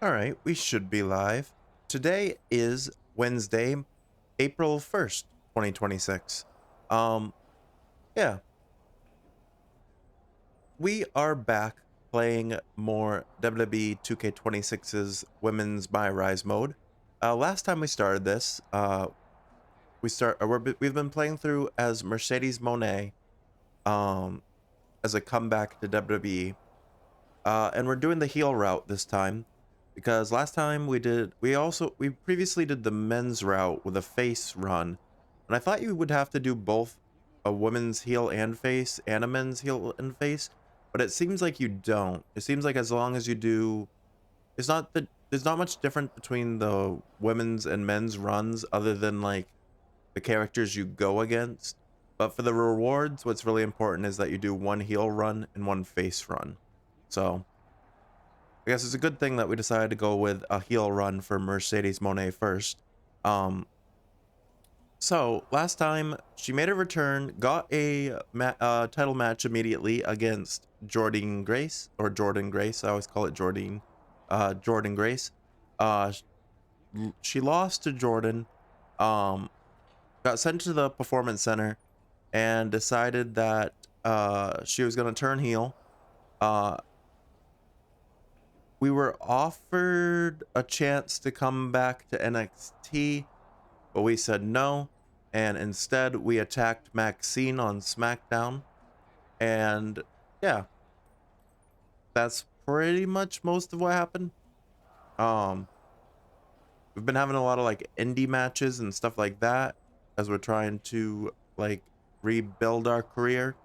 All right, we should be live. Today is Wednesday, April 1st, 2026. Um, yeah, we are back playing more WWE 2K26's Women's MyRise mode. Last time we started this, we've been playing through as Mercedes Monet, um, as a comeback to WWE. And we're doing the heel route this time because last time we previously did the men's route with a face run, and I thought you would have to do both a women's heel and face and a men's heel and face, but it seems like you don't. It seems like as long as you do, there's not much different between the women's and men's runs other than like the characters you go against. But for the rewards, what's really important is that you do one heel run and one face run. So I guess it's a good thing that we decided to go with a heel run for Mercedes Monet first. So last time she made a return, got a title match immediately against Jordan Grace, or Jordan Grace. I always call it Jordan. Jordan Grace. Uh, she lost to Jordan. Got sent to the performance center and decided that she was gonna turn heel. We were offered a chance to come back to NXT, but we said no, and instead we attacked Maxine on SmackDown, and yeah, that's pretty much most of what happened. Um, we've been having a lot of like indie matches and stuff like that as we're trying to like rebuild our career,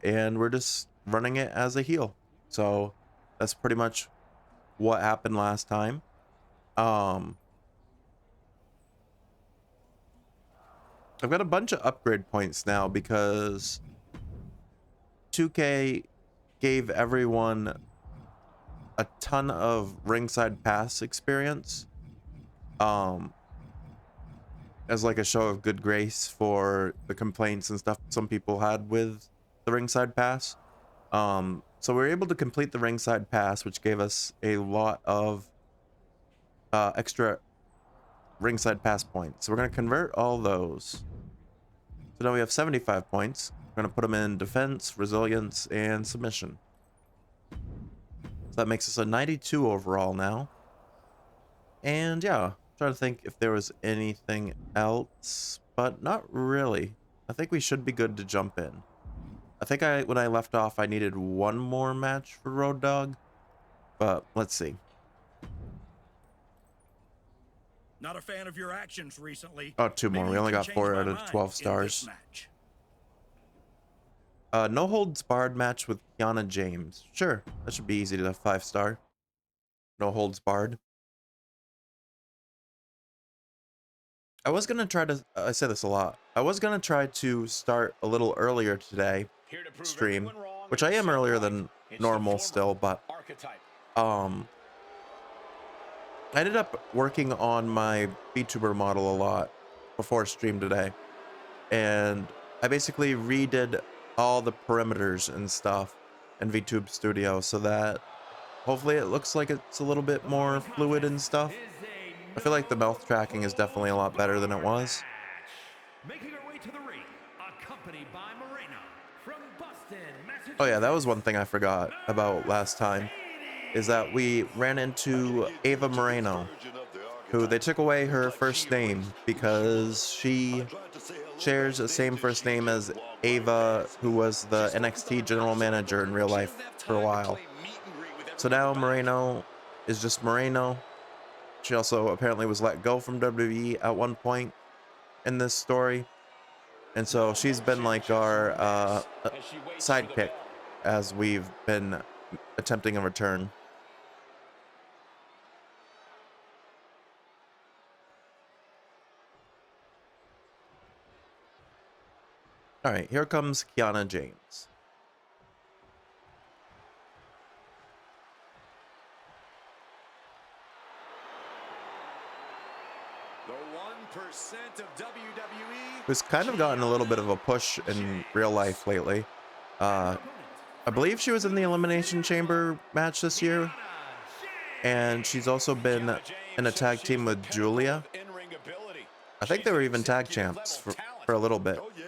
and we're just running it as a heel. So that's pretty much what happened last time. I've got a bunch of upgrade points now because 2K gave everyone a ton of ringside pass experience, as like a show of good grace for the complaints and stuff some people had with the ringside pass. So we were able to complete the ringside pass, which gave us a lot of extra ringside pass points. So we're going to convert all those. So now we have 75 points. We're going to put them in defense, resilience, and submission. So that makes us a 92 overall now. And yeah, trying to think if there was anything else, but not really. I think we should be good to jump in. I think when I left off, I needed one more match for Road Dogg, but let's see. Not a fan of your actions recently. Oh, two more. We only got 4 out of 12 stars. No holds barred match with Kiana James. Sure, that should be easy to 5-star. No holds barred. I was gonna try to. I say this a lot. I was gonna try to start a little earlier today, stream, which I am earlier than normal still, but I ended up working on my Vtuber model a lot before stream today, and I basically redid all the perimeters and stuff in VTube Studio so that hopefully it looks like it's a little bit more fluid and stuff. I feel like the mouth tracking is definitely a lot better than it was. Oh yeah, that was one thing I forgot about last time, is that we ran into Ava Moreno, who they took away her first name because she shares the same first name as Ava, who was the NXT general manager in real life for a while. So now Moreno is just Moreno. She also apparently was let go from WWE at one point in this story. And so she's been like our sidekick as we've been attempting a return. All right, here comes Kiana James. Who's kind of gotten a little bit of a push in real life lately. I believe she was in the Elimination Chamber match this year. and she's also been in a tag team with Julia. I think they were even tag champs for a little bit. Oh yeah,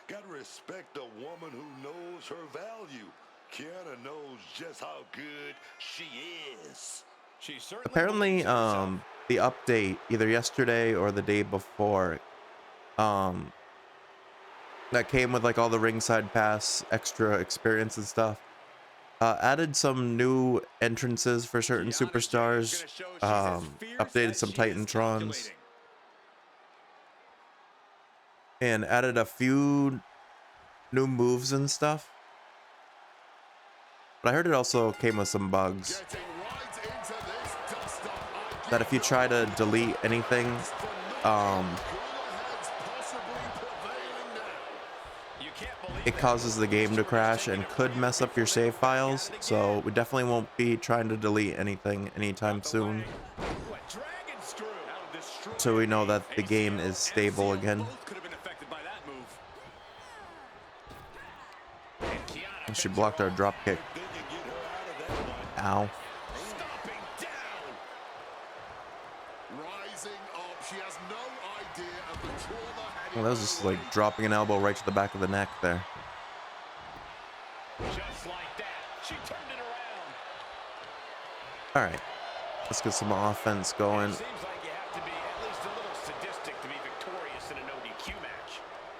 gotta respect a woman who knows her value. Kiana knows just how good she is. She certainly Apparently, believes in herself. the update either yesterday or the day before, um, that came with like all the ringside pass, extra experience and stuff, added some new entrances for certain Kiana's journey is superstars, gonna show she's as fierce updated as some she is Titantrons, calculating. and added a few new moves and stuff. But I heard it also came with some bugs. Getting right into this dust-up That if you try to delete anything, You can't believe it causes the game to crash and could mess up your save files. So we definitely won't be trying to delete anything anytime soon, what dragon screw. That'll destroy so we know me. that the game is stable again. Both could have been affected by that move. And Kiana And she fends blocked her our off. drop kick. They can get her out of that one. Ow. Stomping down. Rising up, she has no idea of the trauma. Well, that was just like dropping an elbow right to the back of the neck there. Just like that, she turned it around. All right, let's get some offense going. It seems like you have to be at least a little sadistic to be victorious in a no DQ match.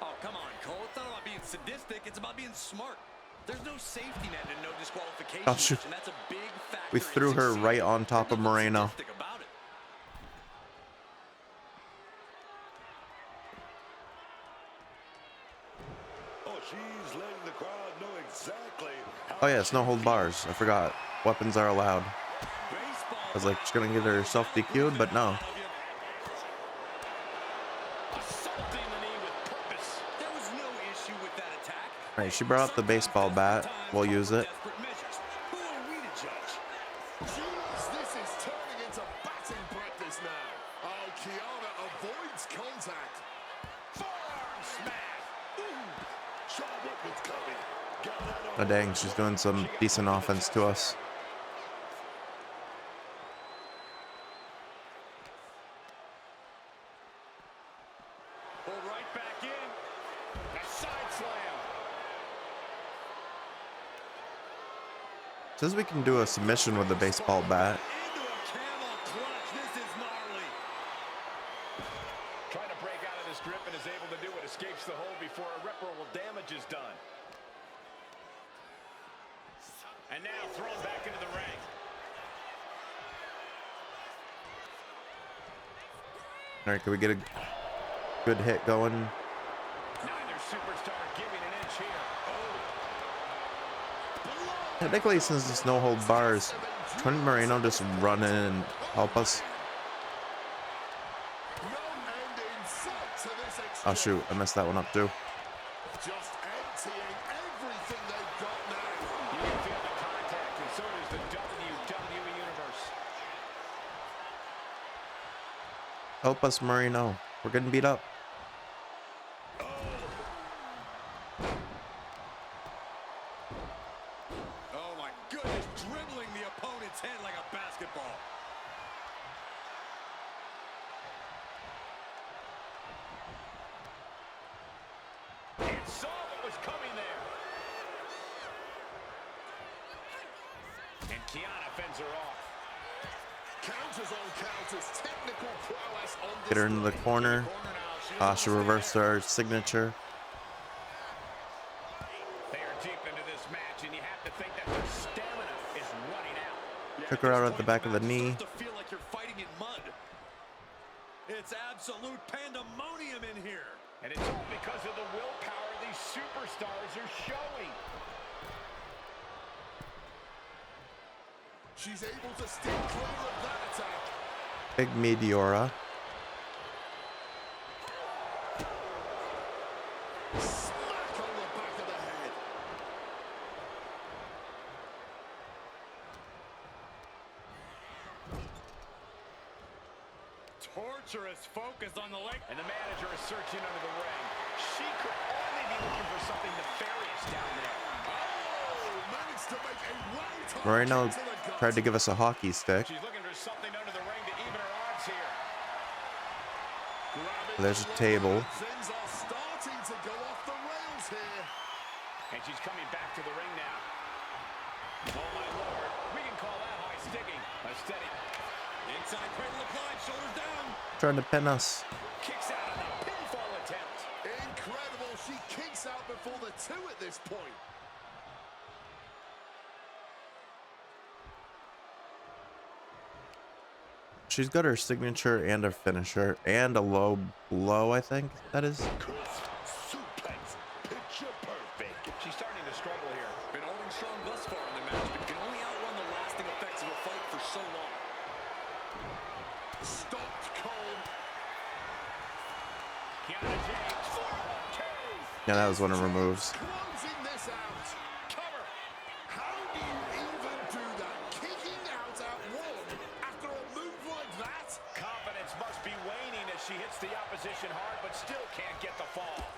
Oh, come on, Cole. It's not about being sadistic. It's about being smart. There's no safety net and no disqualification. Oh, shoot. And that's a big factor. We threw her right on top of Moreno. About it. Oh, she's letting the crowd know exactly how Oh yeah, it's no hold bars. I forgot. Weapons are allowed. I was like, she's gonna get herself DQ'd, but no. Assaulting the knee with purpose. There was no issue with that attack. All right, she brought up the baseball bat. We'll use it. Desperate measures. Who are we to judge? Jeez, this is turning into batting practice now. Oh, Kiana avoids contact. Forearm smash. Charlotte was coming. Got that Oh on. dang, she's doing some decent offense to us. Pull right back in. A side slam. Says we can do a submission with the baseball bat. Into a camel clutch. This is gnarly. Trying to break out of this grip and is able to do it. Escapes the hold before irreparable damage is done. And now thrown back into the ring. All right, can we get a good hit going? Neither superstar giving an inch here. Technically, since it's no hold bars, couldn't Moreno just run in and help us? No end in sight to this Oh shoot, I messed that one up too. just emptying everything they've got now. You can feel the contact, and so does the WWE Universe. Help us, Moreno. We're getting beat up. Oh, my goodness. Dribbling the opponent's head like a basketball. And saw what was coming there. And Kiana fends her off. Counters on counters, technical prowess on Get her into the display. corner. Corner now. She reversed our signature. They are deep into this match, and you have to think that their stamina is running out. Took her out at the back of the knee. To feel like you're fighting in mud. It's absolute pandemonium in here. And it's all because of the willpower these superstars are showing. She's able to steer clear of that attack. Big Meteora. Smack on the back of the head. Torturous focus on the leg. And the manager is searching under the ring. She could only be looking for something nefarious down there. Oh, managing Moreno tried to give us a hockey stick. She's looking for something under the ring to even her odds here. There's a table. And she's coming back to the ring now. Oh, my Lord. We can call that high sticking. A steady. Inside cradle applied, shoulders down. Trying to pin us. Kicks out on the pinfall attempt. Incredible. She kicks out before the 2 at this point. She's got her signature and her finisher and a low blow, I think that is. Suplex. Picture perfect. She's starting to struggle here. Been holding strong thus far in the match, but can only outrun the lasting effects of a fight for so long. Stopped cold. Kiana James, 4-2. Yeah, that was one of her moves. Closing this out. Cover. How do you even do that? Kicking out at 1 after a move like that? Confidence must be waning as she hits the opposition hard, but still can't get the fall.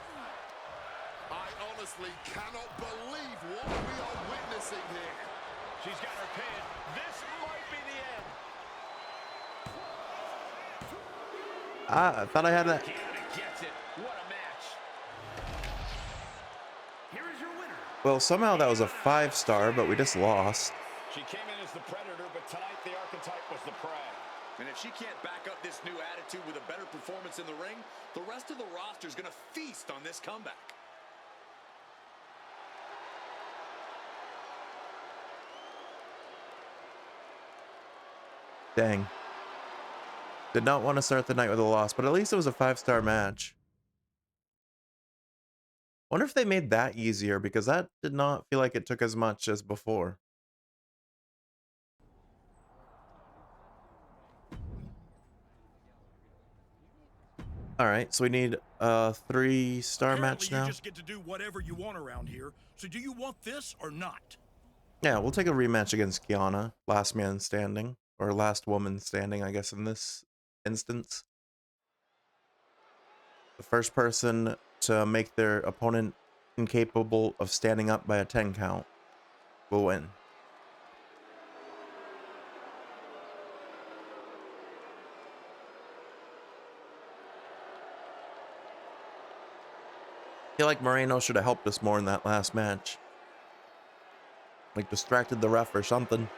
I honestly cannot believe what we are witnessing here. She's got her pin. This might be the end. I thought I had that. Kiana gets it. What a match. Here is your winner. Well, somehow that was a 5-star, but we just lost. She came in as the predator, but tonight the archetype was the prey. And if she can't back up this new attitude with a better performance in the ring, the rest of the roster is going to feast on this comeback. Dang. Did not want to start the night with a loss, but at least it was a 5-star match. Wonder if they made that easier, because that did not feel like it took as much as before. Alright, so we need a 3-star match now. You just get to do whatever you want around here. So do you want this or not? Yeah, we'll take a rematch against Kiana. Last man standing. Or last woman standing, I guess, in this instance. The first person to make their opponent incapable of standing up by a 10 count will win. I feel like Moreno should have helped us more in that last match. Like distracted the ref or something.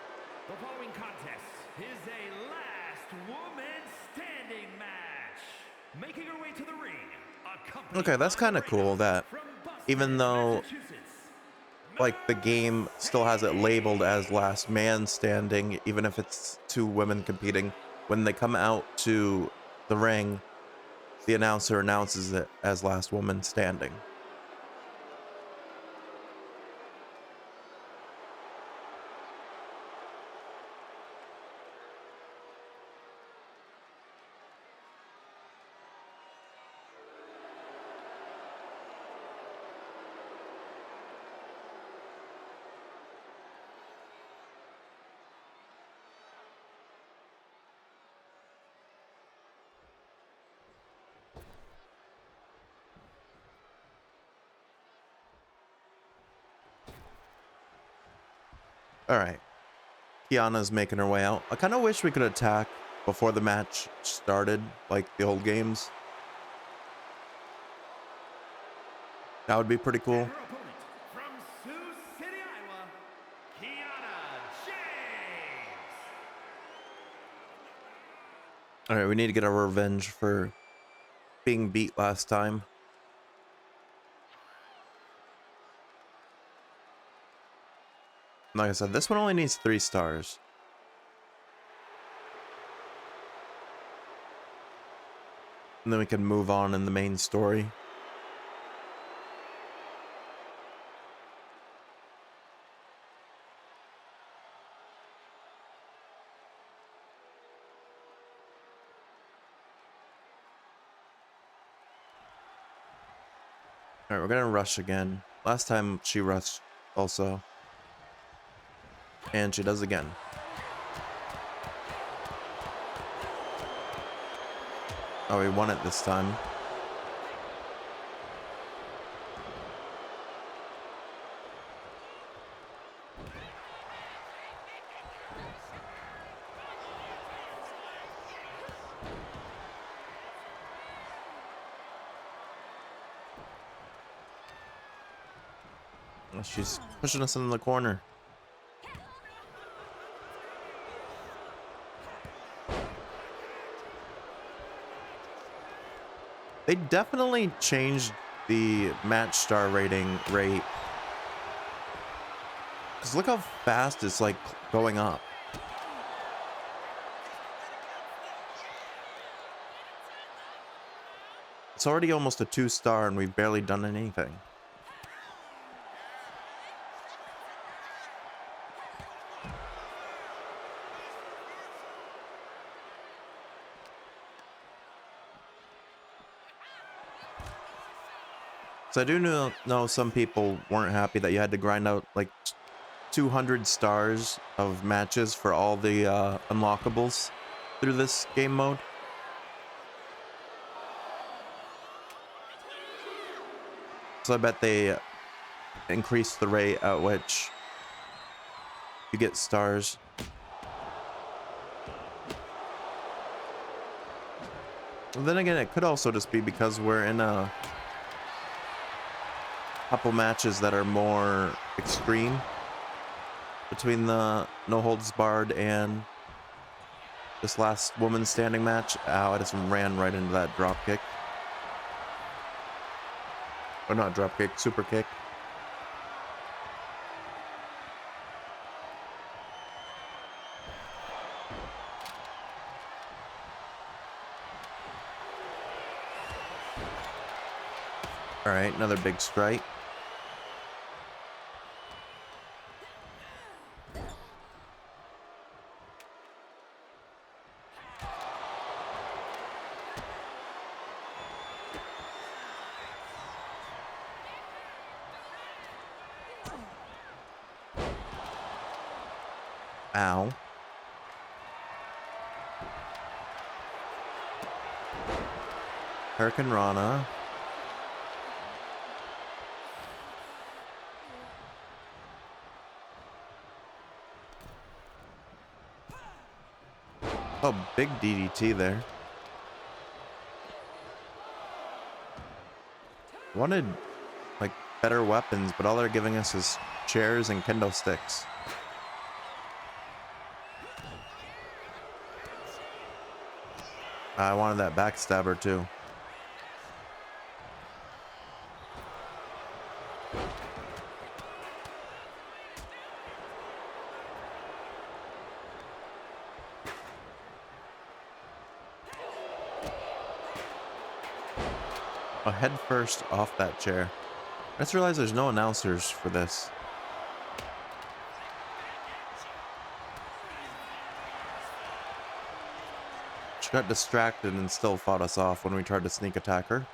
The following contest is a last woman standing match. Making her way to the ring. Okay, that's kind of cool that even though like the game still has it labeled as last man standing, even if it's 2 women competing, when they come out to the ring, the announcer announces it as last woman standing. Alright. Kiana's making her way out. I kind of wish we could attack before the match started, like the old games. That would be pretty cool. Her opponent from Sioux City, Iowa, Kiana James. Alright, we need to get our revenge for being beat last time. Like I said, this one only needs 3 stars. And then we can move on in the main story. Alright, we're gonna rush again. Last time she rushed also. And she does again. Oh, we won it this time. Oh, she's pushing us in the corner. They definitely changed the match star rating rate. Because look how fast it's like going up. It's already almost a 2-star and we've barely done anything. So I do know some people weren't happy that you had to grind out like 200 stars of matches for all the unlockables through this game mode. So I bet they increased the rate at which you get stars. And then again, it could also just be because we're in a couple matches that are more extreme between the no holds barred and this last woman standing match. Ow, I just ran right into that drop kick. Or not drop kick, super kick. All right, another big strike. Ow. Hurricane Rana. Oh, big DDT there. Wanted like better weapons, but all they're giving us is chairs and kendo sticks. I wanted that backstabber too. Oh, head first off that chair. I just realized there's no announcers for this. She got distracted and still fought us off when we tried to sneak attack her.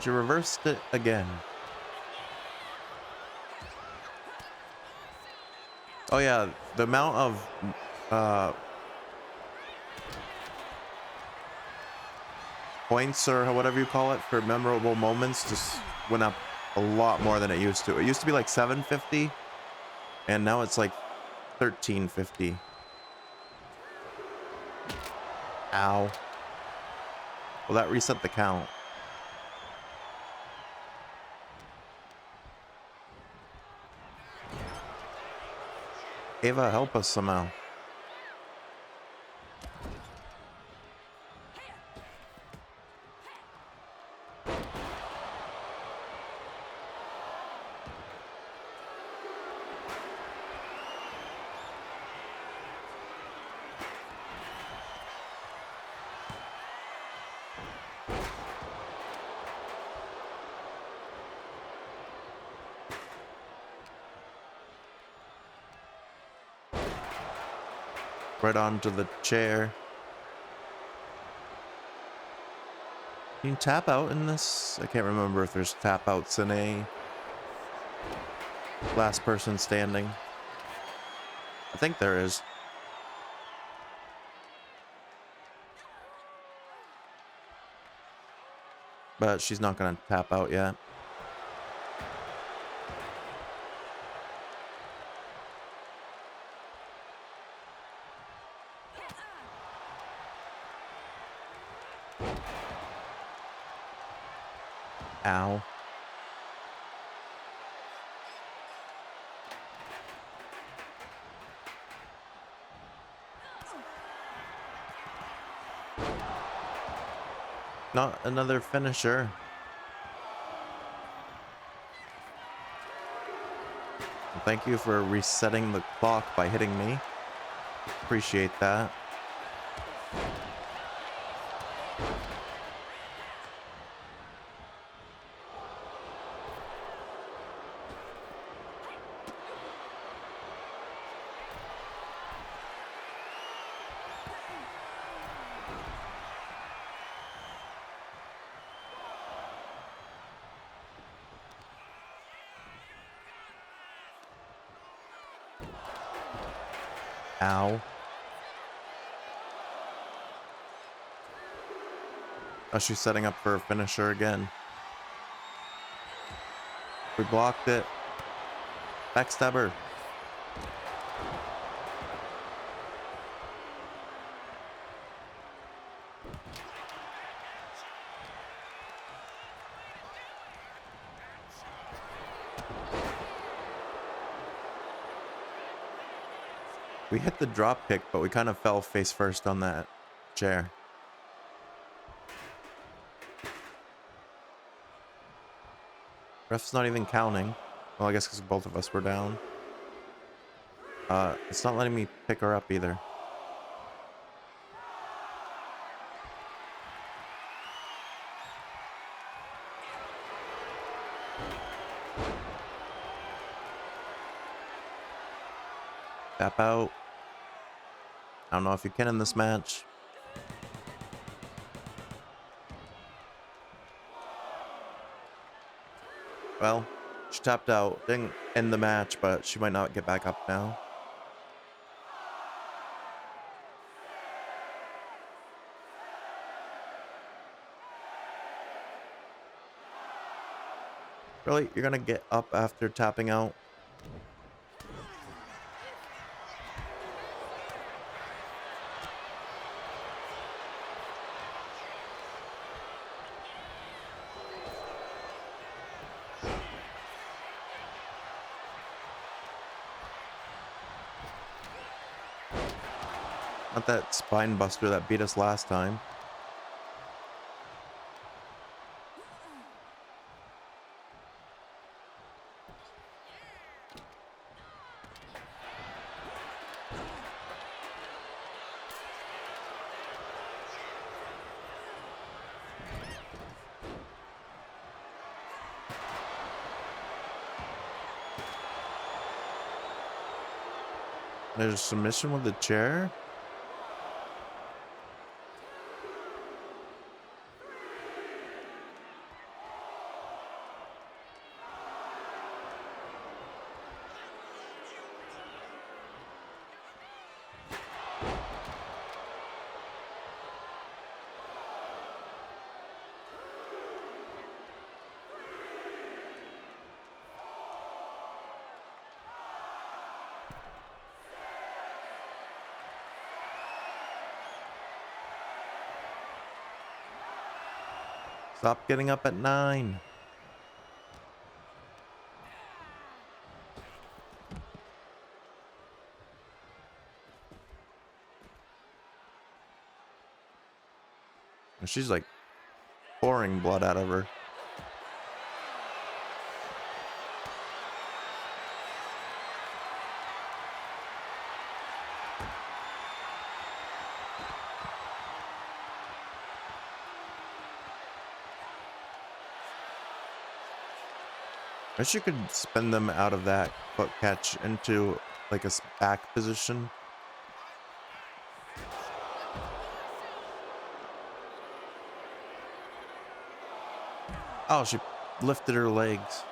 She reversed it again. Oh yeah, the amount of points or whatever you call it for memorable moments just went up a lot more than it used to. It used to be like 750 and now it's like 1350. Ow. Well, that reset the count. Ava, help us somehow. right onto the chair. Can you tap out in this? I can't remember if there's tap outs in a last person standing. I think there is. But she's not gonna tap out yet. Ow. Not another finisher. Thank you for resetting the clock by hitting me. Appreciate that. Ow. Oh, she's setting up for a finisher again. We blocked it. Backstabber. We hit the drop kick, but we kind of fell face first on that chair. Ref's not even counting. Well, I guess because both of us were down. It's not letting me pick her up either. Tap out. I don't know if you can in this match. Well, she tapped out. Didn't end the match, but she might not get back up now. Really? You're gonna get up after tapping out? Not that spine buster that beat us last time. There's a submission with the chair? Stop getting up at 9. And she's like pouring blood out of her. I wish you could spin them out of that foot catch into like a back position. Oh, she lifted her legs.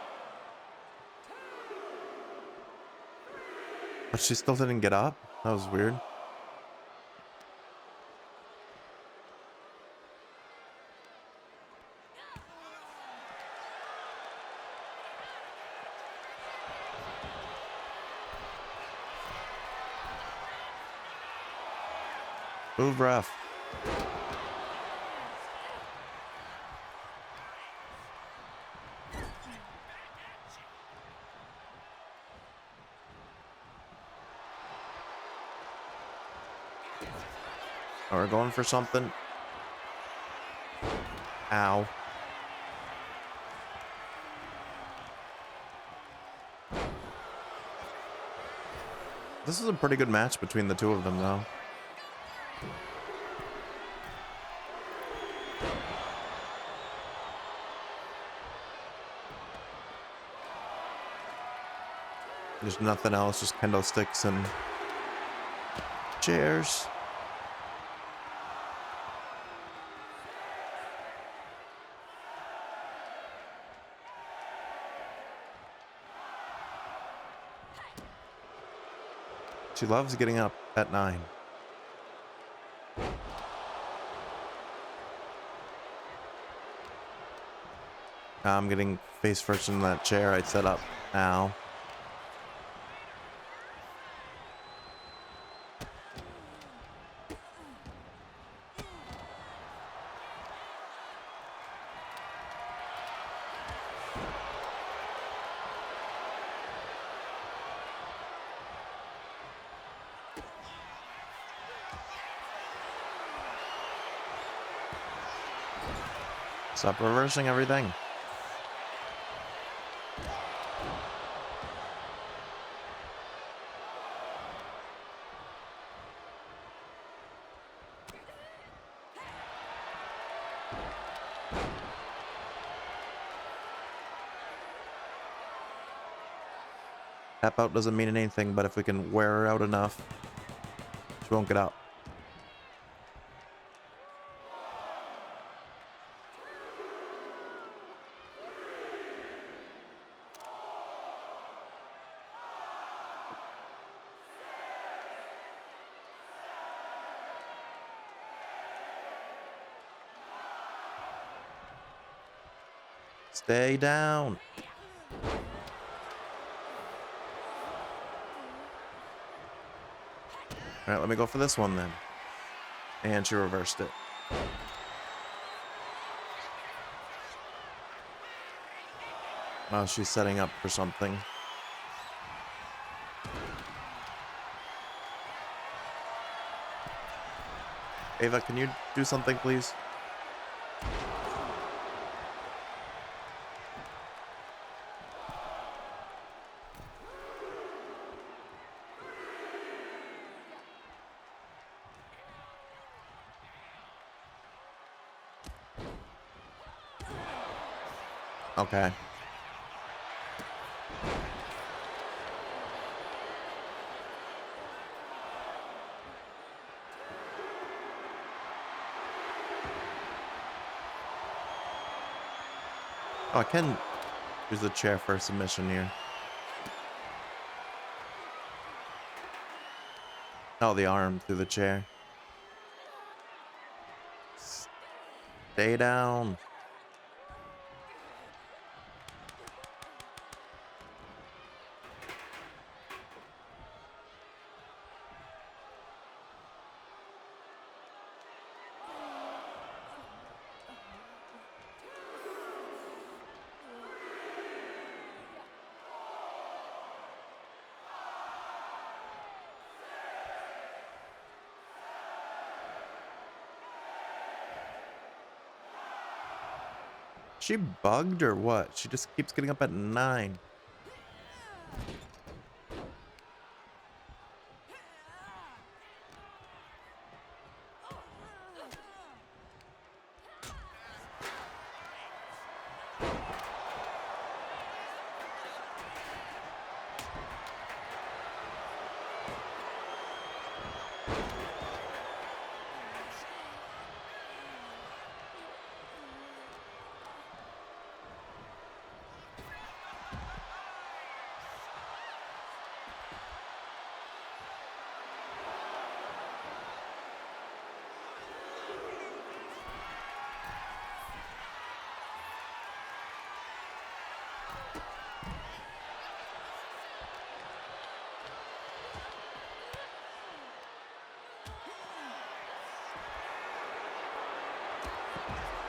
But she still didn't get up? That was weird. Move, ref. Oh, we're going for something. Ow. This is a pretty good match between the two of them, though. There's nothing else, just kendo sticks and chairs. She loves getting up at 9. I'm getting face first in that chair I set up. Ow. Stop reversing everything. Tap out doesn't mean anything, but if we can wear her out enough, she won't get up. Stay down. All right, let me go for this one then. And she reversed it. Oh, she's setting up for something. Ava, can you do something, please? Okay. Oh, I can use the chair for a submission here. Oh, the arm through the chair. Stay down. She bugged or what? She just keeps getting up at 9.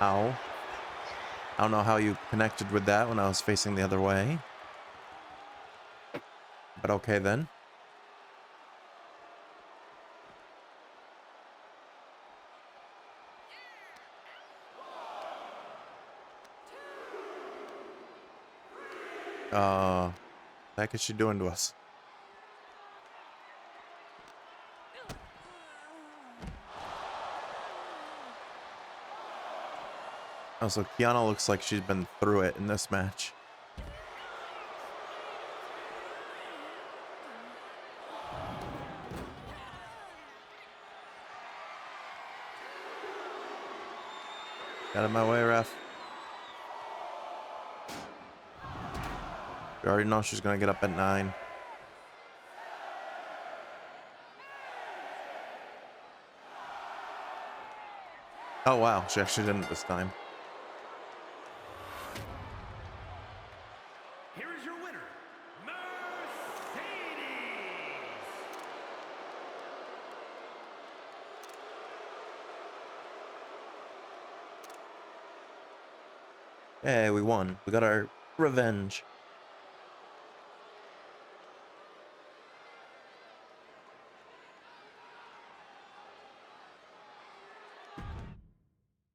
Ow. I don't know how you connected with that when I was facing the other way. But okay then. What the heck is she doing to us? Oh, so Kiana looks like she's been through it in this match. Get out of my way, ref. We already know she's gonna get up at 9. Oh wow, she actually didn't this time. Here is your winner, Mercedes. Hey, we won. We got our revenge.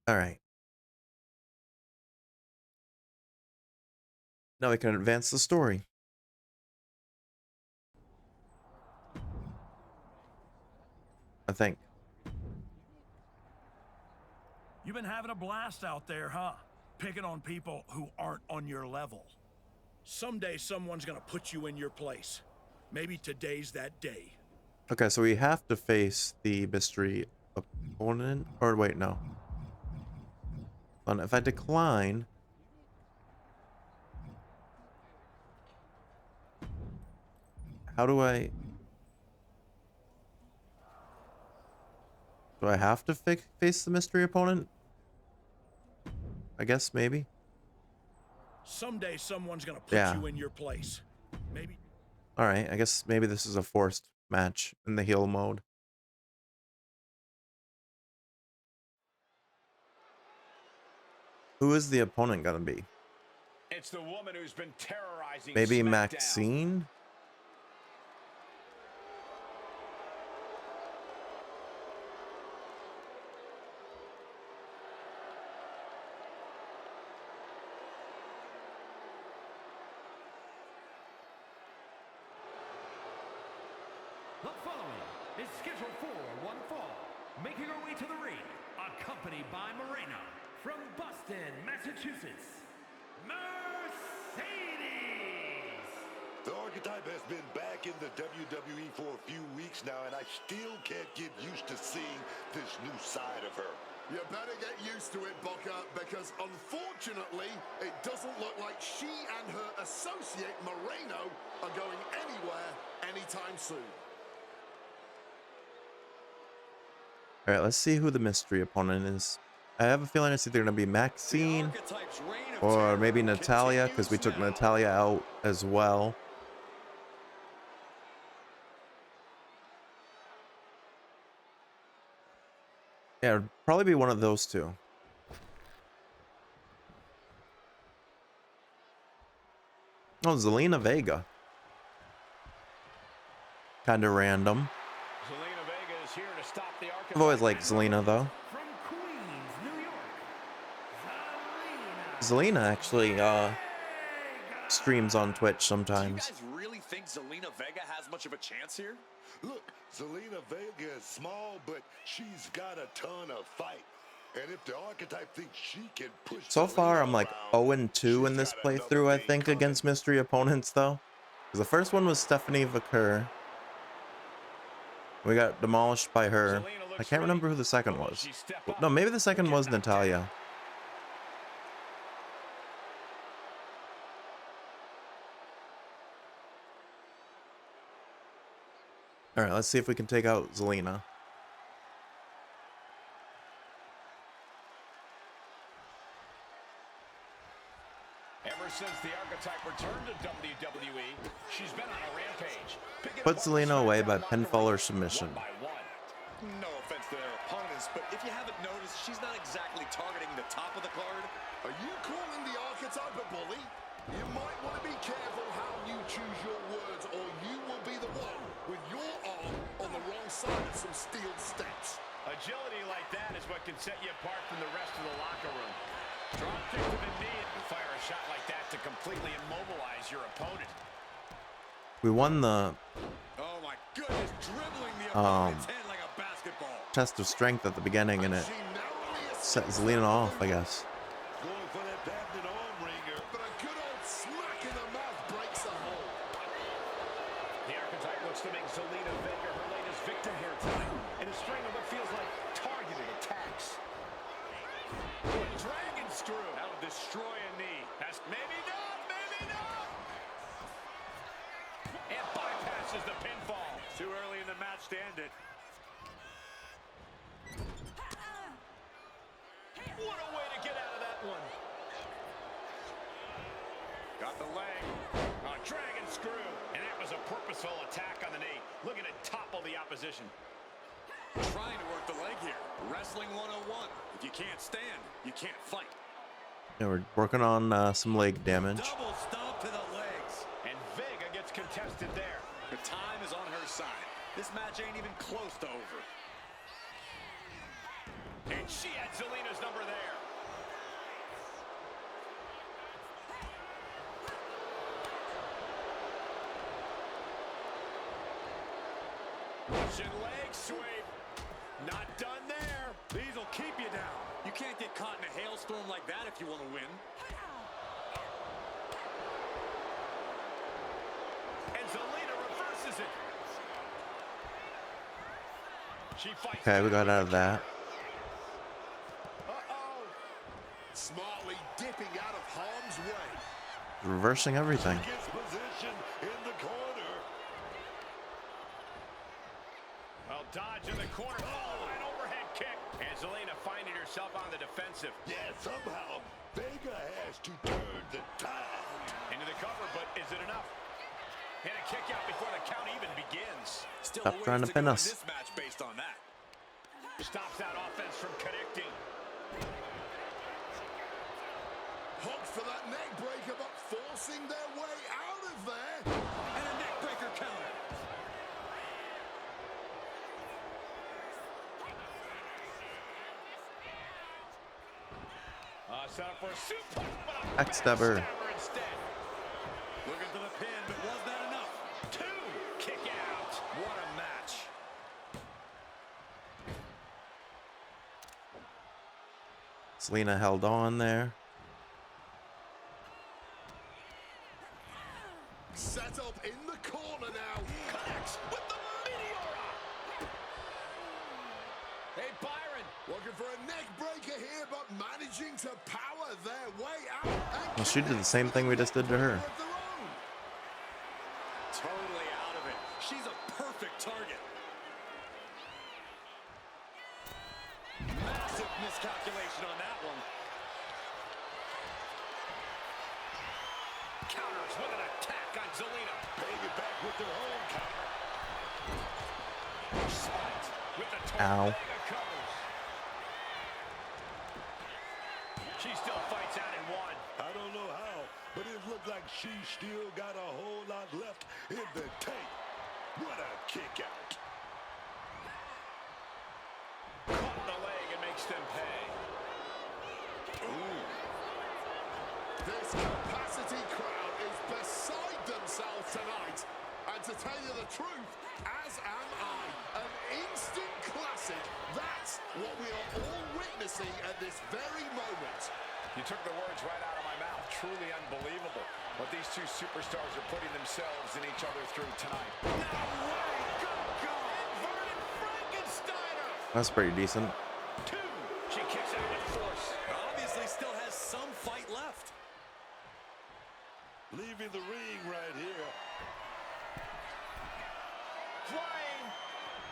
All right. Now we can advance the story. I think. You've been having a blast out there, huh? Picking on people who aren't on your level. Someday someone's gonna put you in your place. Maybe today's that day. Okay, so we have to face the mystery opponent. Or wait, no. If I decline, how do I? Do I have to face the mystery opponent? I guess maybe. Someday someone's gonna put Yeah. you in your place. Maybe. All right, I guess maybe this is a forced match in the heel mode. Who is the opponent gonna be? It's the woman who's been terrorizing Maybe SmackDown. Maxine? The following is scheduled for one fall, making her way to the ring, accompanied by Moreno from Boston, Massachusetts, Mercedes. The archetype has been back in the WWE for a few weeks now, and I still can't get used to seeing this new side of her. You better get used to it, Booker, because unfortunately, it doesn't look like she and her associate, Moreno, are going anywhere anytime soon. All right, let's see who the mystery opponent is. I have a feeling it's either gonna be Maxine or maybe Natalia, because we took Natalia out as well. Yeah, it'd probably be one of those two. Oh, Zelina Vega. Kind of random. Zelina Vega is here to stop the archetype. I've always liked Zelina, though. From Queens, New York, Zelina. Zelina actually streams on Twitch Do you sometimes. guys really think Zelina Vega has much of a chance here? Look, Zelina Vega is small, but she's got a ton of fight. And if the archetype thinks she can push So far, Zelina I'm like around, 0-2 in she's this got another playthrough, I day think, coming. against mystery opponents, though. Because the first one was Stephanie Vaquer. We got demolished by her. I can't remember who the second was. No, maybe the second was Natalia. All right, let's see if we can take out Zelina. Ever since the archetype returned to WWE, she's been on a rampage. Picking Put apart Zelina away by SmackDown locker pinfall or room submission. one by one. No offense to their opponents, offense, but if you haven't noticed, she's not exactly targeting the top of the card. Are you calling the archetype a bully? You might want to be careful how you choose your words, or you will be the one with your arm on the wrong side of some steel steps. Agility like that is what can set you apart from the rest of the locker room. Drop kick to the knee and fire a shot like that to completely immobilize your opponent. We won the Oh my goodness, dribbling the opponent's head like a basketball. test of strength at the beginning, and it She narrowly set escapes Zelina off, I guess. Going for that patented arm wringer. but a good old smack in the mouth breaks the hold. The archetype looks to make Zelina Vega her latest victim here tonight in a string of what feels like targeted attacks. Dragon screw. That'll destroy a knee. That's maybe not, maybe not. And bypasses the pinfall. Too early in the match to end it. What a way to get out of that one. Got the leg. Dragon screw. And that was a purposeful attack on the knee. Looking to topple the opposition. Trying to work the leg here. Wrestling 101. If you can't stand, you can't fight. Yeah, we're working on some leg damage. Double stomp to the legs. And Vega gets contested there. The time is on her side. This match ain't even close to over. And she had Zelina's number there. Russian leg sweep. Not done there. These will keep you down. You can't get caught in a hailstorm like that if you want to win. And Zelina reverses it. She fights. Okay, we got out of that. Uh-oh. Smartly dipping out of harm's way. Reversing everything. Gets position in the corner. Well, dodge in the corner. Oh, an overhead kick. And Zelina finding herself on the defensive. Yeah, somehow Vega has to turn the tide. Into the cover, but is it enough? And a kick out before the count even begins. Still Stop a ways trying to to pin go in us. this match based on that. Stops that offense from connecting. Hopes for that neck breaker, but forcing their way out of there. And a neck breaker counter. Set up for a suplex. Backstabber. Instead. Looking for the pin, but was that enough? Two. Kick out. What a match. Zelina held on there. Set up in the corner now. Connects with the Meteora. Hey, Byron. Looking for a neck breaker here, but managing to power their way out. And Well, she did the same thing we just did to her. of their own. Totally out of it. She's a perfect target. Massive miscalculation on that one. Counters with an attack on Zelina. Paying it back with their own counter. Spiked with the Ow. Vega covers. She still fights out in one. I don't know how, but it looked like she still got a whole lot left in the tank. What a kick out. Caught in the leg and makes them pay. This capacity crowd is beside themselves tonight. And to tell you the truth, as am I. An instant classic. That's what we are all witnessing at this very moment. You took the words right out of my mouth. Truly unbelievable what these two superstars are putting themselves and each other through tonight. No way! Good God! Inverted Frankensteiner! That's pretty decent. Two. She kicks out with force. Obviously still has some fight left. Leaving the ring right here. Flying.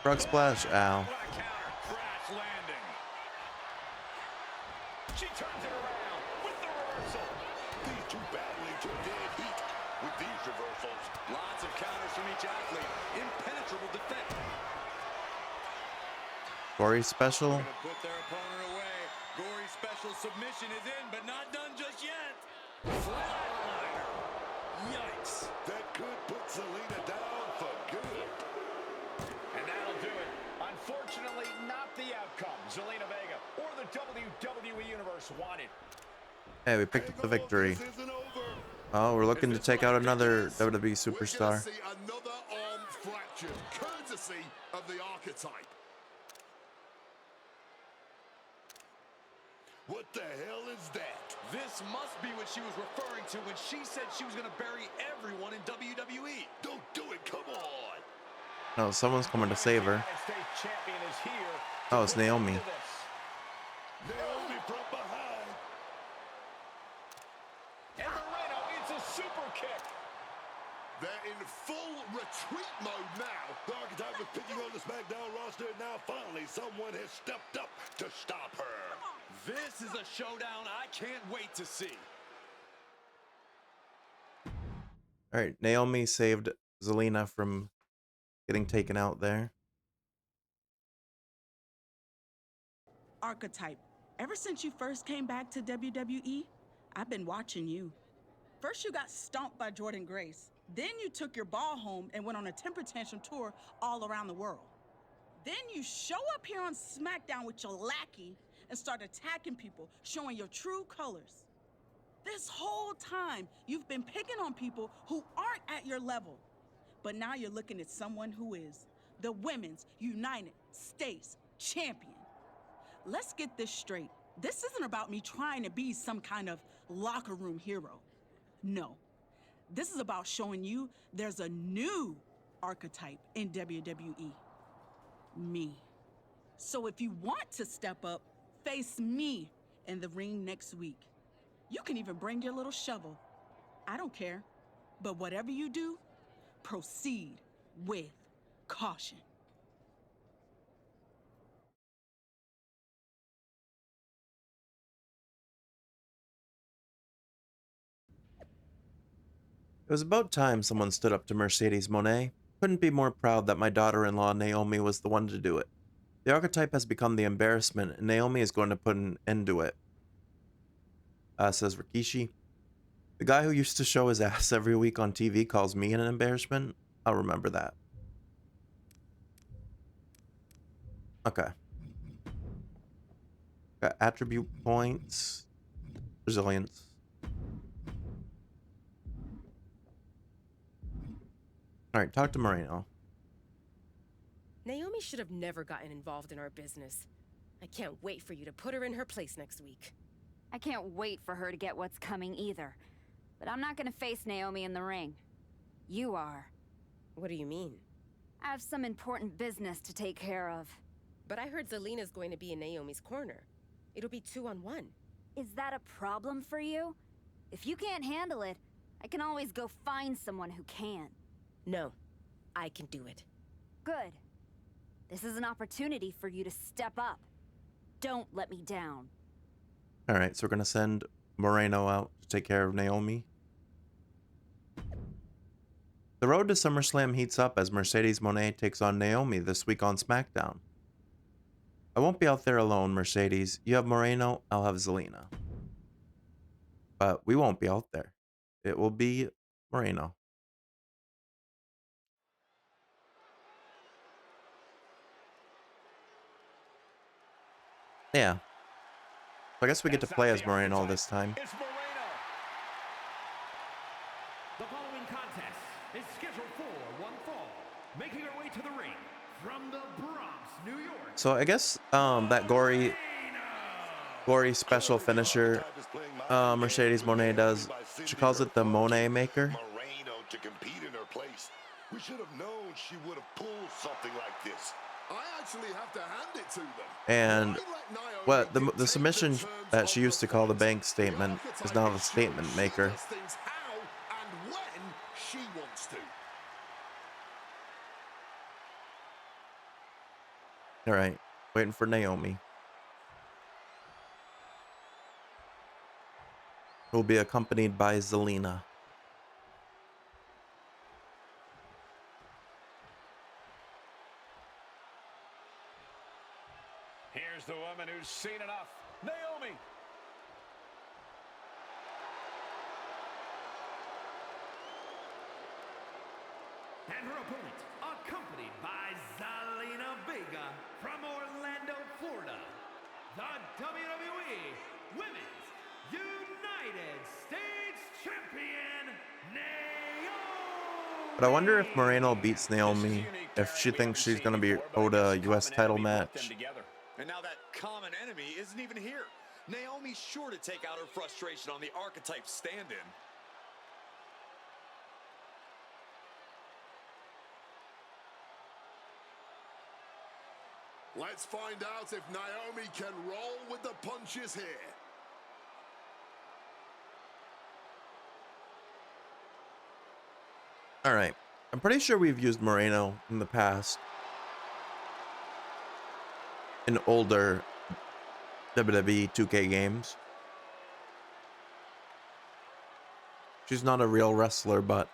Frog splash. Ow. What a counter. Crash landing. She turns it around with the reversal. These two battling to dead heat with these reversals. Lots of counters from each athlete. Impenetrable defense. Gory special. Gonna put most wanted. Hey, we picked up the victory. This isn't over. Oh, we're looking to take out another WWE We're going to superstar. see another arm fractured, courtesy of the archetype. What the hell is that? This must be what she was referring to when she said she was going to bury everyone in WWE. Don't do it, come on. No, someone's coming to save her. United States champion is here. Oh, it's Naomi. Naomi from behind. And Moreno, it's a super kick. They're in full retreat mode now. The Archetype was picking on the SmackDown roster, and now finally someone has stepped up to stop her. This is a showdown I can't wait to see. All right, Naomi saved Zelina from getting taken out there. Archetype, ever since you first came back to WWE, I've been watching you. First, you got stomped by Jordan Grace. Then you took your ball home and went on a temper tantrum tour all around the world. Then you show up here on SmackDown with your lackey and start attacking people, showing your true colors. This whole time, you've been picking on people who aren't at your level. But now you're looking at someone who is the Women's United States Champion. Let's get this straight. This isn't about me trying to be some kind of locker room hero. No. This is about showing you there's a new archetype in WWE. Me. So if you want to step up, face me in the ring next week. You can even bring your little shovel. I don't care. But whatever you do, proceed with caution. It was about time someone stood up to Mercedes Moné. Couldn't be more proud that my daughter-in-law Naomi was the one to do it. The archetype has become the embarrassment, and Naomi is going to put an end to it. Says Rikishi. The guy who used to show his ass every week on TV calls me an embarrassment. I'll remember that. Okay. Got attribute points. Resilience. Alright, talk to Moreno. Naomi should have never gotten involved in our business. I can't wait for you to put her in her place next week. I can't wait for her to get what's coming either. But I'm not gonna face Naomi in the ring. You are. What do you mean? I have some important business to take care of. But I heard Zelina's going to be in Naomi's corner. It'll be 2-on-1. Is that a problem for you? If you can't handle it, I can always go find someone who can. No, I can do it. Good. This is an opportunity for you to step up. Don't let me down. Alright, so we're going to send Moreno out to take care of Naomi. The road to SummerSlam heats up as Mercedes Moné takes on Naomi this week on SmackDown. I won't be out there alone, Mercedes. You have Moreno, I'll have Zelina. But we won't be out there. It will be Moreno. Yeah. So I guess we get to play as Moreno this time. It's Moreno. The following contest is scheduled for one fall. Making her way to the ring from the Bronx, New York. So I guess that gory special finisher Mercedes Moné does. She calls it the Mone Maker. Moreno to compete in her place. We should have known she would have pulled something like this. I actually have to hand it to them. And what the submission that she used to call the bank statement is now the statement maker. Things how and when she wants to. All right, waiting for Naomi. Who will be accompanied by Zelina. Here's the woman who's seen enough, Naomi. And her opponent, accompanied by Zelina Vega from Orlando, Florida, the WWE Women's United States Champion, Naomi! But I wonder if Moreno beats Naomi, if she thinks she's going to be owed a U.S. title match. And now that common enemy isn't even here. Naomi's sure to take out her frustration on the archetype stand-in. Let's find out if Naomi can roll with the punches here. All right. I'm pretty sure we've used Moreno in the past. In older WWE 2K games. She's not a real wrestler, but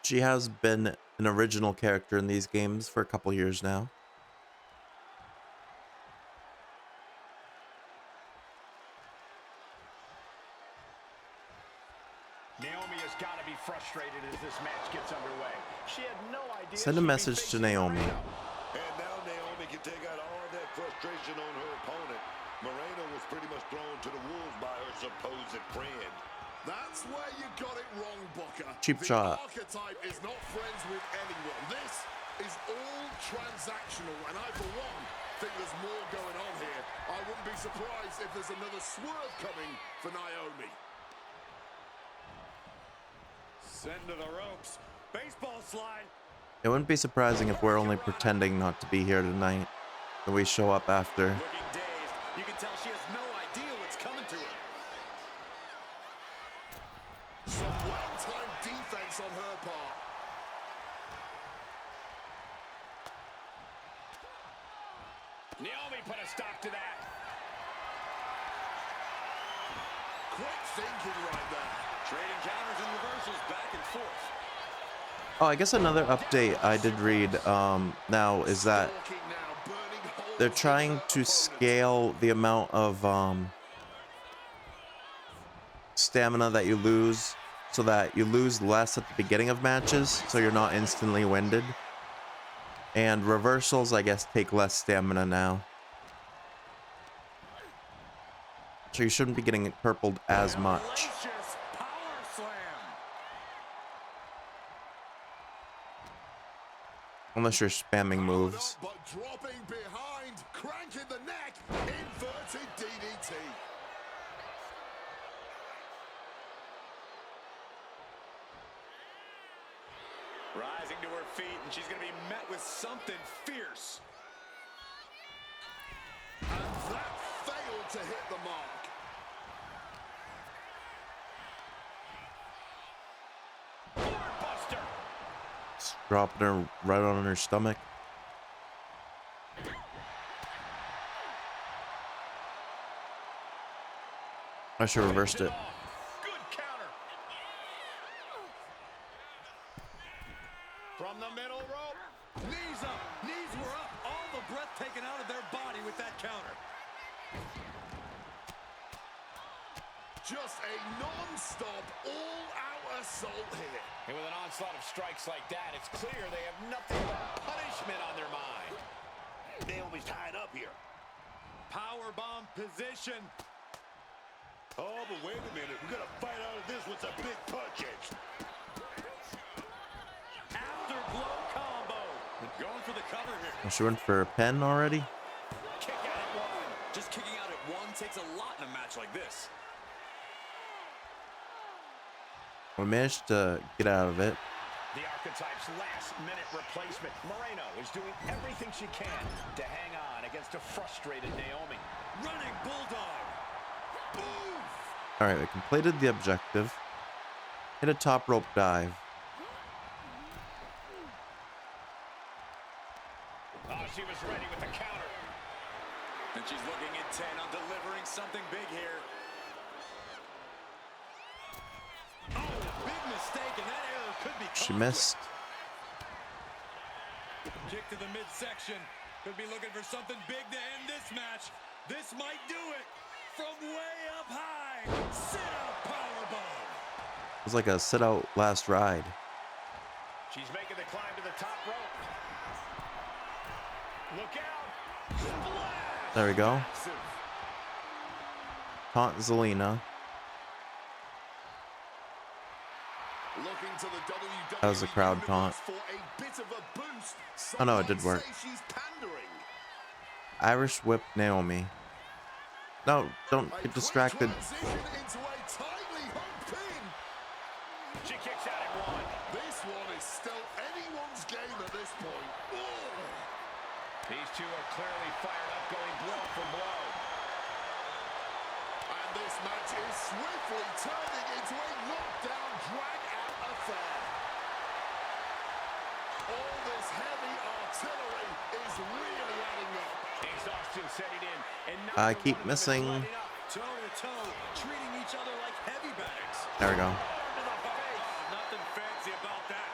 she has been an original character in these games for a couple years now. Naomi has got to be frustrated as this match gets underway. She had no idea. Send a message to Naomi. And now Naomi can take out all that frustration on her opponent. Moreno was pretty much thrown to the wolves by her supposed friend. That's where you got it wrong, Booker. Cheap the shot. Archetype is not friends with anyone. This is all transactional, and I, for one, think there's more going on here. I wouldn't be surprised if there's another swerve coming for Naomi. Send to the ropes. Baseball slide. It wouldn't be surprising if we're only pretending not to be here tonight, and we show up after. Looking dazed. You can tell she has no idea what's coming to her. Some well-timed defense on her part. Naomi put a stop to that. Quick thinking right there. Trading counters and reversals back and forth. Oh, I guess another update I did read now is that they're trying to scale the amount of stamina that you lose so that you lose less at the beginning of matches so you're not instantly winded. And reversals, I guess, take less stamina now. So you shouldn't be getting purpled as much. Unless you're spamming moves. But dropping behind, cranking the neck, inverted DDT. Rising to her feet, and she's going to be met with something fierce. And that failed to hit the mark. Buster. Dropping her right on her stomach. I should have reversed it. Good counter. From the middle rope. Knees up, knees were up. All the breath taken out of their body with that counter. Just a non-stop, all-out assault here. And with an onslaught of strikes like that, it's clear they have nothing but punishment on their mind. Naomi's tied up here. Powerbomb position. Oh, but wait a minute. We're going to fight out of this with some big punches. Afterglow combo. Going for the cover here. She went for a pen already. Kick out at one. Just kicking out at one takes a lot in a match like this. We managed to get out of it. The Archetype's last-minute replacement. Moreno is doing everything she can to hang on against a frustrated Naomi. Running bulldog. Oof. Alright, we completed the objective. Hit a top rope dive. Oh, she was ready with the counter. And she's looking intent on delivering something big here. Oh, big mistake, and that error could be She missed. Kick to the midsection. Could be looking for something big to end this match. This might do it. From way up high. Sit-out powerbomb. It was like a sit-out last ride. She's making the climb to the top rope. Look out. Splash. There we go. taunt Zelina. Looking to the WWE That was a crowd taunt. Universe for a bit of a boost. Oh no, it Some did work. might say she's pandering. Irish whip Naomi. No, don't A get quick distracted. transition into a tightly hung pin. She kicks out at one. This one is still anyone's game at this point. Oh. These two are clearly fired up, going blow for blow. And this match is swiftly turning into a knockdown, drag-out affair. All this heavy artillery is really adding up. Exhaustion setting in, and I neither keep one of them is missing. letting up. Toe-to-toe, treating each other like heavy bags. There we go. To the face. Nothing fancy about that.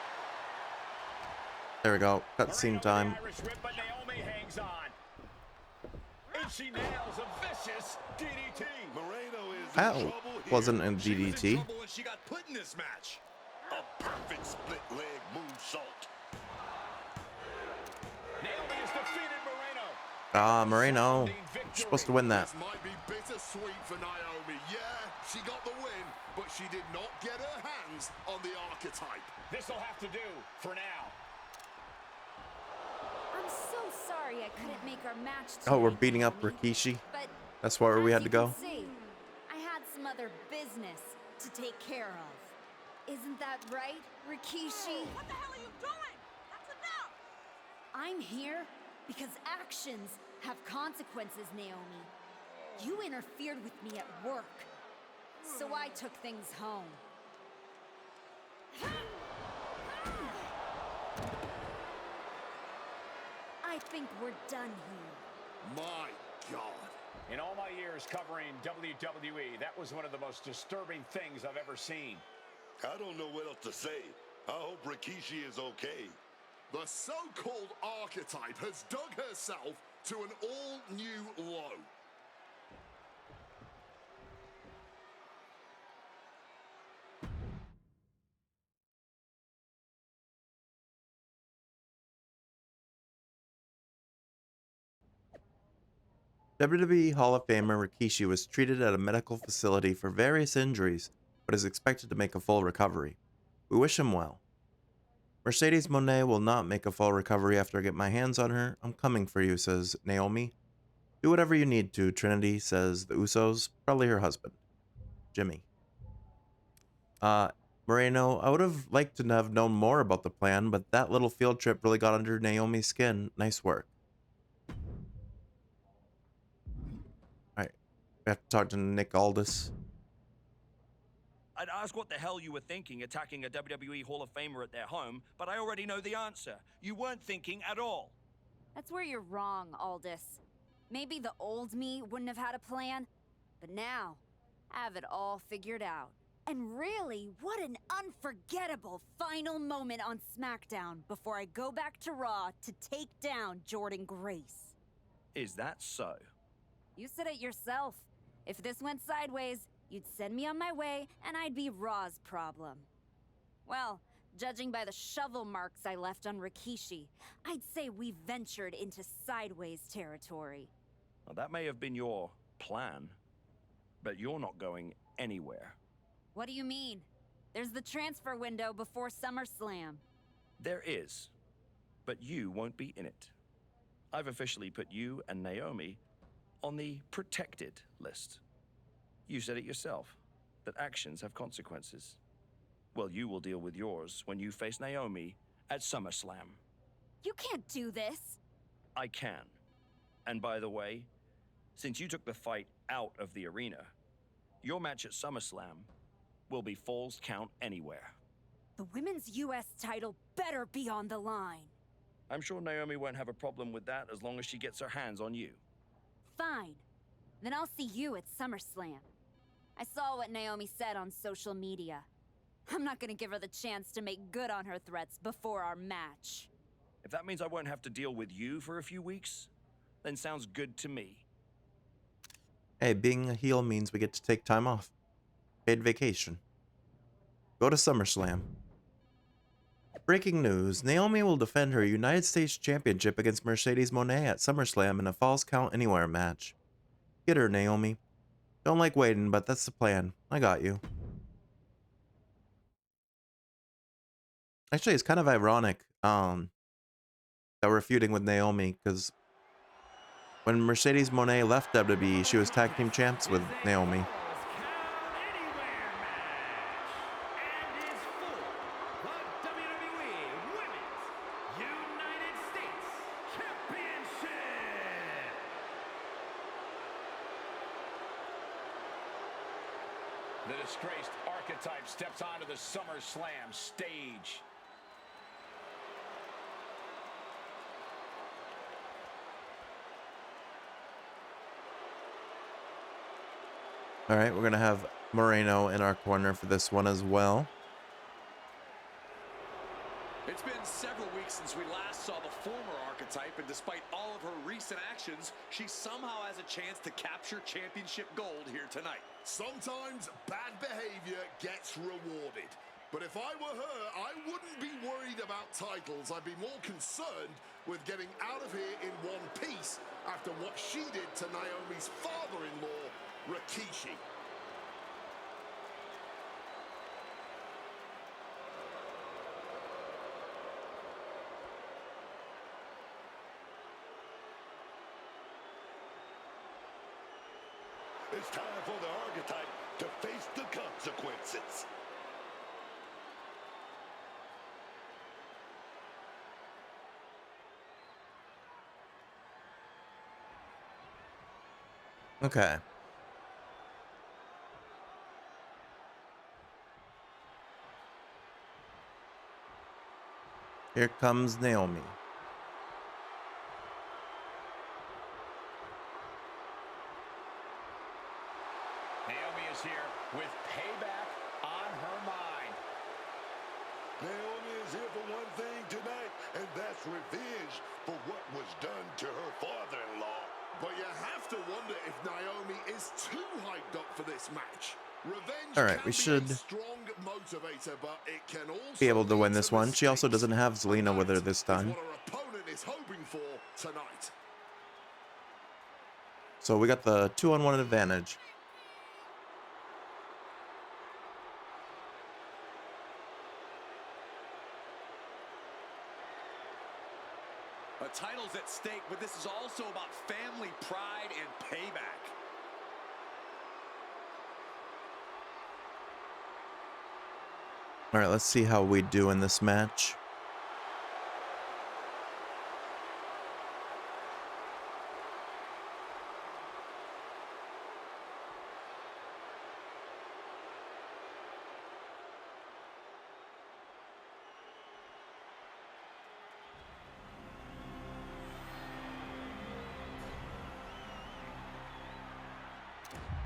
There we go. Moreno Cutscene with the time. Irish whip, but Naomi hangs on. And she nails a vicious DDT. Moreno is in That trouble here. wasn't a She was in DDT. trouble when she got put in this match. A perfect split leg moonsault. Naomi has defeated Moreno. Ah, Moreno. You're supposed to win that. This might be bittersweet for Naomi. Yeah, she got the win, but she did not get her hands on the archetype. This'll have to do for now. I'm so sorry I couldn't make our match Oh, we're tonight, beating up Naomi. Rikishi. But That's where we as had to you go. can see, I had some other business to take care of. Isn't that right, Rikishi? What the hell are you doing? That's enough! I'm here because actions have consequences, Naomi. You interfered with me at work, so I took things home. I think we're done here. My God. In all my years covering WWE, that was one of the most disturbing things I've ever seen. I don't know what else to say. I hope Rikishi is okay. The so-called archetype has dug herself to an all-new low. WWE Hall of Famer Rikishi was treated at a medical facility for various injuries, but is expected to make a full recovery. We wish him well. Mercedes Moné will not make a full recovery after I get my hands on her. I'm coming for you, says Naomi. Do whatever you need to, Trinity, says the Usos, probably her husband, Jimmy. Moreno, I would have liked to have known more about the plan, but that little field trip really got under Naomi's skin. Nice work. Alright, we have to talk to Nick Aldis. I'd ask what the hell you were thinking attacking a WWE Hall of Famer at their home, but I already know the answer. You weren't thinking at all. That's where you're wrong, Aldous. Maybe the old me wouldn't have had a plan, but now I have it all figured out. And really, what an unforgettable final moment on SmackDown before I go back to Raw to take down Jordynne Grace. Is that so? You said it yourself. If this went sideways, you'd send me on my way and I'd be Raw's problem. Well, judging by the shovel marks I left on Rikishi, I'd say we ventured into sideways territory. Well, that may have been your plan, but you're not going anywhere. What do you mean? There's the transfer window before SummerSlam. There is, but you won't be in it. I've officially put you and Naomi on the protected list. You said it yourself, that actions have consequences. Well, you will deal with yours when you face Naomi at SummerSlam. You can't do this. I can. And by the way, since you took the fight out of the arena, your match at SummerSlam will be Falls Count Anywhere. The women's US title better be on the line. I'm sure Naomi won't have a problem with that as long as she gets her hands on you. Fine. Then I'll see you at SummerSlam. I saw what Naomi said on social media. I'm not gonna give her the chance to make good on her threats before our match. If that means I won't have to deal with you for a few weeks, then sounds good to me. Hey, being a heel means we get to take time off. Paid vacation. Go to SummerSlam. Breaking news, Naomi will defend her United States Championship against Mercedes Moné at SummerSlam in a Falls Count Anywhere match. Get her, Naomi. Don't like waiting, but that's the plan. I got you. Actually, it's kind of ironic that we're feuding with Naomi, because when Mercedes Moné left WWE, she was tag team champs with Naomi. The disgraced archetype steps onto the SummerSlam stage. All right, we're going to have Moreno in our corner for this one as well. It's been several weeks since we last saw the former archetype, and despite all of her recent actions, she somehow has a chance to capture championship gold here tonight. Sometimes bad behavior gets rewarded. But if I were her, I wouldn't be worried about titles. I'd be more concerned with getting out of here in one piece after what she did to Naomi's father-in-law, Rikishi. It's time for the archetype to face the consequences. Okay. Here comes Naomi. Naomi is here with payback on her mind. Naomi is here for one thing tonight, and that's revenge for what was done to her father-in-law. But you have to wonder if Naomi is too hyped up for this match. Revenge All right, can we be should a strong motivator, but it can also be able to win lead this to one. She also mistakes. doesn't have Zelina And with her that this is time. what her opponent is hoping for tonight. So we got the 2-on-1 advantage. A title's at stake, but this is also about family pride and payback. All right, let's see how we do in this match.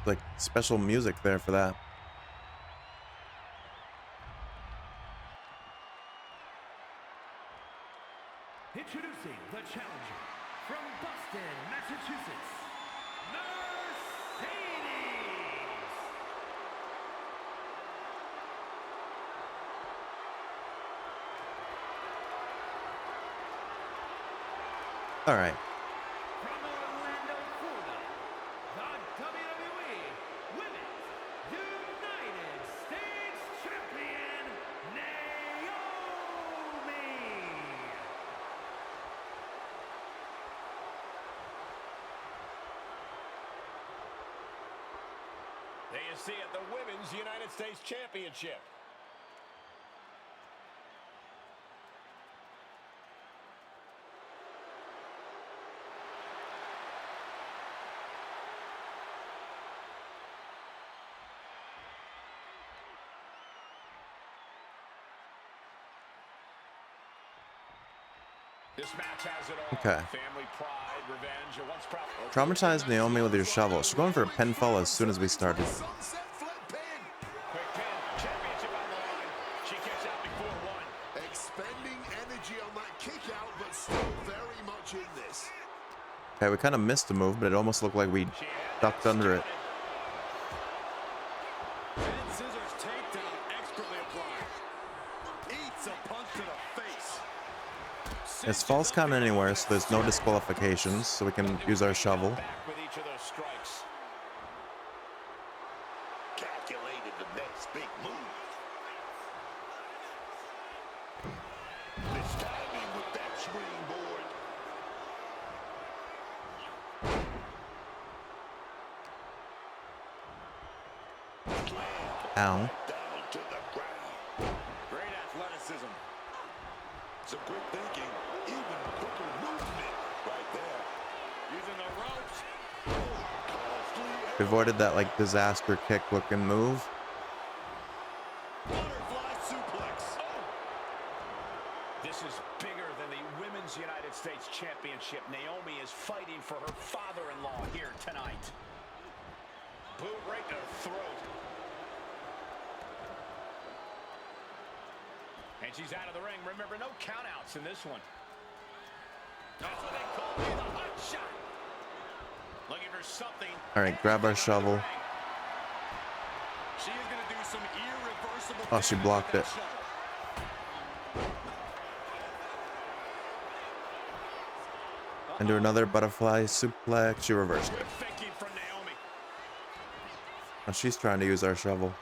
Like special music there for that. Introducing the challenger from Boston, Massachusetts, Mercedes. All right. From Orlando, Florida, the WWE Women's United States Champion, Naomi. There you see it, the Women's United States Championship. This match has it all. Okay. Family pride, revenge, and once proud. Traumatize Naomi with your shovel. She's going for a pinfall as soon as we started. Sunset flip pin. Quick pin, championship on the line. She kicks out before one. Expending energy on that kick out, but still very much in this. Okay, we kind of missed the move, but it almost looked like we ducked under it. Pin scissors takedown expertly applied. Eats a punch to the face. It's false count anywhere, so there's no disqualifications, so we can use our shovel. Back with each of those strikes. Ow. Down to the ground. Great athleticism. Some quick thinking, even quicker movement right there. Using the ropes. Costly Avoided that like disaster kick looking move. Butterfly suplex. This is bigger than the Women's United States Championship. Naomi is fighting for her father-in-law here tonight. Boot right to the throat. And she's out of the ring. Remember, no countouts in this one. That's what they call me, the hot shot. Looking for something. All right, grab our shovel. She is going to do some irreversible Oh, she damage blocked with it. that shovel. And do another butterfly suplex. She reversed it. Good thinking from Naomi. And she's trying to use our shovel.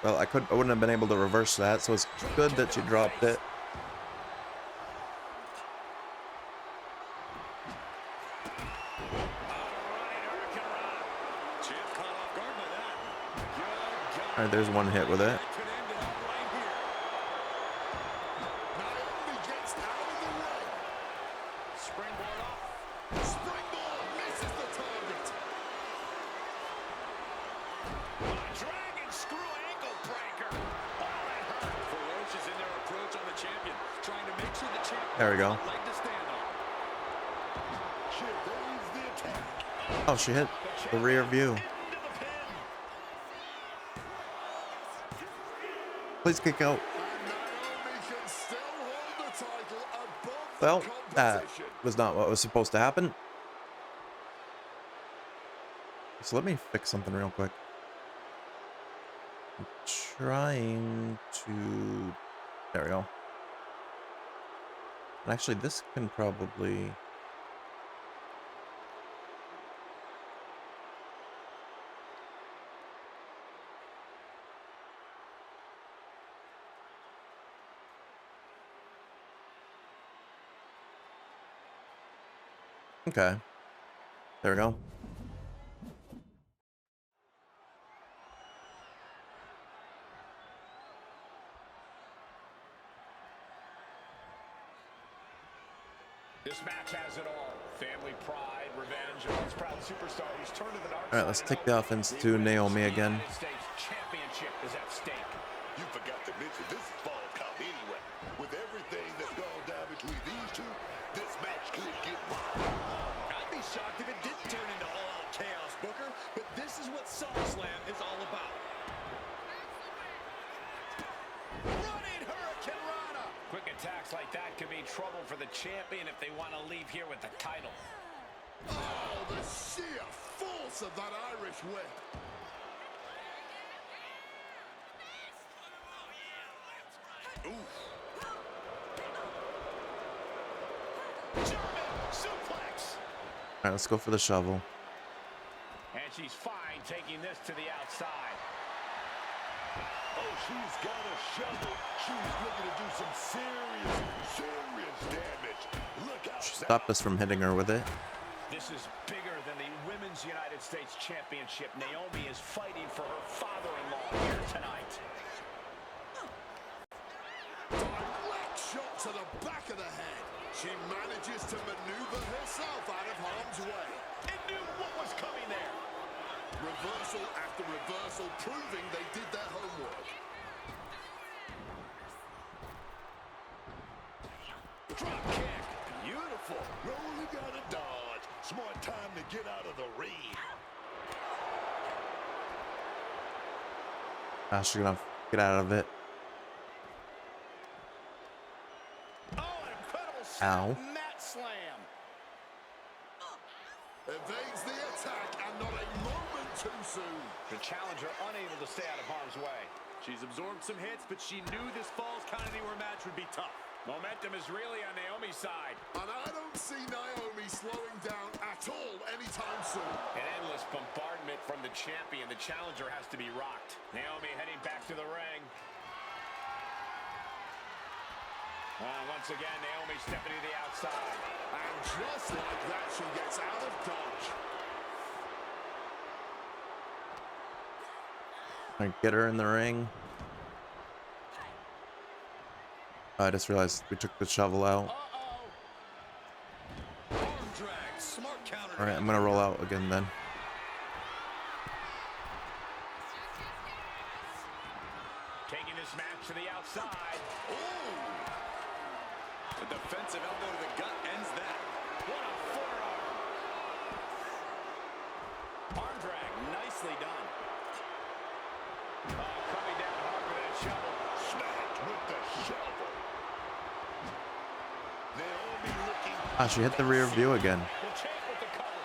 Well, I wouldn't have been able to reverse that, so it's good that she dropped it. All right, there's one hit with it. Naomi gets out of the way. Springboard up. Springboard misses the target. Dragon screw ankle breaker. Oh, that hurt. Ferocious in their approach on the champion, trying to make sure the champion There we go. has a leg to stand on. she evades the attack. Oh, she hit the rear view. Please kick out. And Naomi can still hold the title above Well, the that competition. was not what was supposed to happen. So let me fix something real quick. I'm trying to... There we go. And actually, this can probably... Okay. There we go. This match has it all. Family pride, revenge, and once proud superstar who's turned to the dark All right, let's take the offense to Naomi again. United States Championship is at stake. You forgot to mention this is fall count anyway. With everything that's gone down between these two, this match could get wild. I'd be shocked if it didn't turn into all-out chaos, Booker, but this is what SummerSlam is all about. Running Hurricane Rana. Quick attacks like that could be trouble for the champion if they want to leave here with the title. Oh, the sheer force of that Irish whip. German suplex. All right, let's go for the shovel. And she's fine taking this to the outside. Oh, she's got a shovel. She's looking to do some serious damage. Look out. Stop us from hitting her with it. This is bigger than the Women's United States Championship. Naomi is fighting for her father-in-law here tonight. Direct shot to the back of the head. She manages to maneuver herself out of harm's way. And knew what was coming there. Reversal after reversal, proving they did their homework. Drop kick. Beautiful. Rolling out of dodge. Smart time to get out of the ring. Ah, she's gonna get out of it. Oh, an incredible Ow. mat slam. Evades the attack and not a moment too soon. The challenger unable to stay out of harm's way. She's absorbed some hits, but she knew this Falls Count Anywhere match would be tough. Momentum is really on Naomi's side. And I don't see Naomi slowing down at all anytime soon. An endless bombardment from the champion. The challenger has to be rocked. Naomi heading back to the ring. Once again, Naomi stepping to the outside. And just like that, she gets out of dodge. I get her in the ring. I just realized we took the shovel out. All right, I'm gonna roll out again then. Taking this match to the outside. Ooh! A defensive elbow to the gut ends that. What a forearm. Arm drag, nicely done. Oh, coming down hard with that shovel. Smacked with the shovel. Naomi looking. Ah, she hit the rear view again. Will chase with the cover.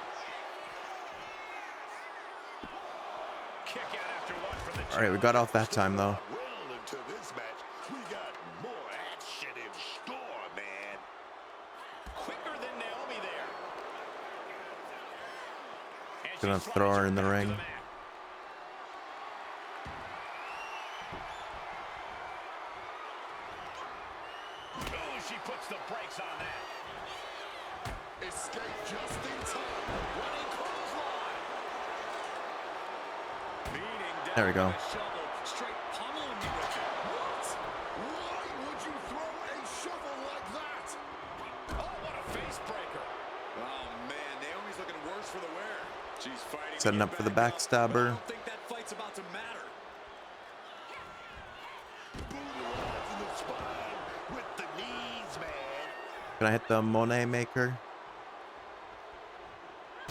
Kick out after one from the All right, we got off that time though. Well, into this match, we got more action in store, man. Quicker than Naomi there. And Gonna she's throw her in the back to ring. mat. Oh, she puts the brakes on that. Escape just in time. Running clothesline. Beating down There we go. with a shovel. Straight pummeling you with it. What? Why would you throw a shovel like that? Oh, what a face breaker. Oh, man, Naomi's looking worse for the wear. She's fighting to Setting get up for the back up, but I backstabber. don't think that fight's about to matter. Brutalizing the spine with the knees, man. Can I hit the Mone maker?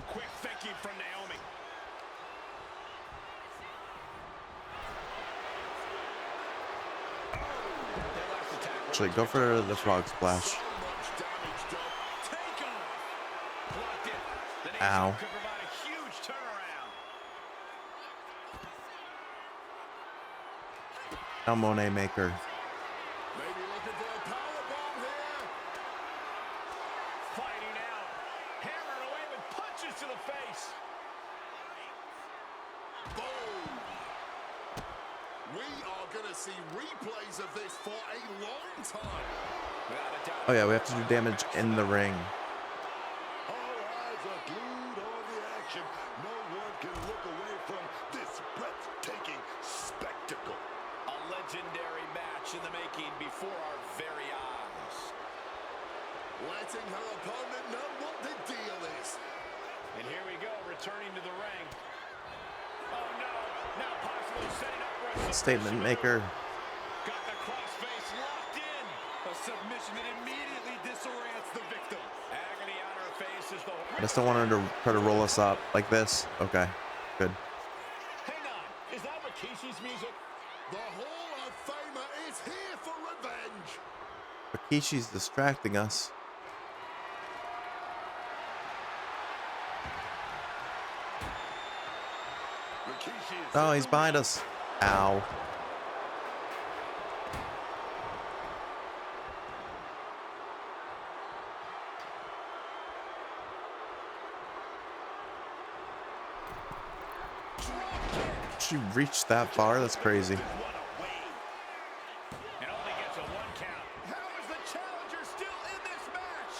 Quick thinking from Naomi. Their last attack was Actually, go for the frog splash. So much damage done. take off. Blocked it. The knee Ow. could provide a huge turnaround. Now Mone maker. Maybe looking for a powerbomb here. Fighting out. Hammering away with punches to the face. Boom. We are going to see replays of this for a long time. Without a doubt. Oh yeah, we have to do damage in the ring. All eyes are glued on the action. No one can look away from this breathtaking spectacle. A legendary match in the making before our very eyes. Letting her opponent know what the deal is. And here we go, returning to the ring. Oh no, now possibly setting up for a Statement maker. Got the crossface locked in. A submission that immediately disorients the victim. Agony on her face as the... I just don't want her to try to roll us up like this. Okay, good. Hang on, is that Rikishi's music? The Hall of Famer is here for revenge. Rikishi's distracting us. Rikishi is Oh, he's behind us. Ow. She reached that far? That's crazy. What a wave. And only gets a one count. How is the challenger still in this match?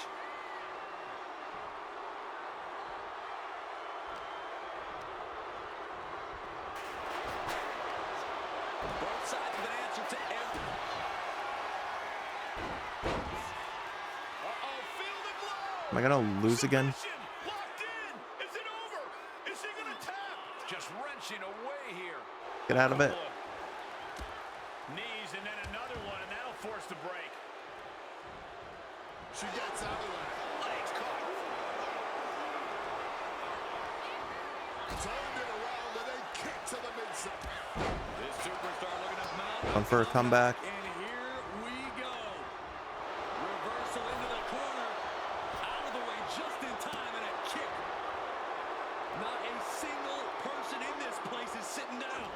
Both sides with an answer to every... Uh-oh, feel the blow. Am I gonna lose again? Locked in. Is it over? Is he gonna tap? Just wrenching away here. Get out of it. Knees and then another one, and that'll force the break. She gets out of there. Legs caught. Turned it around and then kick to the midsection. This superstar looking to mount One for a comeback. And here we go. Reversal into the corner. Out of the way just in time and a kick. Not a single person in this place is sitting down.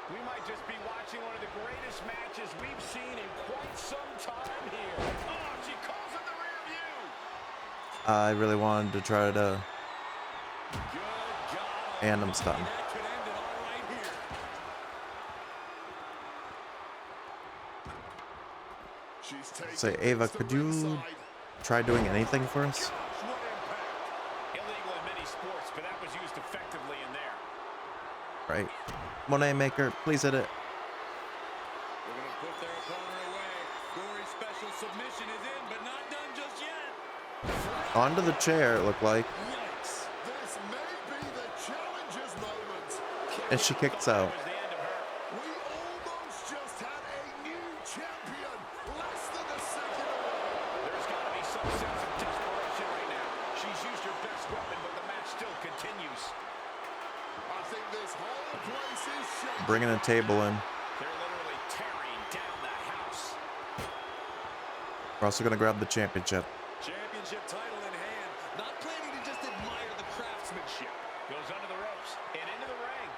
We might just be watching one of the greatest matches we've seen in quite some time here. Oh, she calls in the rear view. I really wanted to try to... Good God. And I'm stunned. That could end it all right here. She's taking Say, Ava, things to could you ringside. try doing anything for us? Gosh, what impact. Illegal in many sports, but that was used effectively in there. Right. Monet Maker, please hit it. They're going to put their opponent away. Gory's special submission is in, but not done just yet. Onto the chair, it looked like. Yikes. This may be the challenger's moment. And she kicks out. We almost just had a new champion. Less than a second away. There's got to be some sense of desperation right now. She's used her best weapon, but the match still continues. I think this whole place is shaking. Bringing a table in. They're literally tearing down the house. We're also gonna grab the championship. Championship title in hand. Not planning to just admire the craftsmanship. Goes under the ropes and into the ring.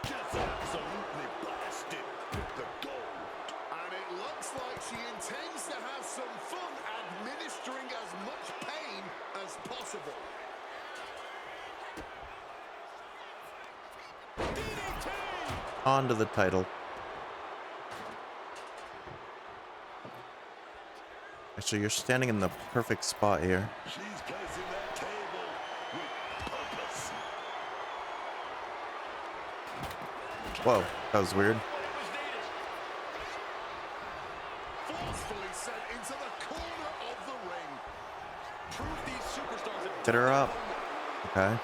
Just absolutely blasted with the gold. And it looks like she intends to have some fun administering as much pain as possible. Onto the title. Actually, you're standing in the perfect spot here. She's placing that table with purpose. Whoa, that was weird. Forcefully sent into the corner of the ring. Prove these superstars have Get her up. Okay.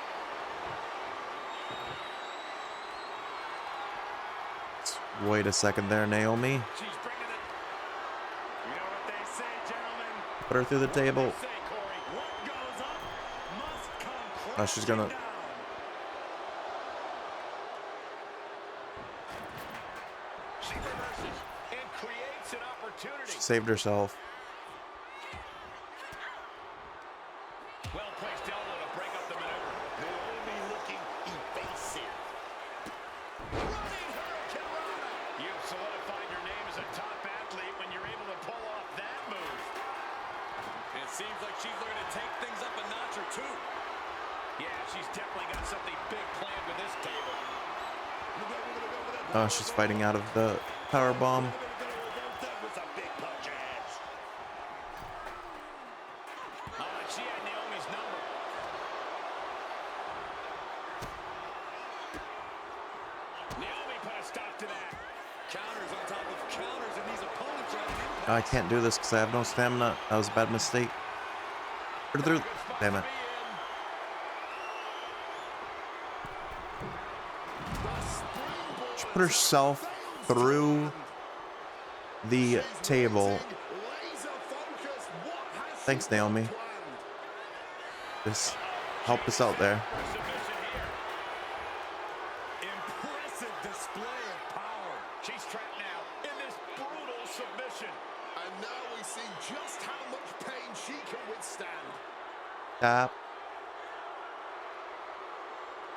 Wait a second there, Naomi. She's bringing it. You know what they say, gentlemen? Put her through the table. Say, Corey, what goes up must come Oh, she's gonna. crashing down. She reverses and creates an opportunity. She saved herself. Well-placed elbow to break up the maneuver. Naomi looking evasive. Running hurricane rana. You've solidified your name as a top athlete when you're able to pull off that move. It seems like she's looking to take things up a notch or two. Yeah, she's definitely got something big planned with this table. Oh, she's fighting out of the power bomb. That was a big punch, ass. She had Naomi's number. Naomi put a stop to that. Counters on top of counters, and these opponents are at an impact. I can't do this because I have no stamina. That was a bad mistake. Put her through. Damn it. She put herself through the table. Thanks, Naomi. Just help us out there. Submission here. Impressive display of power. She's trapped now in this brutal submission. And now we see just how much pain she can withstand. Tap.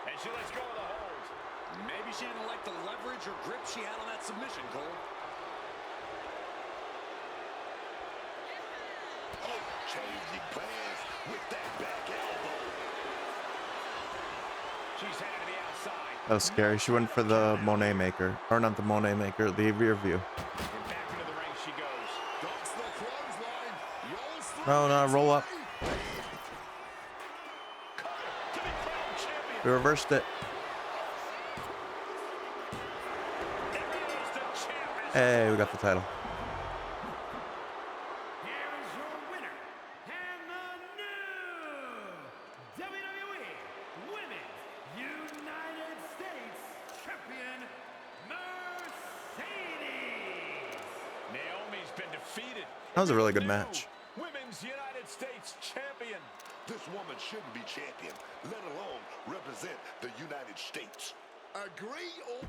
And she lets go of the hold. Maybe she didn't like the leverage or grip she had on that submission, Cole. Oh, changing plans with that back elbow. She's headed to the outside. That was scary. She went for the Monet Maker. Or not the Monet Maker, the rear view. And back into the ring she goes. Ducks the clothesline. Rolls through. No, no, roll up. To be crowned champion. We reversed it. There is the champion. Hey, we got the title. Here is your winner, and the new WWE Women's United States Champion, Mercedes. Naomi's been defeated. That was a really good match. Women's United States champion. This woman shouldn't be champion, let alone represent the United States. Agree or...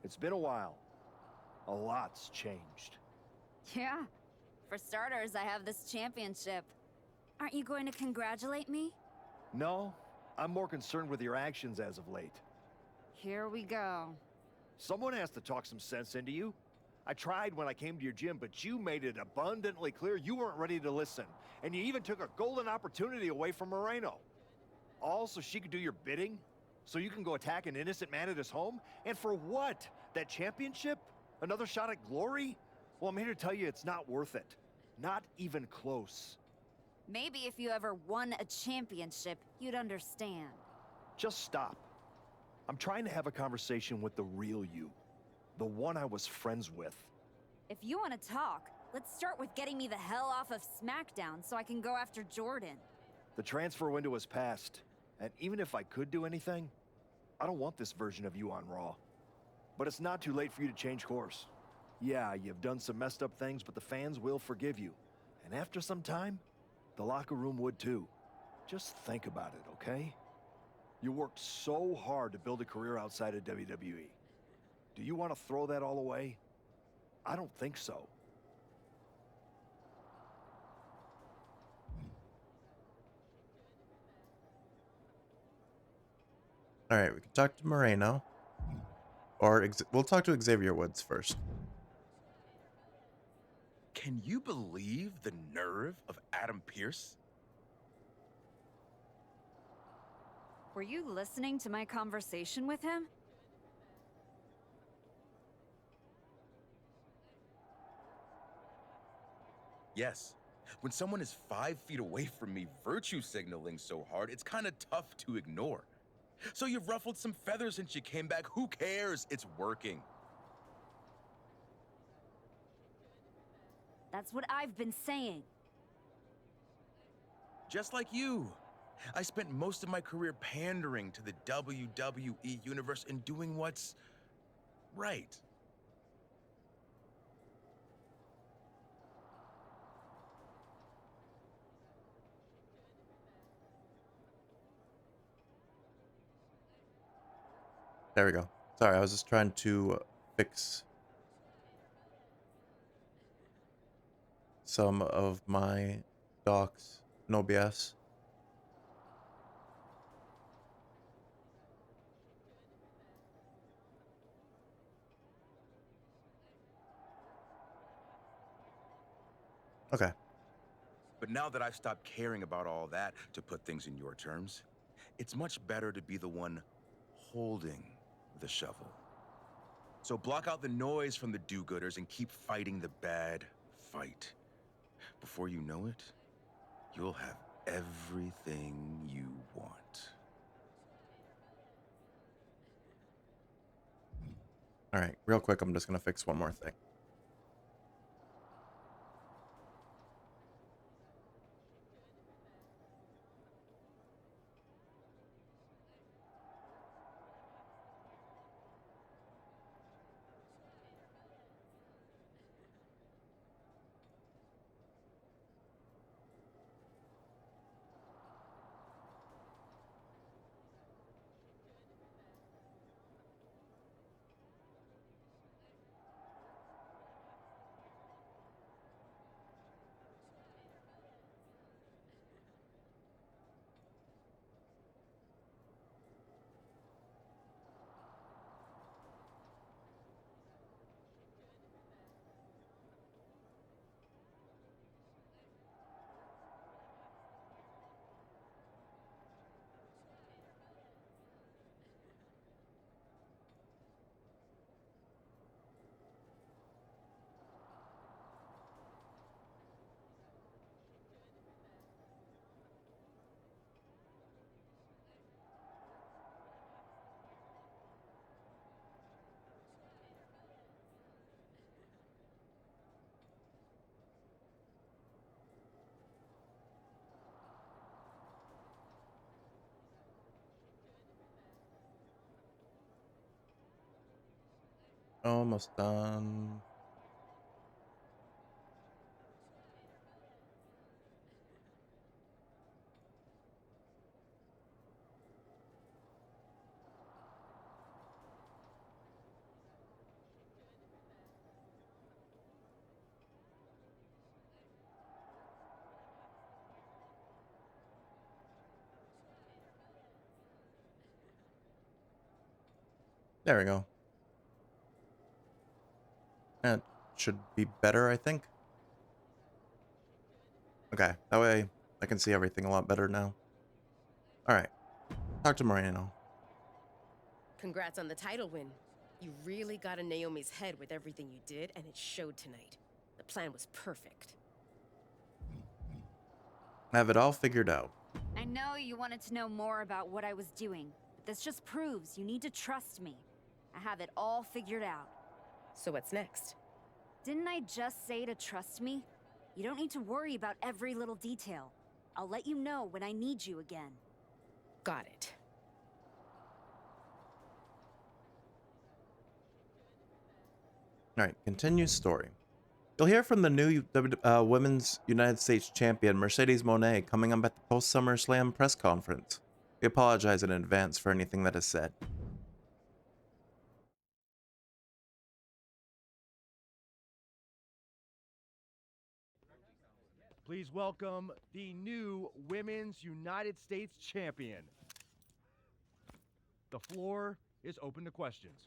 It's been a while. A lot's changed. Yeah. For starters, I have this championship. Aren't you going to congratulate me? No, I'm more concerned with your actions as of late. Here we go. Someone has to talk some sense into you. I tried when I came to your gym, but you made it abundantly clear you weren't ready to listen. And you even took a golden opportunity away from Moreno. All so she could do your bidding? So you can go attack an innocent man at his home? And for what? That championship? Another shot at glory? Well, I'm here to tell you it's not worth it. Not even close. Maybe if you ever won a championship, you'd understand. Just stop. I'm trying to have a conversation with the real you. The one I was friends with. If you want to talk, let's start with getting me the hell off of SmackDown so I can go after Jordan. The transfer window has passed, and even if I could do anything, I don't want this version of you on Raw. But it's not too late for you to change course. Yeah, you've done some messed up things, but the fans will forgive you. And after some time, the locker room would too. Just think about it, okay? You worked so hard to build a career outside of WWE. Do you want to throw that all away? I don't think so. All right, we can talk to Moreno. Or we'll talk to Xavier Woods first. Can you believe the nerve of Adam Pearce? Were you listening to my conversation with him? Yes. When someone is 5 feet away from me virtue signaling so hard, it's kind of tough to ignore. So you've ruffled some feathers since you came back. Who cares? It's working. That's what I've been saying. Just like you. I spent most of my career pandering to the WWE universe and doing what's right. There we go. Sorry, I was just trying to fix some of my docs. No BS. Okay. But now that I've stopped caring about all that, to put things in your terms, it's much better to be the one holding the shovel. So block out the noise from the do-gooders and keep fighting the bad fight. Before you know it, you'll have everything you want. All right, real quick, I'm just going to fix one more thing. Almost done. There we go. That should be better, I think. Okay, that way I can see everything a lot better now. All right, talk to Moreno. Congrats on the title win. You really got in Naomi's head with everything you did, and it showed tonight. The plan was perfect. Have it all figured out. I know you wanted to know more about what I was doing, but this just proves you need to trust me. I have it all figured out. So what's next? Didn't I just say to trust me? You don't need to worry about every little detail. I'll let you know when I need you again. Got it. All right, continue story. You'll hear from the new Women's United States Champion, Mercedes Mone, coming up at the post-SummerSlam press conference. We apologize in advance for anything that is said. Please welcome the new Women's United States Champion. The floor is open to questions.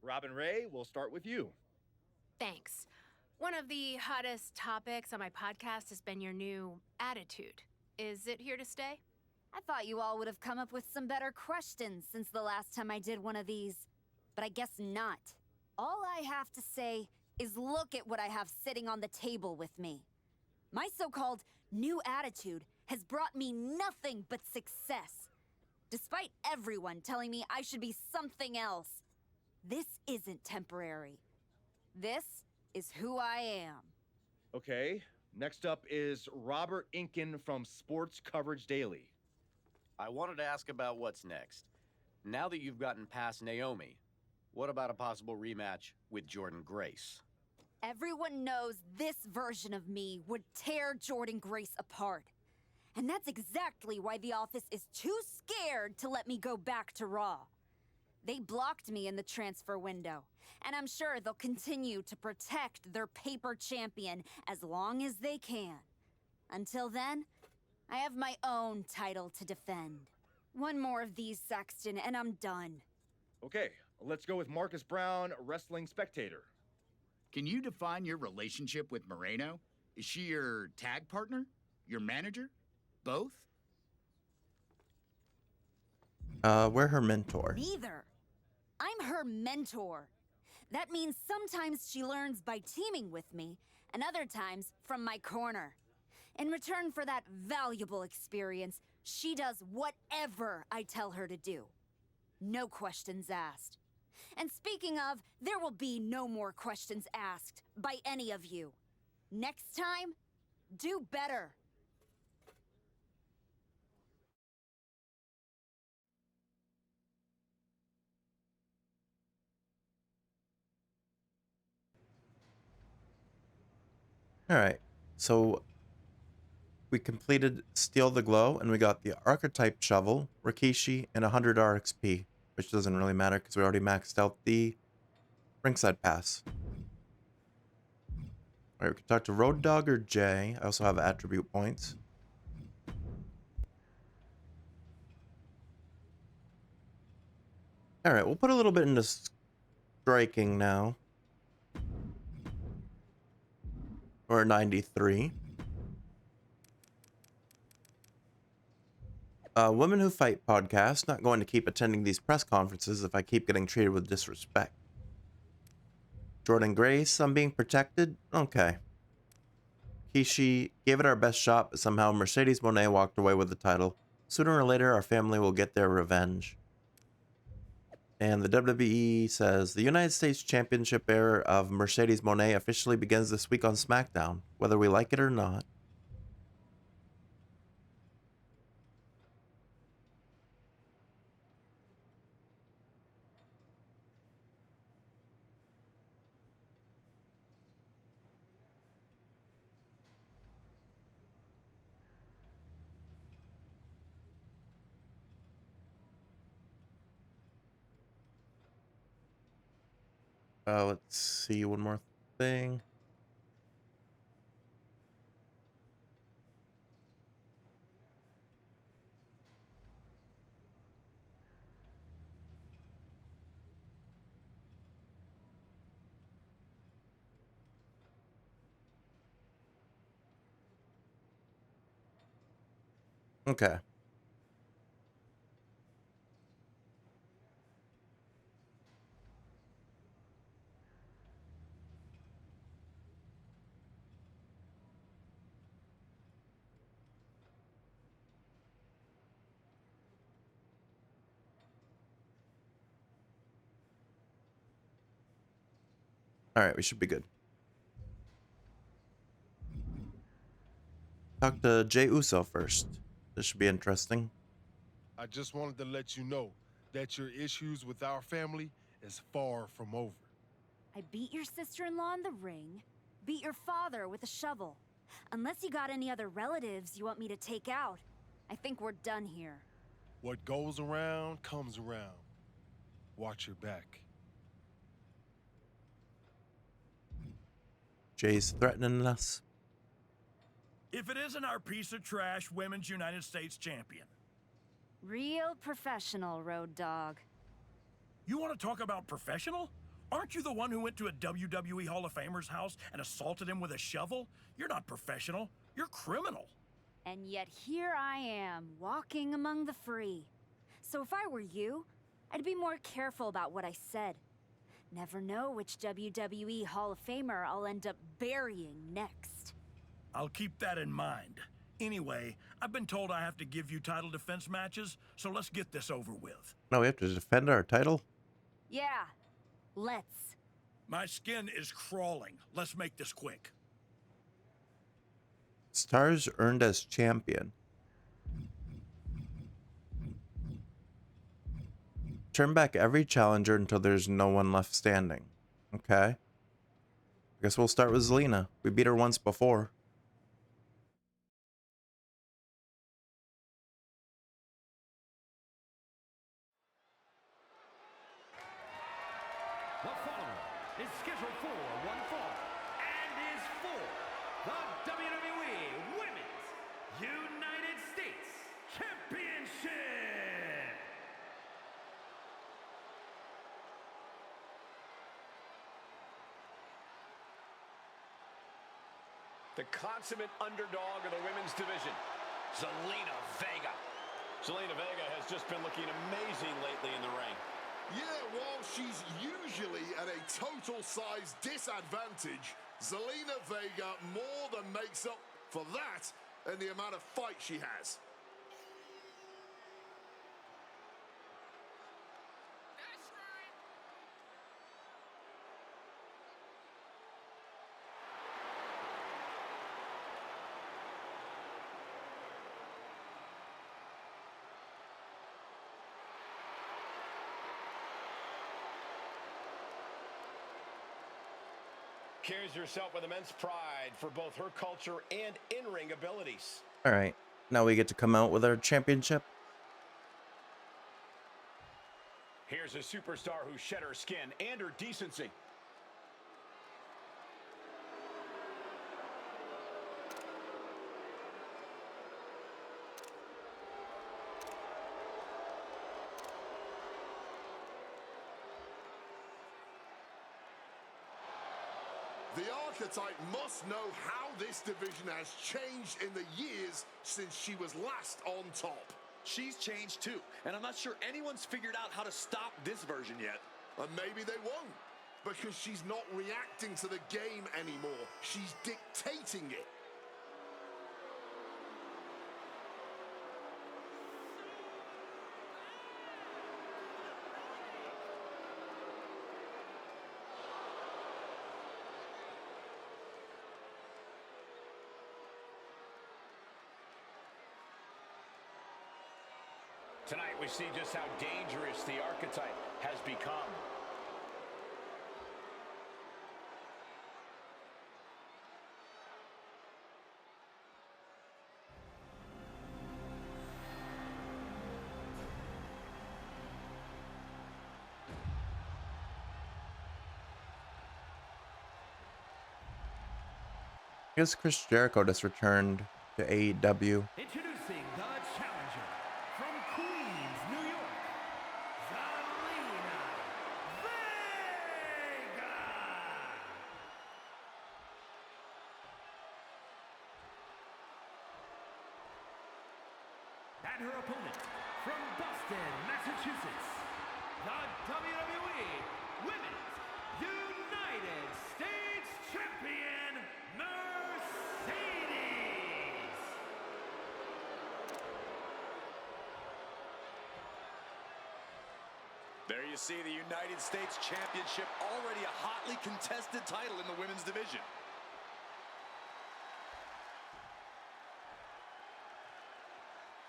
Robin Ray, we'll start with you. Thanks. One of the hottest topics on my podcast has been your new attitude. Is it here to stay? I thought you all would have come up with some better questions since the last time I did one of these. But I guess not. All I have to say is look at what I have sitting on the table with me. My so-called new attitude has brought me nothing but success. Despite everyone telling me I should be something else. This isn't temporary. This is who I am. Okay, next up is Robert Inkin from Sports Coverage Daily. I wanted to ask about what's next. Now that you've gotten past Naomi, what about a possible rematch with Jordynne Grace? Everyone knows this version of me would tear Jordynne Grace apart. And that's exactly why the office is too scared to let me go back to Raw. They blocked me in the transfer window, and I'm sure they'll continue to protect their paper champion as long as they can. Until then, I have my own title to defend. One more of these, Saxton, and I'm done. Okay, let's go with Marcus Brown, Wrestling Spectator. Can you define your relationship with Moreno? Is she your tag partner? Your manager? Both? We're her mentor. Neither. I'm her mentor. That means sometimes she learns by teaming with me, and other times from my corner. In return for that valuable experience, she does whatever I tell her to do. No questions asked. And speaking of, there will be no more questions asked by any of you. Next time, do better. Alright, so we completed Steal the Glow, and we got the Archetype Shovel, Rikishi, and 100 RXP, which doesn't really matter because we already maxed out the Ringside Pass. Alright, we can talk to Road Dogg or Jay. I also have attribute points. Alright, we'll put a little bit into striking now. Or 93. Women Who Fight podcast. Not going to keep attending these press conferences if I keep getting treated with disrespect. Jordynne Grace, I'm being protected? Okay. Kishi gave it our best shot, but somehow Mercedes Mone walked away with the title. Sooner or later, our family will get their revenge. And the WWE says, the United States Championship era of Mercedes Mone officially begins this week on SmackDown, whether we like it or not. Let's see, one more thing. Okay. All right, we should be good. Talk to Jey Uso first. This should be interesting. I just wanted to let you know that your issues with our family is far from over. I beat your sister-in-law in the ring, beat your father with a shovel. Unless you got any other relatives you want me to take out, I think we're done here. What goes around comes around. Watch your back. Jay's threatening us. If it isn't our piece of trash Women's United States champion. Real professional, Road Dogg. You want to talk about professional? Aren't you the one who went to a WWE Hall of Famer's house and assaulted him with a shovel? You're not professional. You're criminal. And yet here I am, walking among the free. So if I were you, I'd be more careful about what I said. Never know which WWE Hall of Famer I'll end up burying next. I'll keep that in mind. Anyway, I've been told I have to give you title defense matches, so let's get this over with. No, we have to defend our title? Yeah, let's. My skin is crawling. Let's make this quick. Stars earned as champion. Turn back every challenger until there's no one left standing. Okay. I guess we'll start with Zelina. We beat her once before. The following is scheduled for one fall and is for the WWE Women's United States Championship. The consummate underdog of the women's division, Zelina Vega. Zelina Vega has just been looking amazing lately in the ring. Yeah, while she's usually at a total size disadvantage, Zelina Vega more than makes up for that and the amount of fight she has. Carries herself with immense pride for both her culture and in-ring abilities. All right. Now we get to come out with our championship. Here's a superstar who shed her skin and her decency. The archetype must know how this division has changed in the years since she was last on top. She's changed too, and I'm not sure anyone's figured out how to stop this version yet. And maybe they won't, because she's not reacting to the game anymore. She's dictating it. Tonight we see just how dangerous the archetype has become. I guess Chris Jericho just returned to AEW. Introducing the challenger from Queens, New York, Zelina Vega. And her opponent from Boston, Massachusetts, the WWE Women's United States Champion, Mercedes. There you see, the United States Championship already a hotly contested title in the women's division.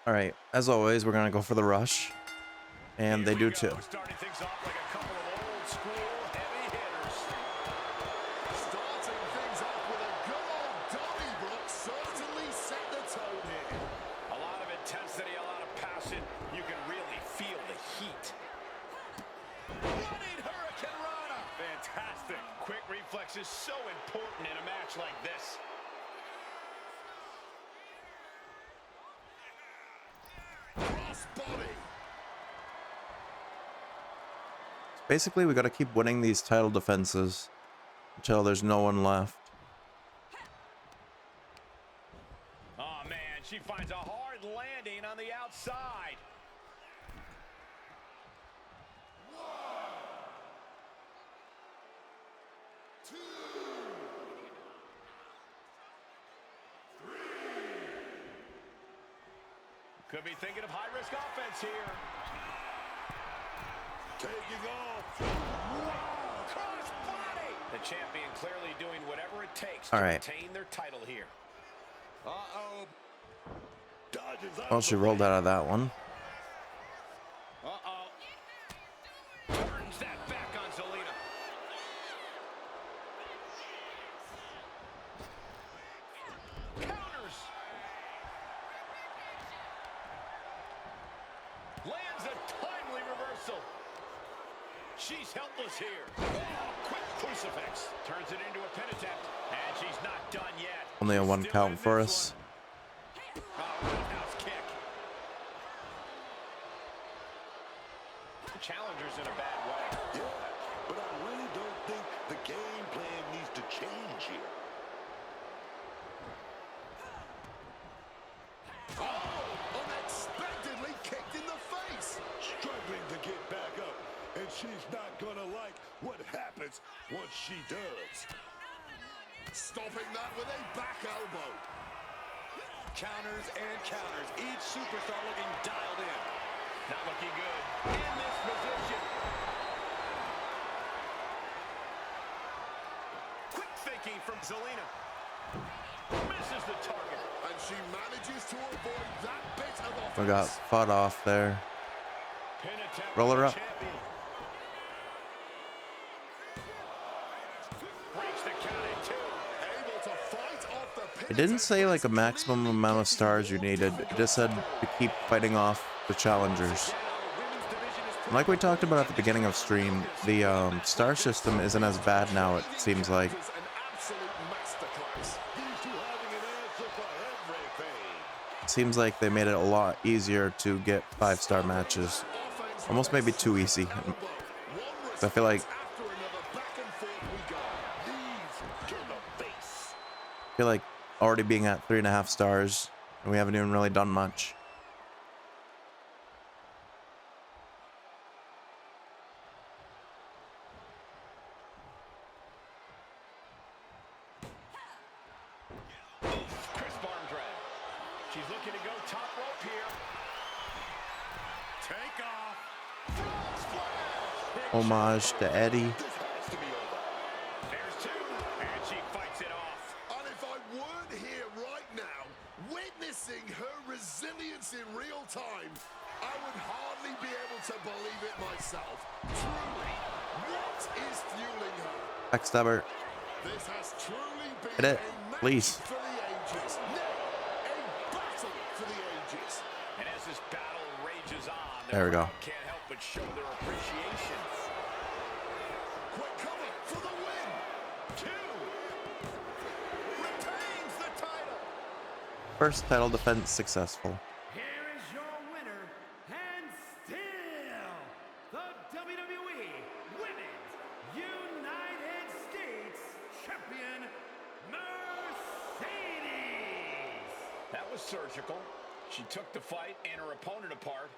All right, as always, we're gonna go for the rush, and they do too. Starting things off like a couple of old school heavy hitters. Starting things off with a good old Donnybrook certainly set the tone here. A lot of intensity, a lot of passion. You can really feel the heat. Running Hurricane Rana. Fantastic. Quick reflexes so important in a match like this. Crossbody. Basically, we got to keep winning these title defenses until there's no one left. Oh, man, she finds a hard landing on the outside. Could be thinking of high-risk offense here. Taking off. Whoa, cross body. The champion clearly doing whatever it takes All to right. retain their title here. Uh-oh. Dodges out. Well, she rolled out of that one. Uh-oh. Turns that back on Zelina. Counters. Lands a timely reversal. She's helpless here. Oh, quick crucifix. Turns it into a pin attempt. And she's not done yet. Only a one Still count in for this us. one. Oh, roundhouse kick. The challenger's in a bad way. Yeah, but I really don't think the game plan needs to change here. Oh, unexpectedly kicked in the face. Struggling to get back up, and she's not gonna like what happens once she does. Stopping that with a back elbow. Counters and counters. Each superstar looking dialed in. Not looking good in this position. Quick thinking from Zelina. Misses the target. And she manages to avoid that bit of offense. We got fought off there. Pin attempt Roll her by up. the champion. Breaks the count in two. Able to fight off the pin It didn't say like a maximum amount of stars you needed. It just said to keep fighting off the challengers. And like we talked about at the beginning of stream, the star system isn't as bad now, it seems like. An absolute masterclass. These two having an answer for everything. It seems like they made it a lot easier to get 5-star matches. Almost maybe too easy. I feel like After another back and forth we go. Knees to the face. I feel like already being at 3.5 stars, and we haven't even really done much. Crisp arm drag. She's looking to go top rope here. Take off. Frog splash. Homage to Eddie. This has to be over. There's two, and she fights it off. And if I weren't here right now, witnessing her resilience in real time, I would hardly be able to believe it myself. Truly, what is fueling her? Backstabber. This has truly been Hit it, a match please. for the ages. No, a battle for the ages. And as this battle rages on, the There we go. crowd can't help but show their appreciation. Quick cover for the win. Two. Retains the title. First title defense successful. Here is your winner, and still the WWE Women's United States Champion, Mercedes. That was surgical. She took the fight and her opponent apart,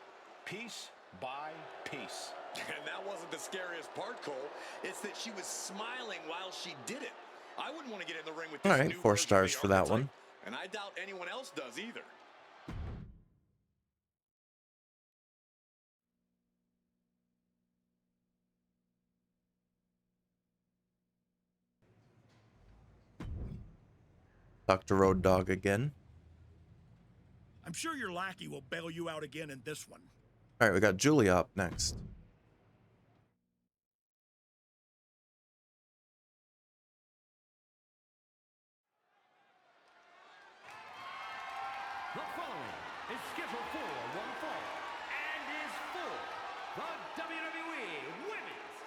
piece by piece. And that wasn't the scariest part, Cole. It's that she was smiling while she did it. I wouldn't want to get in the ring with this All right, new 4 version of stars the for that archetype, one. and I doubt anyone else does either. talk to Road Dogg again. I'm sure your lackey will bail you out again in this one. All right, we got Julia up next. The following is scheduled for one fall and is for the WWE Women's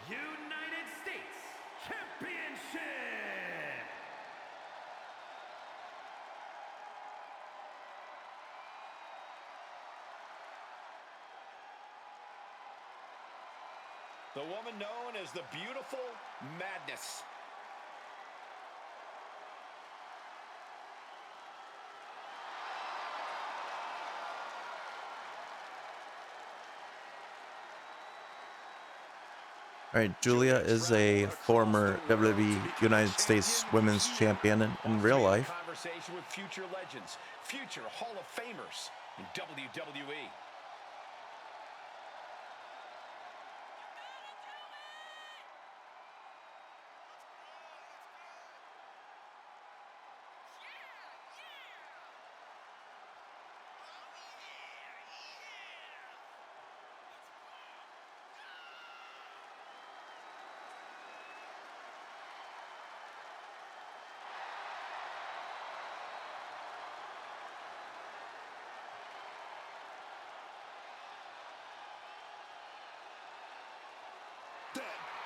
United States Championship. The woman known as the Beautiful Madness. All right, Julia is a former WWE United States Women's Champion in real life. Conversation with future legends, future Hall of Famers in WWE.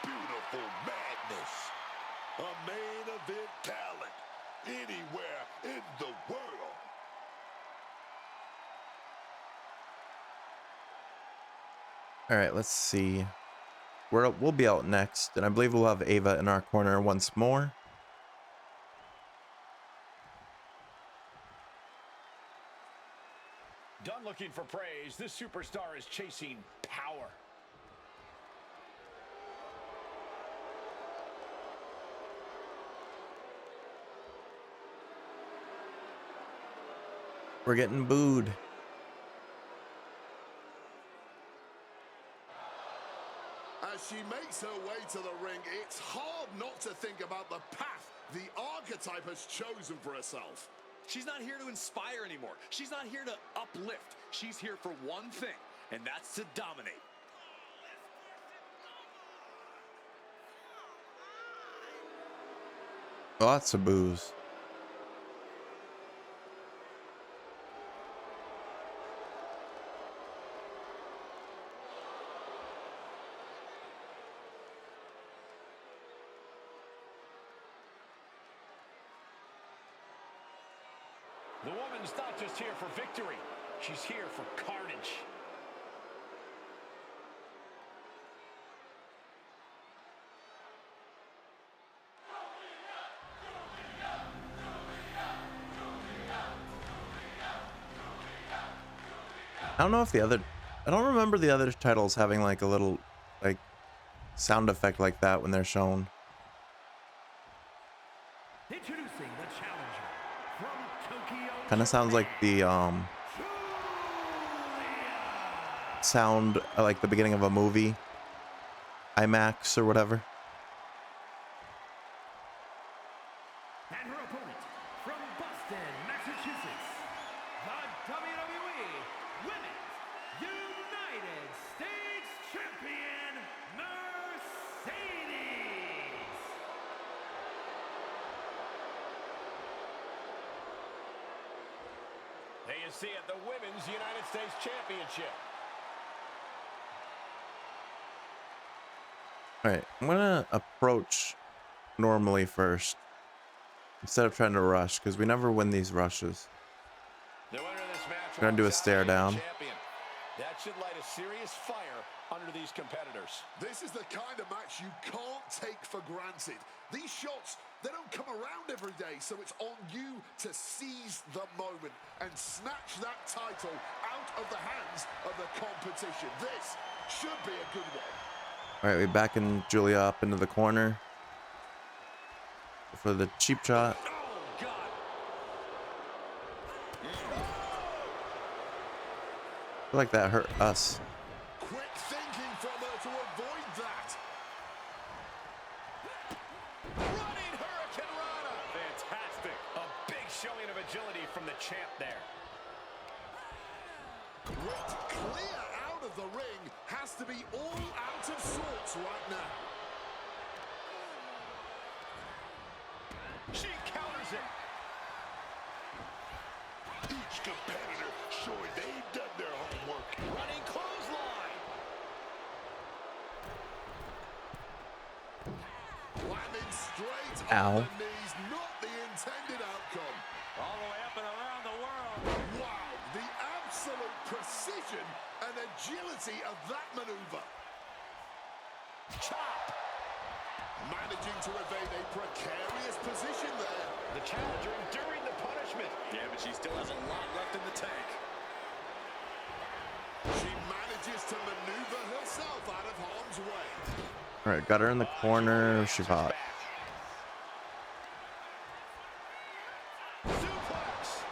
Beautiful madness. A main event talent anywhere in the world. All right, let's see. We'll be out next, and I believe we'll have Ava in our corner once more. Done looking for praise. This superstar is chasing power. We're getting booed. As she makes her way to the ring, it's hard not to think about the path the archetype has chosen for herself. She's not here to inspire anymore. She's not here to uplift. She's here for one thing, and that's to dominate. Lots of boos. The woman's not just here for victory. She's here for carnage. I don't know if I don't remember the other titles having like a little like sound effect like that when they're shown. Introducing the challenger from Tokyo. Kind of sounds like the sound like the beginning of a movie, IMAX or whatever. And her opponent from Boston, Massachusetts, the WWE Women's United States Champion, Mercedes. There you see it, the Women's United States Championship. All right, I'm gonna approach normally first instead of trying to rush because we never win these rushes. The winner of this match, I'm gonna do a stare down. champion. That should light a serious fire under these competitors. This is the kind of match you can't take for granted. These shots, they don't come around every day, so it's on you to seize the moment and snatch that title out of the hands of the competition. This should be a good one. All right, we backing Julia up into the corner for the cheap shot. I feel like that hurt us. Quick thinking from her to avoid that. Running Hurricane Rana. Fantastic. A big agility from the champ there. With clear out of the ring, has to be all out of sorts right now. She counters it. Each competitor showing they've done their homework. Running clothesline. Landing straight Ow. on the knees, not the intended outcome. All the way up and around the world. Wow, the absolute precision and agility of that maneuver. Chop. Managing to evade a precarious position there. The challenger enduring the punishment. Yeah, but she still has a lot left in the tank. She manages to maneuver herself out of harm's way. All right, got her in the corner. She fought. Suplex.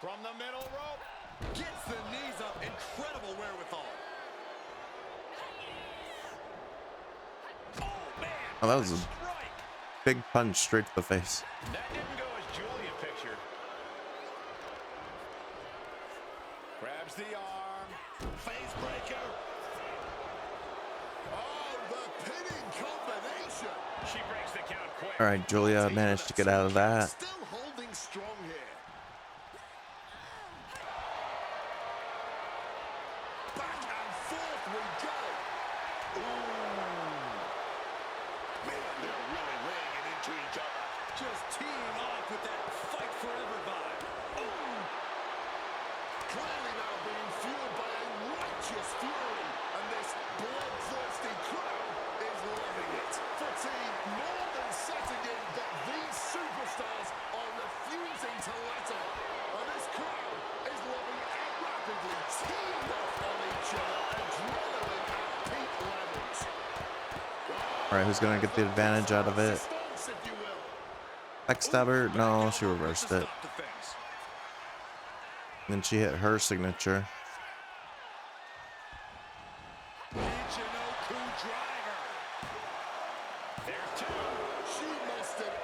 From the middle rope. Gets the knees up. Incredible wherewithal. Oh, man. Oh, that was a big punch straight to the face. That didn't go as Julia pictured. Grabs the arm. Face breaker. Oh, the pinning combination. She breaks the count quick. All right, Julia managed to get out of that. Still holding strong here. Back and forth we go. Man, they're really laying it into each other. Just teeing off with that fight forever vibe. Clearly now being fueled by a righteous fury, and this bloodthirsty crowd is loving it. Fatigue more than setting in, but these superstars are refusing to let up. And this crowd is loving it rapidly, teeing off on each other, adrenaline at peak levels. All right, who's gonna get the advantage out of it? Response, if you will. Backstabber? No, she reversed it. Stop the face. Then she hit her signature. Michinoku driver. There's two. She mustered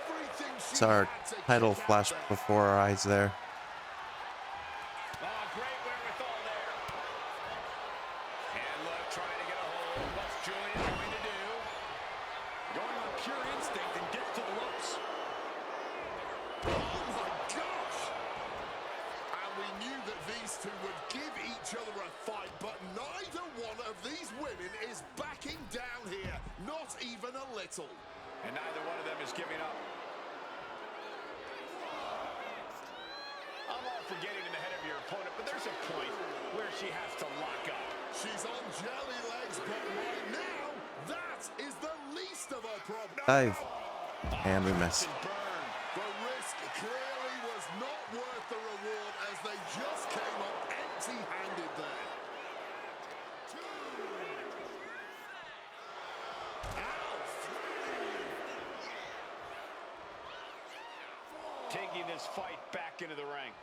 everything she Saw our had to title kick out flash there. before our eyes there. Oh, great wherewithal there. And look, trying to get a hold. What's Julia going to do? Going on pure instinct and gets to the ropes. Oh my gosh! And we knew that these two would give each other a fight, but neither one of these women is backing down here, not even a little. And neither one of them is giving up. I'm all for getting in the head of your opponent, but there's a point where she has to lock up. She's on jelly legs, but right now, that is the least of her problems. Dive. And we missed. Burn. The risk clearly was not worth the reward as they just came up empty-handed there. Taking this fight back into the ring.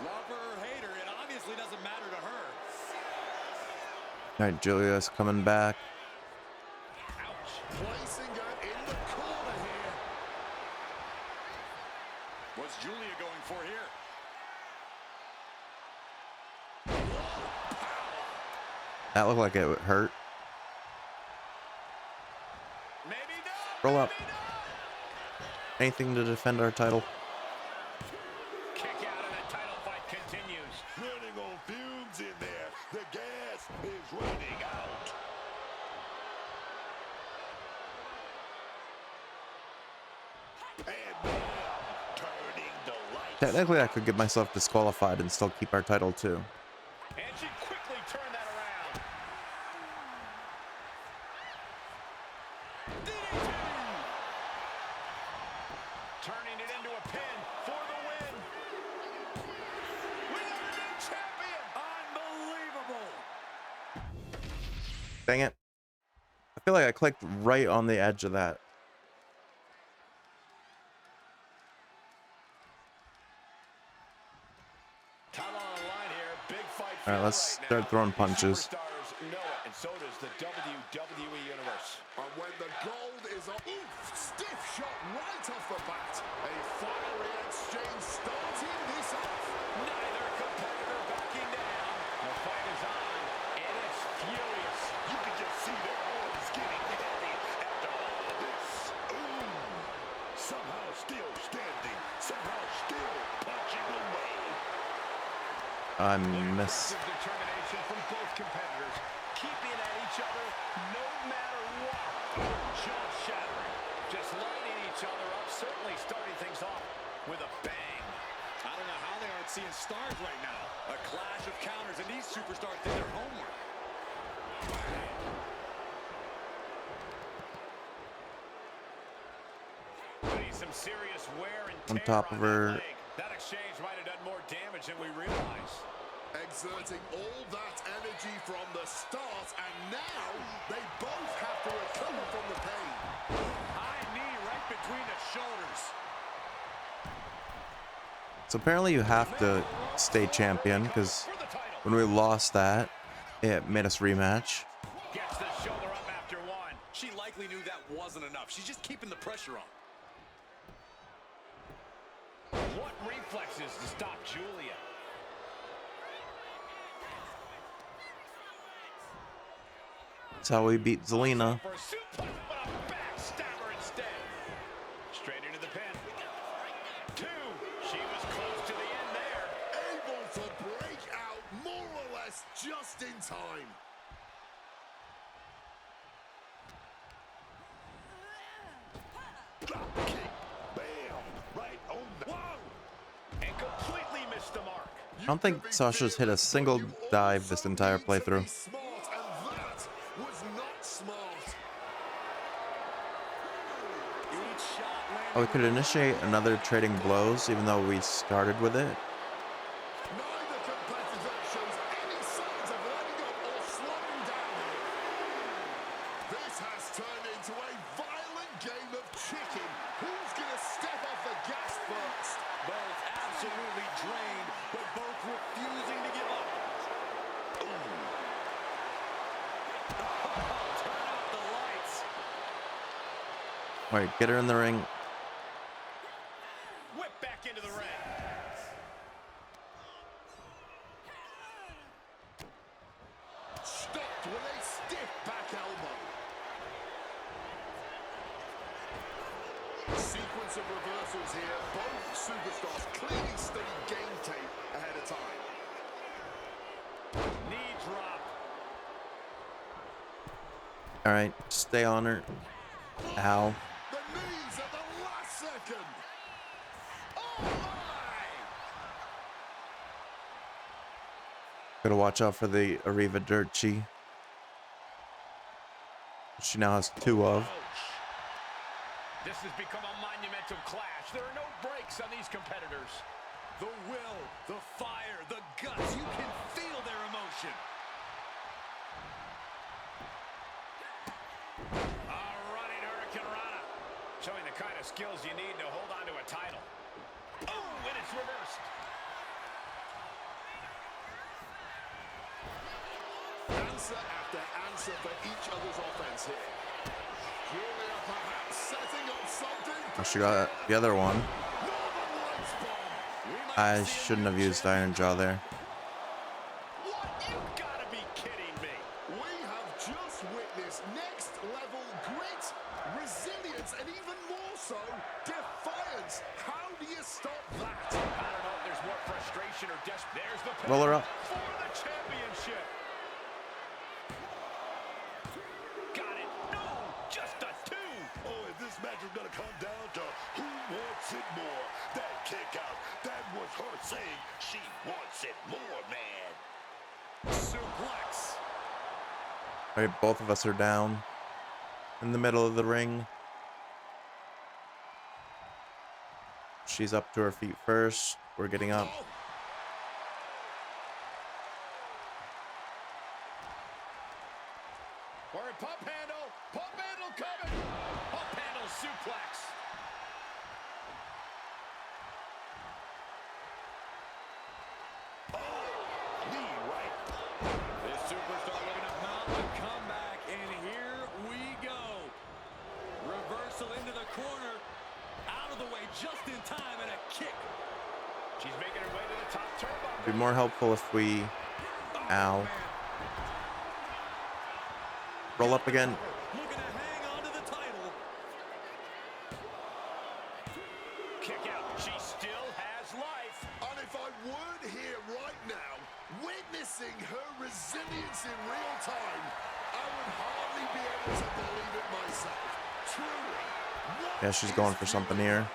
Love her or hate her, it obviously doesn't matter to her. All right, Julia's coming back. Placing her in the corner here. What's Julia going for here? That looked like it would hurt. Maybe not. Roll up. Anything to defend our title. Kick out and the title fight continues. Running on fumes in there. The gas is running out. And now, turning the lights. Technically, I could get myself disqualified and still keep our title too. And she quickly turned that around. DDT! Turning it into a pin for the win. We got a new champion. Unbelievable. Dang it. I feel like I clicked right on the edge of that. Title on the line here. Big fight. All right, let's start throwing punches. Superstars know it, And so does the WWE Universe. And when the gold is up, oof, stiff shot right off the bat. A fiery exchange starting this off. Neither competitor backing down. The fight is on, and it's furious. You can just see their arms getting heavy after all this. Ooh. Somehow still standing. Somehow still punching away. I miss. Determination from both competitors, keeping at each other no matter what. Jaw-shattering, just lighting each other up, certainly starting things off with a bang. I don't know how they aren't seeing stars right now. A clash of counters, and these superstars did their homework. Putting some serious wear and On tear top of on that her. leg. That exchange might have done more damage than we realize. Exerting all that energy from the start, and now they both have to recover from the pain. High knee right between the shoulders. So apparently you have to stay champion, because when we lost that, it made us rematch. Gets the shoulder up after one. She likely knew that wasn't enough. She's just keeping the pressure on. What reflexes to stop Julia? That's how we beat Zelina. For a suplex, but a backstabber instead. Straight into the pin. Two. She was close to the end there. Able to break out more or less just in time. Drop kick. Bam. Right on the... Whoa! And completely missed the mark. I don't think Sasha's hit a single dive this entire playthrough. Smart, and that was not smart. Each shot landed. Oh, we could initiate another trading blows, even though we started with it. Neither competitor shows any signs of letting up or slowing down here. This has turned into a violent game of chicken. Who's going to step off the gas first? Both absolutely drained, but both refusing to give up. Turn out the lights. All right, get her in the ring. Whip back into the ring. Stopped with a stiff back elbow. Sequence of reversals here. Both superstars clearly studied game tape ahead of time. Knee drop. All right, stay on her. Ow. The knees at the last second. Oh my! Gotta watch out for the Arriva Dirty. She now has 2 of. This has become a monumental clash. There are no breaks on these competitors. The will, the fire, the guts. You can feel their emotion. A running Hurricane Rana. Showing the kind of skills you need to hold on to a title. Oh, and it's reversed. Answer after answer for each other's offense here. Julia perhaps setting up something. Oh, she got the other one. Northern Lights bomb. I shouldn't have used Iron Jaw there. What? You gotta be kidding me. We have just witnessed next level grit, resilience, and even more so, defiance. How do you stop that? I don't know if there's more frustration or desperation. There's the pin Roll her up. for the championship. Got it. No, just a 2. Oh, if this match is gonna come down to who wants it more, that kick out, that was her saying she wants it more, man. Suplex. All right, both of us are down in the middle of the ring. She's up to her feet first. We're getting up. Or a pump handle coming. Pump handle suplex. Knee right. This superstar looking to mount the of the way just in time and a kick. She's making her way to the top turnbuckle. It'd be more helpful if we... Ow. Roll up again. Looking to hang on to the title. Kick out. She still has life. And if I weren't here right now, witnessing her resilience in real time, I would hardly be able to believe it myself. Truly. Yeah, she's going for something here.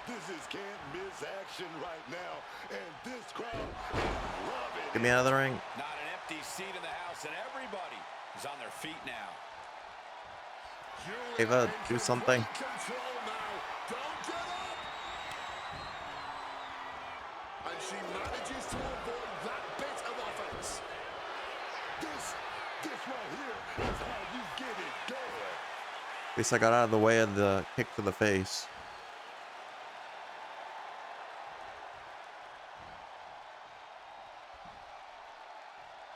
This is can't miss action right now, and this crowd is loving Get me out of the ring. Not an empty seat in the house, and everybody is on their feet now. Ava, do something. Control now. Don't get up. And she manages to avoid that bit of offense. This right here is how you get it going. At least I got out of the way of the kick to the face.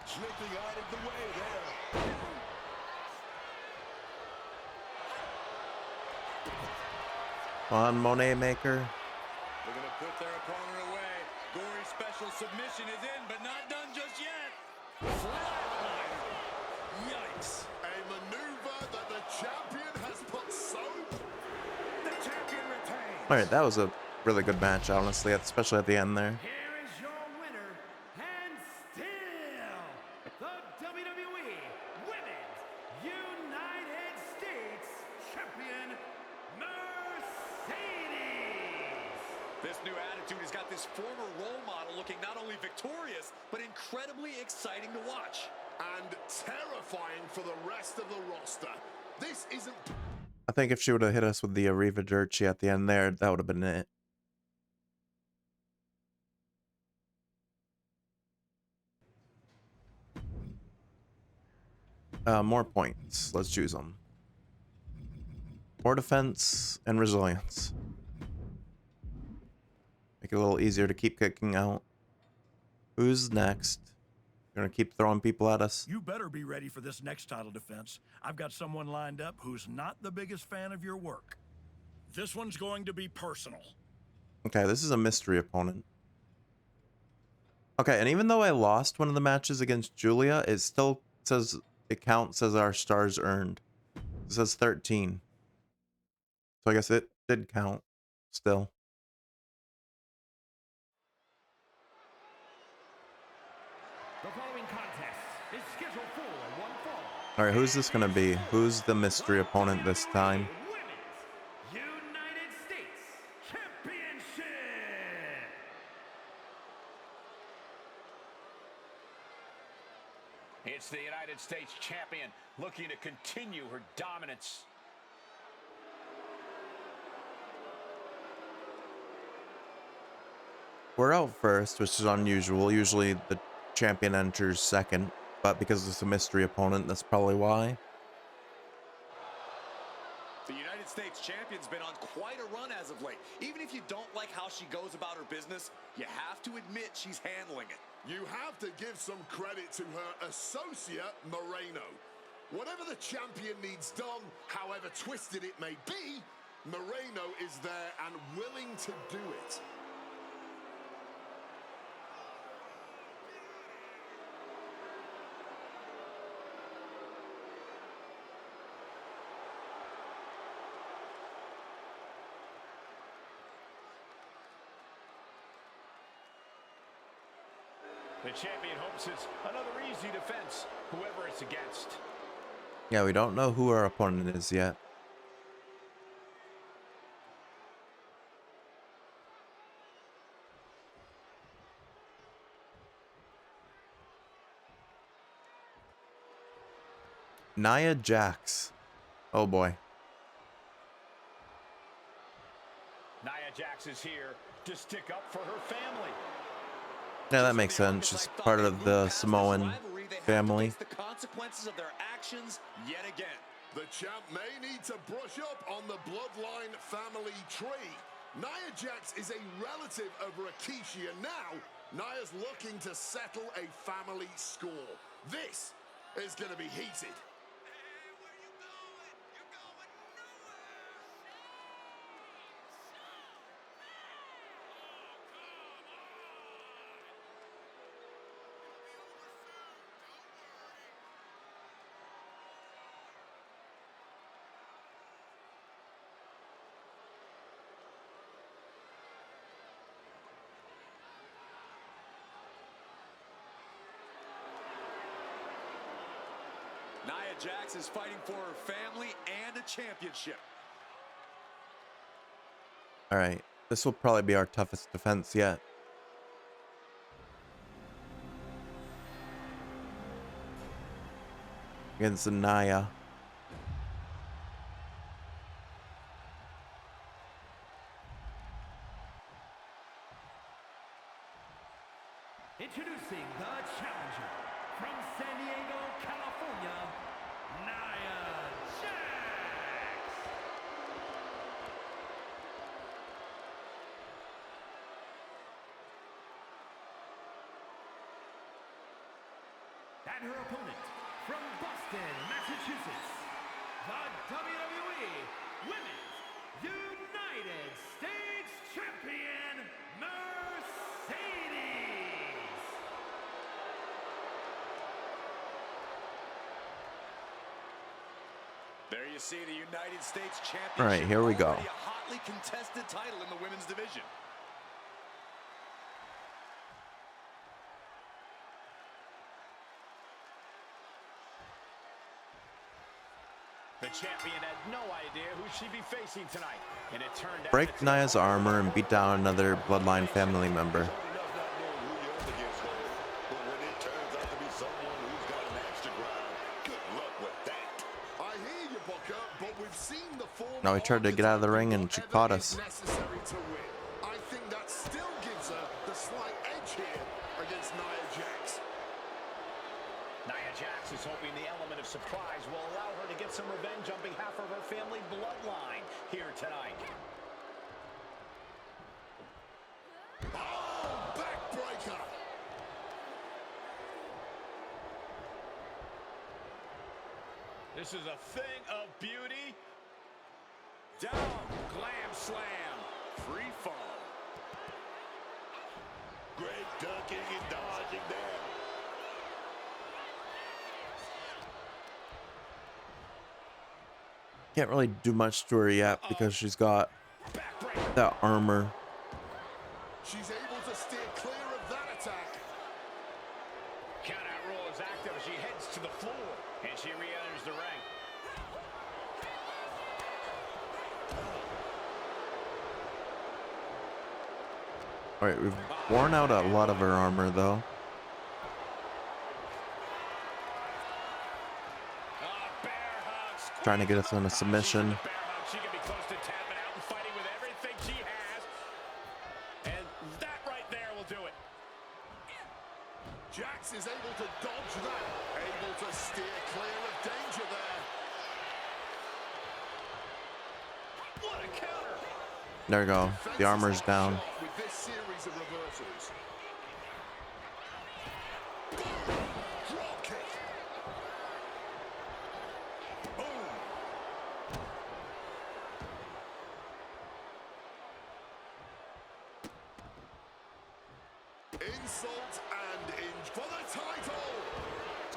Slipping out of the way there. Come on, Monet Maker. They're going to put their opponent away. Gory special submission is in, but not done just yet. Flatline. Yikes. A maneuver that the champion has put so... The champion retains. All right, that was a really good match, honestly, especially at the end there. Here is your winner, and still the WWE Women's United States Champion, Mercedes. This new attitude has got this former role model looking not only victorious, but incredibly exciting to watch. And terrifying for the rest of the roster. This isn't... I think if she would have hit us with the Arriva Dirty at the end there, that would have been it. More points. Let's choose them. More defense and resilience. Make it a little easier to keep kicking out. Who's next? Gonna keep throwing people at us. You better be ready for this next title defense. I've got someone lined up who's not the biggest fan of your work. This one's going to be personal. Okay, this is a mystery opponent. Okay, and even though I lost one of the matches against Julia, it still says it counts as our stars earned. It says 13. So I guess it did count still. The following contest is scheduled for one fall. All right, who's this gonna be? Who's the mystery opponent this time? United States Championship. It's the United States champion looking to continue her dominance. We're out first, which is unusual. Usually the champion enters second, but because it's a mystery opponent, that's probably why. The United States champion's been on quite a run as of late. Even if you don't like how she goes about her business, you have to admit she's handling it. You have to give some credit to her associate, Moreno. Whatever the champion needs done, however twisted it may be, Moreno is there and willing to do it. The champion hopes it's another easy defense, whoever it's against. Yeah, we don't know who our opponent is yet. Nia Jax. Oh boy. Nia Jax is here to stick up for her family. Yeah, that makes sense. She's part of the Samoan family. The consequences of their actions yet again. The champ may need to brush up on the bloodline family tree. Nia Jax is a relative of Rikishi, and now Nia's looking to settle a family score. This is going to be heated. Nia Jax is fighting for her family and a championship. All right, this will probably be our toughest defense yet. Against Nia. Introducing the challenger from San Diego, California, Nia Jax. And her opponent from Boston, Massachusetts, the WWE Women's United States Champion, Mercedes. There you see the United States Championship. All right, here we go. Already a hotly contested title in the women's division. The champion had no idea who she'd be facing tonight, and it turned out Break Nia's armor and beat down another Bloodline family member. Now we tried to get out of the ring and she caught us. I think that still gives her the slight edge here against Nia Jax. Nia Jax is hoping the element of surprise will allow her to get some revenge on behalf of her family bloodline here tonight. Oh, backbreaker! This is a thing of beauty. Down, glam slam, free fall. Great ducking and dodging there. Can't really do much to her yet because she's got that armor. She's able to steer clear of that attack. Count out rule is active as she heads to the floor, and she re-enters the ring. All right, we've worn out a lot of her armor though. Trying to get us in a submission. She can be close to tapping out and fighting with everything she has. And that right there will do it. Jax is able to dodge that. Able to steer clear of danger there. What a counter. There we go. The armor's down. With this series of reversals. Drop kick. Insult and inch for the title.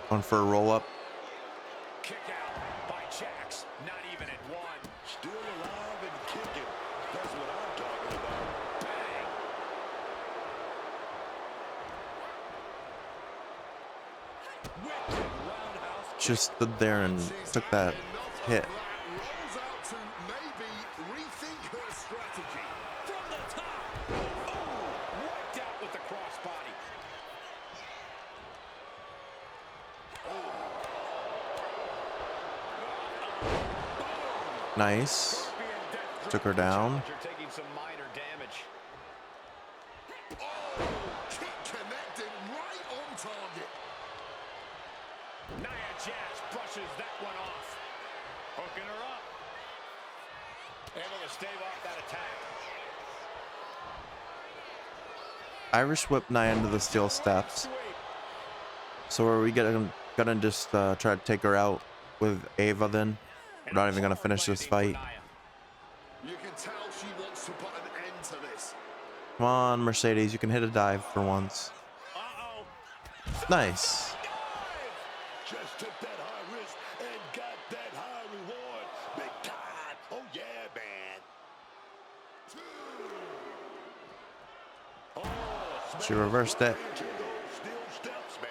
Going for a roll up. Kick out by Jax. Not even at one. Still alive and kicking. That's what I'm talking about. Bang. Wicked roundhouse. Just stood there and took that hit. Rolls out to maybe rethink her strategy. From the top. Oh, wiped out with the crossbody. Nice. Took her down. You're taking some minor damage. Oh, kick connecting right on target. Nia Jax brushes that one off. Hooking her up. Able to stave off that attack. Irish whip Nia into the steel steps. So are we gonna just try to take her out with Ava then? We're not even gonna finish this fight. You can tell she wants to put an end to this. Come on, Mercedes, you can hit a dive for once. Nice. Just took that high risk and got that high reward. Big time. Oh, yeah, man. Oh, She reversed it. into those steel steps, man.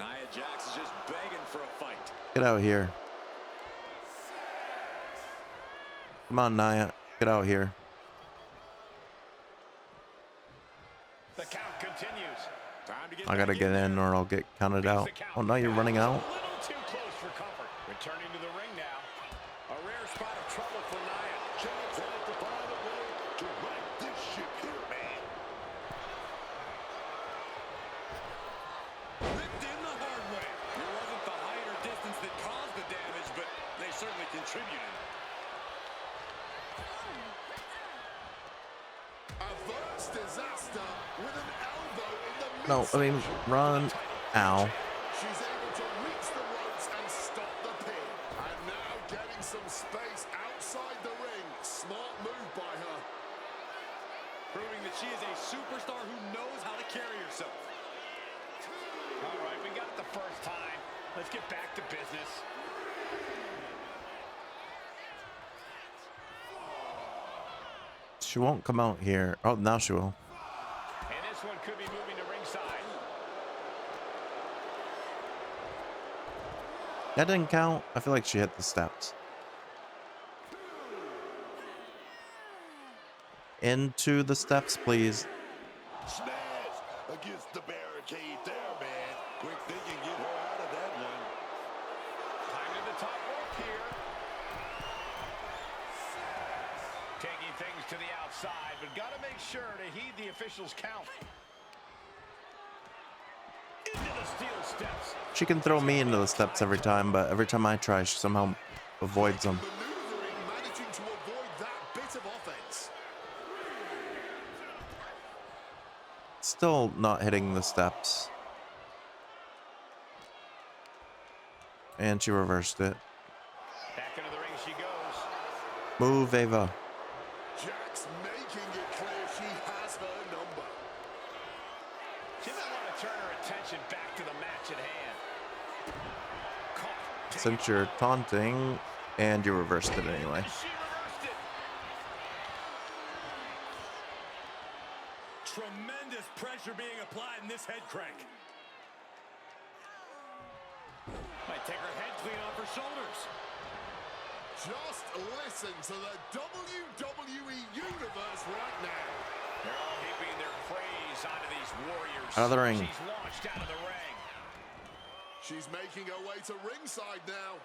Nia Jax is just begging for a fight. Get out here. Come on, Nia. Get out here. The count continues. Time to get I gotta get in or I'll get counted out. Oh, now you're running out? A little too close for comfort. Returning to the ring now. A rare spot of trouble for Nia. Jax has to find a way to right this ship here, man. Ripped in the hard way. It wasn't the height or distance that caused the damage, but they certainly contributed. Averse disaster with an elbow in the No, I mean, run. Ow. She's able to reach the ropes and stop the pin. And now getting some space outside the ring. Smart move by her. Proving that she is a superstar who knows how to carry herself. All right, we got it the first time. Let's get back to business. She won't come out here. Oh, now she will. And this one could be moving to ringside. That didn't count. I feel like she hit the steps. Into the steps, please. Smash against the barricade there, man. Quick thinking, get her out of that one. Time to the top rope here. Taking things to the outside, but got to make sure to heed the official's count. Into the steel steps. She can throw me into the steps every time, but every time I try, she somehow avoids them. Maneuvering, managing to avoid that bit of offense. Still not hitting the steps. And she reversed it. Back into the ring she goes. Move, Ava. Jax making it clear she has her number. She doesn't want to turn her attention back to the match at hand. Caught. Since you're taunting, and you reversed it anyway. She reversed it. Tremendous pressure being applied in this head crank. Might take her head clean off her shoulders. Just listen to the WWE Universe right now. They're all heaping their praise onto these warriors. Out of the ring. She's launched out of the ring. She's making her way to ringside now.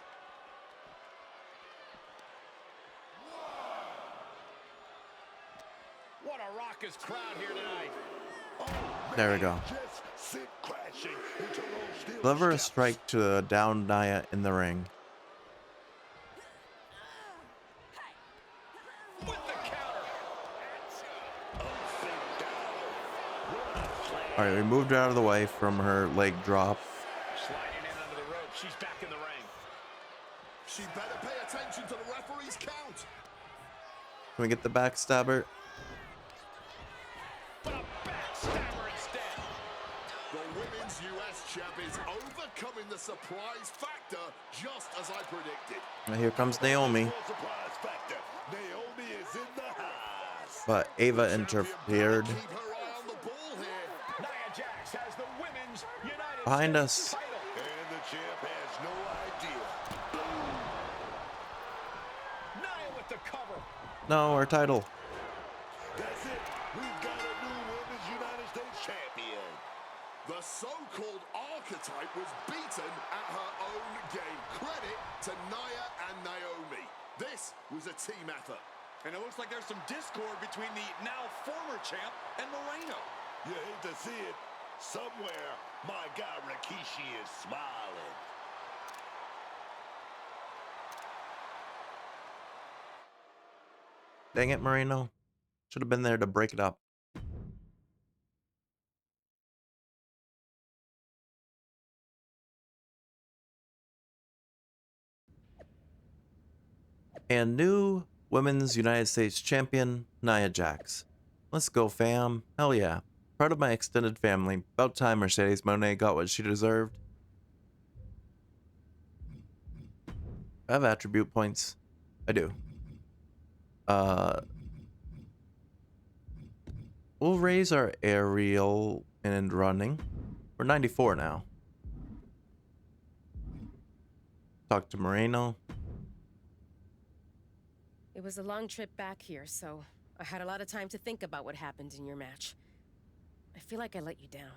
What a raucous crowd here tonight. There we go. Just sit crashing into those steel Deliver a steps. strike to the down Nia in the ring. With the counter. Alright, we moved her out of the way from her leg drop. Sliding in under the rope. She's back in the ring. She better pay attention to the referee's count. Can we get the backstabber? But a backstabber instead. The women's US champ is overcoming the surprise factor, just as I predicted. And here comes Naomi. No surprise factor. Naomi is in the house. But Ava interfered. Keep her eye on the ball here. Nia Jax has the women's United Behind States us. title. And the champ has no idea. Nia with the cover. No, our title. That's it. We've got a new women's United States champion. The so-called archetype was beaten at her own game. Credit to Nia and Naomi. This was a team effort. And it looks like there's some discord between the now former champ and Moreno. You hate to see it. Somewhere, my guy Rikishi is smiling. Dang it, Moreno. Should have been there to break it up. And new Women's United States Champion, Nia Jax. Let's go, fam. Hell yeah. Proud of my extended family. About time Mercedes Mone got what she deserved. I have attribute points. I do. We'll raise our aerial and running. We're 94 now. Talk to Moreno. It was a long trip back here, so I had a lot of time to think about what happened in your match. I feel like I let you down.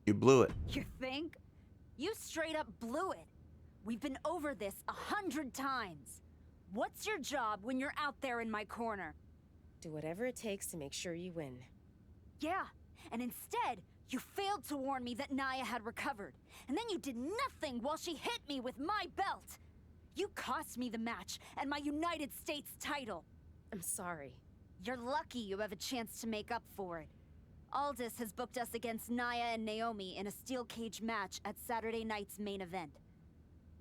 You blew it. You think? You straight up blew it. We've been over this 100 times. What's your job when you're out there in my corner? Do whatever it takes to make sure you win. Yeah, and instead, you failed to warn me that Naya had recovered. And then you did nothing while she hit me with my belt. You cost me the match and my United States title. I'm sorry. You're lucky you have a chance to make up for it. Aldis has booked us against Naya and Naomi in a steel cage match at Saturday night's main event.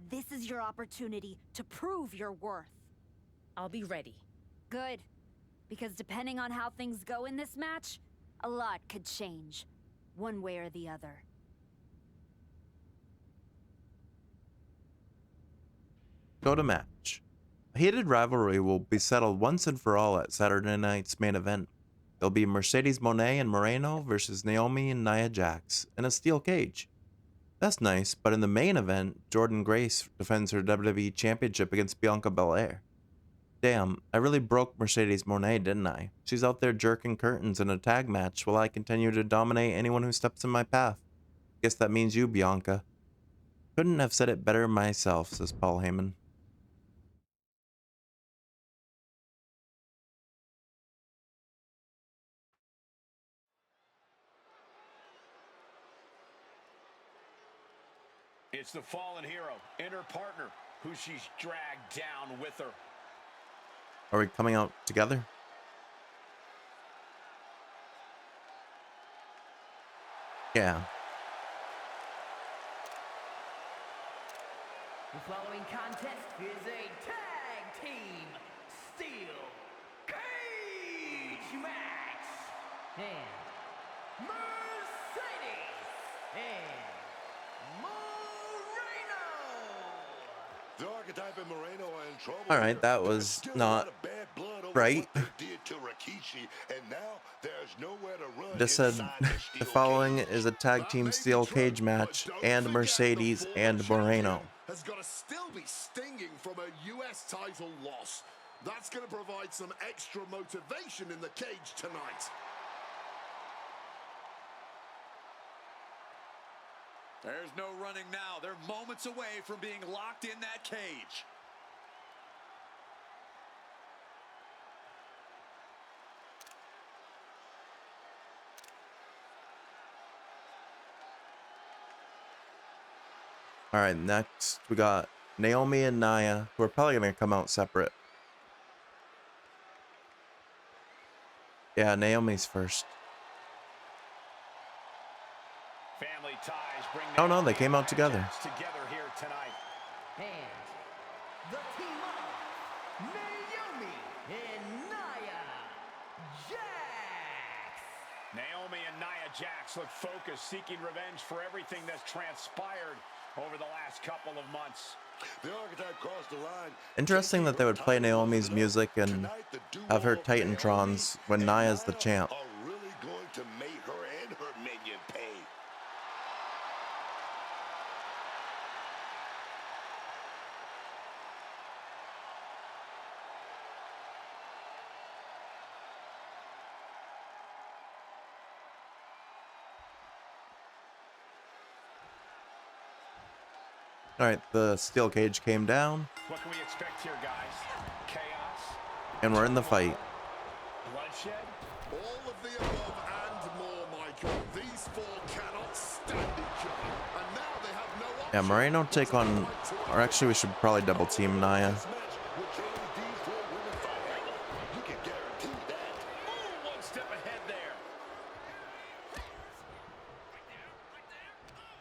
This is your opportunity to prove your worth. I'll be ready. Good. Because depending on how things go in this match, a lot could change. One way or the other. Go to match. A heated rivalry will be settled once and for all at Saturday night's main event. There'll be Mercedes Mone and Moreno versus Naomi and Nia Jax in a steel cage. That's nice, but in the main event, Jordynne Grace defends her WWE Championship against Bianca Belair. Damn, I really broke Mercedes Mone, didn't I? She's out there jerking curtains in a tag match while I continue to dominate anyone who steps in my path. Guess that means you, Bianca. Couldn't have said it better myself, says Paul Heyman. It's the fallen hero and her partner who she's dragged down with her. Are we coming out together? Yeah. The following contest is a tag team steel cage match. And Mercedes and Moreno. The Archetype and Moreno are in trouble. All right, that was not right. Just said the following is a tag team steel cage match and Mercedes and Moreno. Has got to still be stinging from a US title loss. That's going to provide some extra motivation in the cage tonight. There's no running now. They're moments away from being locked in that cage. All right, next we got Naomi and Nia, who are probably going to come out separate. Yeah, Naomi's first. Family ties bring Oh no, they came out together. together here tonight. And the team of Naomi and Nia Jax. Naomi and Nia Jax look focused, seeking revenge for everything that's transpired over the last couple of months. The Archetype crossed the line. Interesting that they would play Naomi's music and have her Titantrons when Nia's the champ. Are really going to make her and her minion pay. All right, the steel cage came down, What can we expect here, guys? Chaos? and we're in the fight. Bloodshed? All of the above and more, Michael. These four cannot stand each other. And now they have no option. Yeah, Moreno take on, or actually we should probably double team Nia. One step ahead there.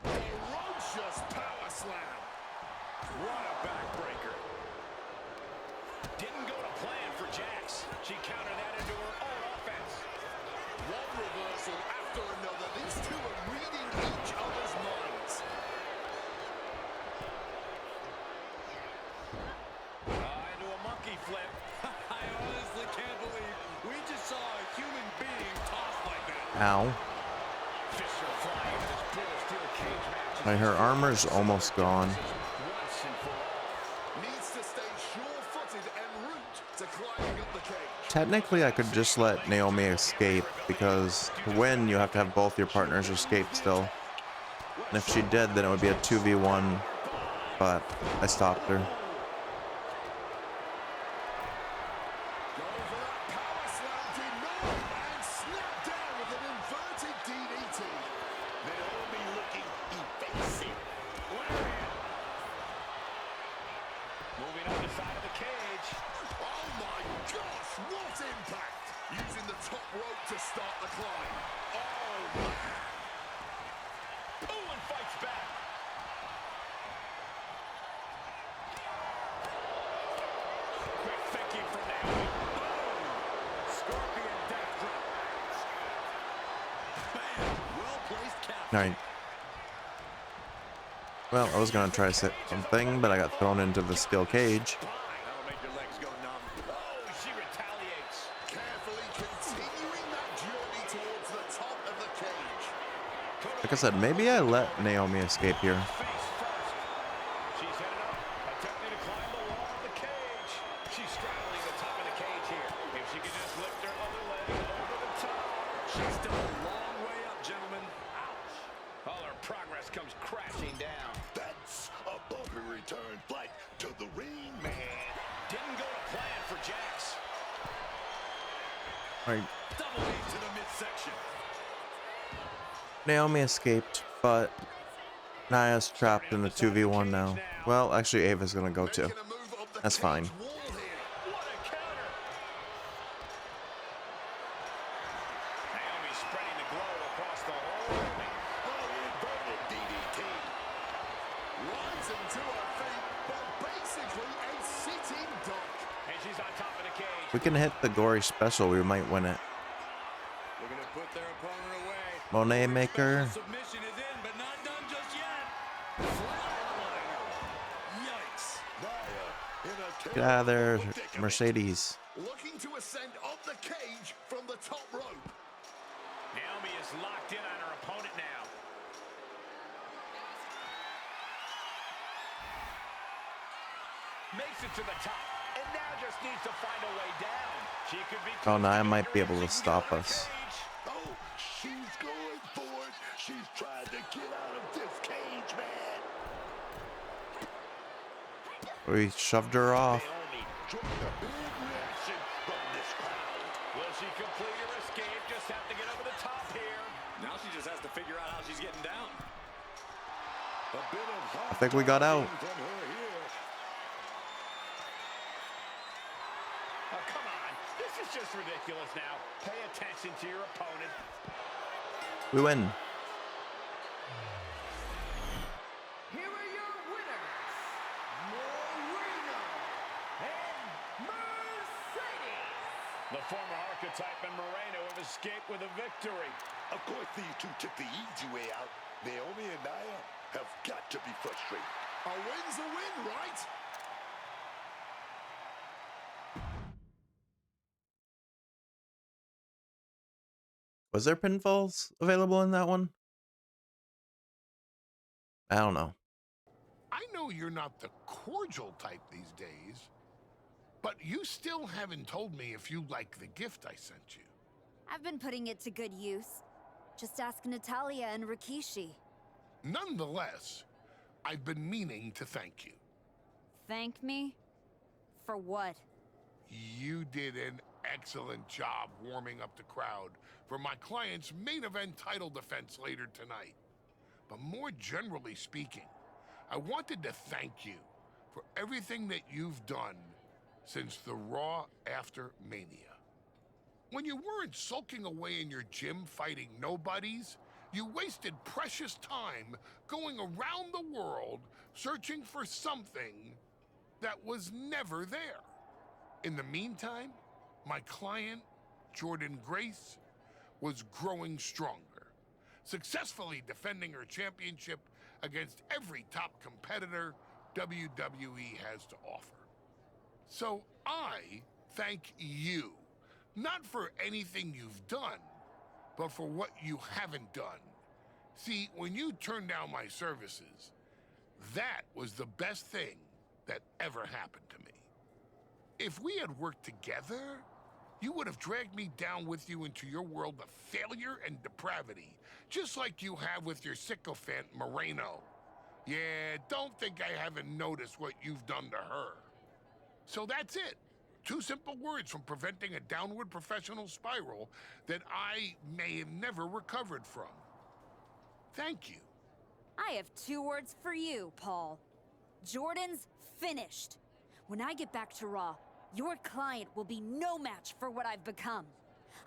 Ferocious power slam. What a backbreaker. Didn't go to plan for Jax. She countered that into her own offense. One reversal after another. These two are reading each other's minds. Into a monkey flip. I honestly can't believe we just saw a human being tossed like that. Ow. Fisher flying into this brutal steel cage match. Like, her armor's almost gone. Needs to stay sure-footed en route to climbing up the cage. Technically, I could just let Naomi escape, because to win, you have to have both your partners escape still. And if she did, then it would be a 2v1, but I stopped her. Moving up the side of the cage. Oh my gosh, what impact! Using the top rope to start the climb. Oh man! Ooh, and fights back. Quick thinking from Naomi. Boom! Scorpion death drop. Bam! Well-placed cap. Alright. Well, I was gonna try to set something, but I got thrown into the steel cage. That'll make your legs go numb. Oh, she retaliates. Carefully continuing that journey towards the top of the cage. Like I said, maybe I let Naomi escape here. She's headed up, attempting to climb the wall of the cage. She's straddling the top of the cage here. If she can just lift her other leg over the top. She's still a long way up, gentlemen. Ouch. All her progress comes crashing down. That's a bumpy return flight to the ring, man. Didn't go to plan for Jax. Alright, Double knee to the midsection. Naomi escaped, but Naya's trapped in the 2v1 now. Well, actually, Ava's gonna go too. That's fine. What a counter. Naomi spreading the glow across the whole ring. Oh, inverted DDT. Rising to her feet, but basically a sitting duck. And she's on top of the cage. If we can hit the gory special, we might win it. Looking to put their opponent away. Monet Maker. Submission is in, but not done just yet. Flatliner. Yikes. Naya in a Get out of there, predicament. Mercedes. Looking to ascend up the cage from the top rope. Naomi is locked in on her opponent now. Makes it to the top, and now just needs to find a way down. She could be. Oh, Naya might be able to stop us. Oh, she's going for it. She's trying to get out of this cage, man. We shoved her off. Naomi drawing a big reaction from this crowd. Will she complete her escape? Just have to get over the top here. Now she just has to figure out how she's getting down. A bit of I think we got out. from her here. Oh, come on. This is just ridiculous now. Pay attention to your opponent. We win. Here are your winners, Moreno and Mercedes. The former archetype and Moreno have escaped with a victory. Of course, these two took the easy way out. Naomi and Naya have got to be frustrated. A win's a win, right? Was there pinfalls available in that one? I don't know. I know you're not the cordial type these days, but you still haven't told me if you like the gift I sent you. I've been putting it to good use. Just ask Natalia and Rikishi. Nonetheless, I've been meaning to thank you. Thank me? For what? You did an excellent job warming up the crowd for my client's main event title defense later tonight. But more generally speaking, I wanted to thank you for everything that you've done since the Raw after Mania. When you weren't sulking away in your gym fighting nobodies, you wasted precious time going around the world searching for something that was never there. In the meantime, my client, Jordan Grace, was growing stronger, successfully defending her championship against every top competitor WWE has to offer. So I thank you, not for anything you've done, but for what you haven't done See, when you turned down my services, that was the best thing that ever happened to me. If we had worked together, you would have dragged me down with you into your world of failure and depravity, just like you have with your sycophant Moreno. Yeah, don't think I haven't noticed what you've done to her. So that's it. 2 simple words from preventing a downward professional spiral that I may have never recovered from. Thank you. I have 2 words for you, Paul. Jordan's finished. When I get back to Raw, your client will be no match for what I've become.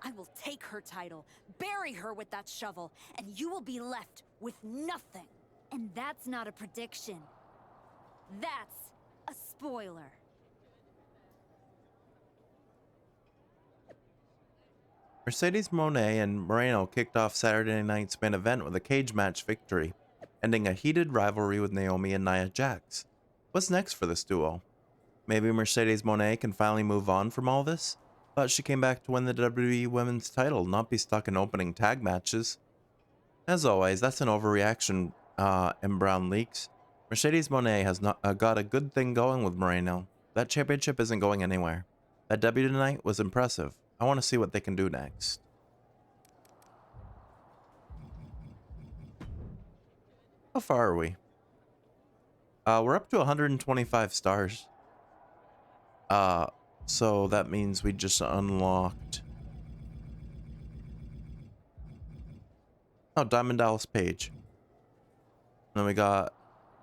I will take her title, bury her with that shovel, and you will be left with nothing. And that's not a prediction. That's a spoiler. Mercedes Moné and Moreno kicked off Saturday night's main event with a cage match victory, ending a heated rivalry with Naomi and Nia Jax. What's next for this duo? Maybe Mercedes Moné can finally move on from all this? But she came back to win the WWE Women's title, not be stuck in opening tag matches. As always, that's an overreaction, in Brown Leaks. Mercedes Moné has not got a good thing going with Moreno. That championship isn't going anywhere. That W tonight was impressive. I want to see what they can do next. How far are we? We're up to 125 stars. So that means we just unlocked... Oh, Diamond Dallas Page. Then we got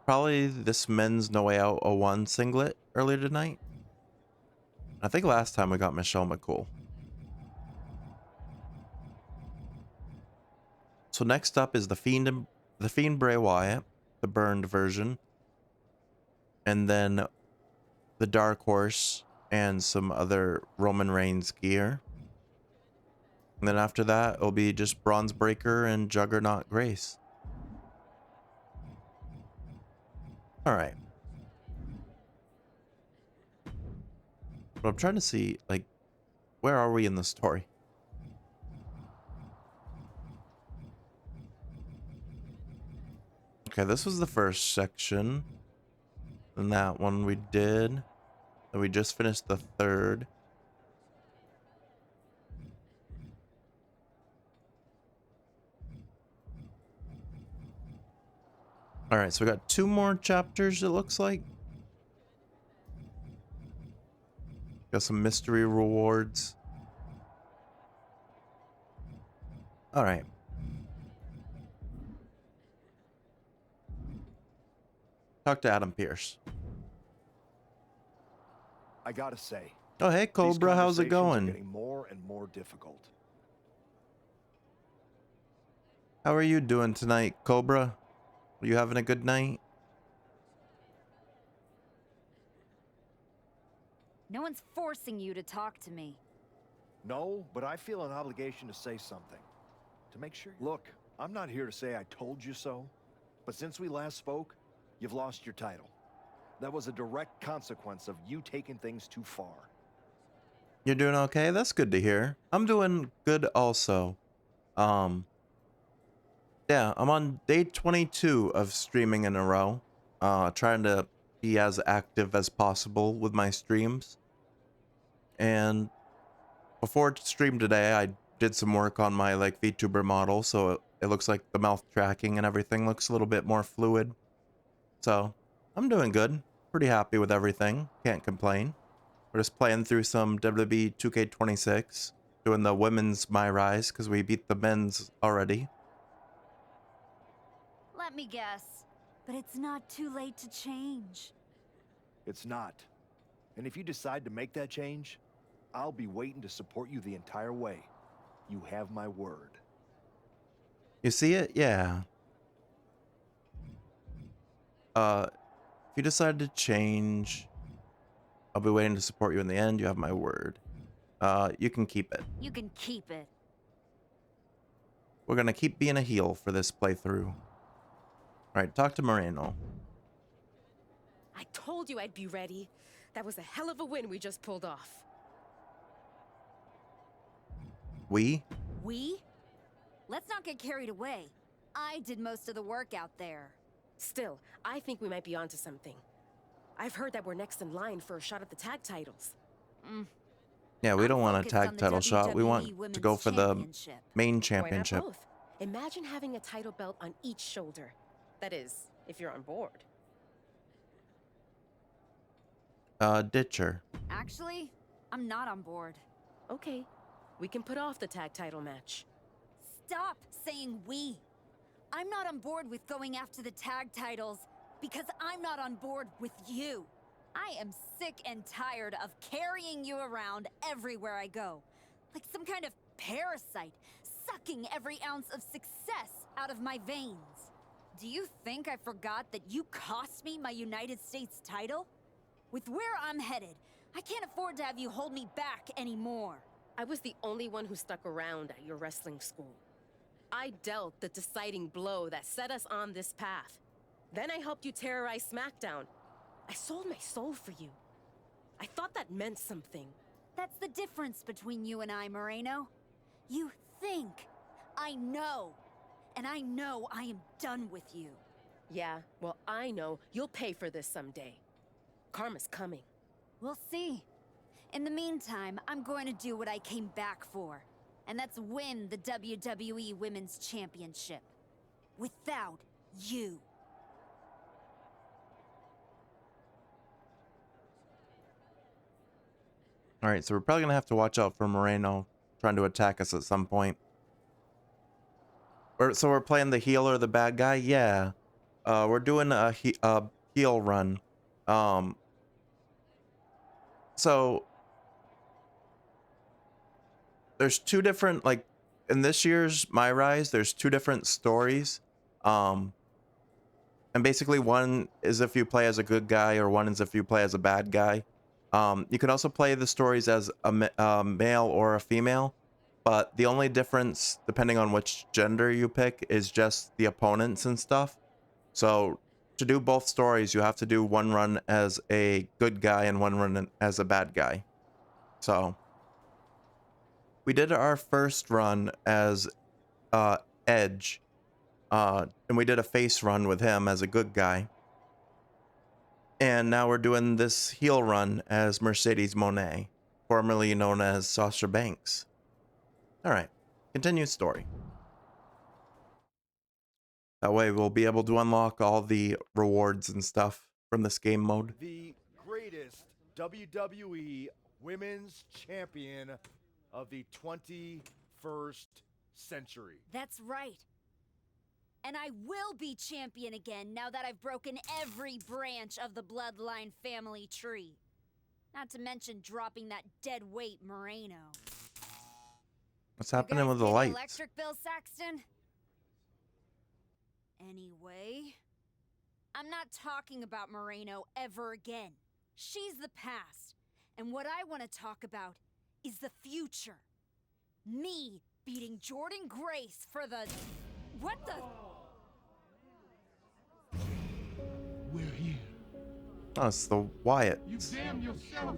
probably this men's No Way Out 01 singlet earlier tonight. I think last time we got Michelle McCool. So next up is the Fiend Bray Wyatt, the burned version, and then the Dark Horse and some other Roman Reigns gear. And then after that, it'll be just Bronze Breaker and Juggernaut Grace. All right. But I'm trying to see, like, where are we in the story? Okay, this was the first section. And that one we did. And we just finished the third. Alright, so we got 2 more chapters, it looks like. Got some mystery rewards. Alright. Talk to Adam Pierce. I gotta say. Oh, hey, Cobra, how's it Are going? getting more and more difficult. How are you doing tonight, Cobra? Are you having a good night? No one's forcing you to talk to me. No, but I feel an obligation to say something. To make sure. Look, I'm not here to say I told you so, but since we last spoke, you've lost your title. That was a direct consequence of you taking things too far. You're doing okay? That's good to hear. I'm doing good also. Yeah, I'm on day 22 of streaming in a row. Trying to be as active as possible with my streams. And before stream today, I did some work on my like VTuber model, so it looks like the mouth tracking and everything looks a little bit more fluid. So I'm doing good. Pretty happy with everything. Can't complain. We're just playing through some WWE 2K26, doing the women's MyRise because we beat the men's already. Let me guess, but it's not too late to change. It's not. And if you decide to make that change, I'll be waiting to support you the entire way. You have my word. You see it? Yeah. If you decide to change, I'll be waiting to support you in the end. You have my word. You can keep it. You can keep it. We're gonna keep being a heel for this playthrough. Alright, talk to Moreno. I told you I'd be ready. That was a hell of a win we just pulled off. We? We? Let's not get carried away. I did most of the work out there. Still, I think we might be onto something. I've heard that we're next in line for a shot at the tag titles. Yeah, we don't want a focused on tag the title shot. We want WWE to go Women's for the Championship. main Why not championship. both? Imagine having a title belt on each shoulder. That is, if you're on board. Ditcher. Actually, I'm not on board. Okay, we can put off the tag title match. Stop saying we. I'm not on board with going after the tag titles because I'm not on board with you. I am sick and tired of carrying you around everywhere I go. Like some kind of parasite, sucking every ounce of success out of my veins. Do you think I forgot that you cost me my United States title? With where I'm headed, I can't afford to have you hold me back anymore. I was the only one who stuck around at your wrestling school. I dealt the deciding blow that set us on this path. Then I helped you terrorize SmackDown. I sold my soul for you. I thought that meant something. That's the difference between you and I, Moreno. You think. I know. And I know I am done with you. Yeah, well, I know you'll pay for this someday. Karma's coming. We'll see. In the meantime, I'm going to do what I came back for. And that's win the WWE Women's Championship. Without you. All right, so we're probably gonna have to watch out for Moreno trying to attack us at some point. So we're playing the heel or the bad guy. Yeah, we're doing a heel run. So there's two different, like, in this year's MyRise, there's two different stories. And basically one is if you play as a good guy, or one is if you play as a bad guy. You can also play the stories as a male or a female, but the only difference, depending on which gender you pick, is just the opponents and stuff. So to do both stories, you have to do one run as a good guy and one run as a bad guy. So we did our first run as Edge, and we did a face run with him as a good guy. And now we're doing this heel run as Mercedes Mone, formerly known as Sasha Banks. All right, continue story. That way we'll be able to unlock all the rewards and stuff from this game mode. The greatest WWE Women's Champion of the 21st century. That's right. And I will be champion again now that I've broken every branch of the Bloodline family tree. Not to mention dropping that dead weight Moreno. What's happening with the lights? Electric bill, Saxton? Anyway, I'm not talking about Moreno ever again. She's the past. And what I want to talk about is the future. Me beating Jordan Grace for the... What the... We're here. Oh, it's the Wyatt. You damn yourself,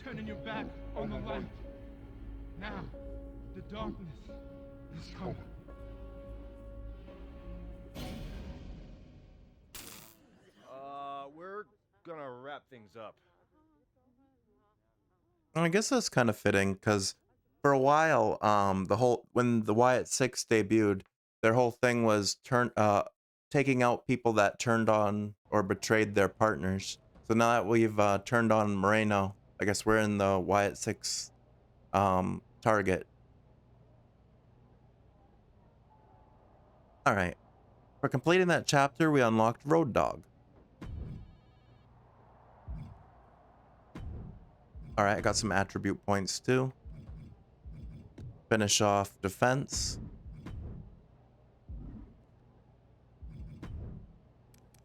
turning your back on the light. Now, the darkness is coming. We're gonna wrap things up. I guess that's kind of fitting, because for a while, when the Wyatt 6 debuted, their whole thing was taking out people that turned on or betrayed their partners. So now that we've turned on Moreno, I guess we're in the Wyatt 6 target. All right. For completing that chapter, we unlocked Road Dogg. All right, I got some attribute points too. Finish off defense.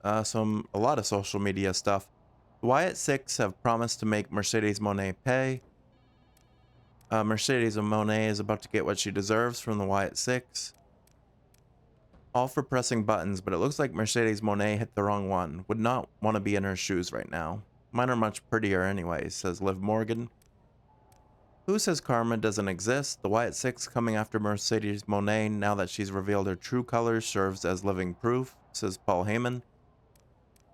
A lot of social media stuff. The Wyatt 6 have promised to make Mercedes Mone pay. Mercedes Mone is about to get what she deserves from the Wyatt 6. All for pressing buttons, but it looks like Mercedes Mone hit the wrong one. Would not want to be in her shoes right now. Mine are much prettier anyways, says Liv Morgan. Who says karma doesn't exist? The Wyatt Six coming after Mercedes Moné now that she's revealed her true colors serves as living proof, says Paul Heyman.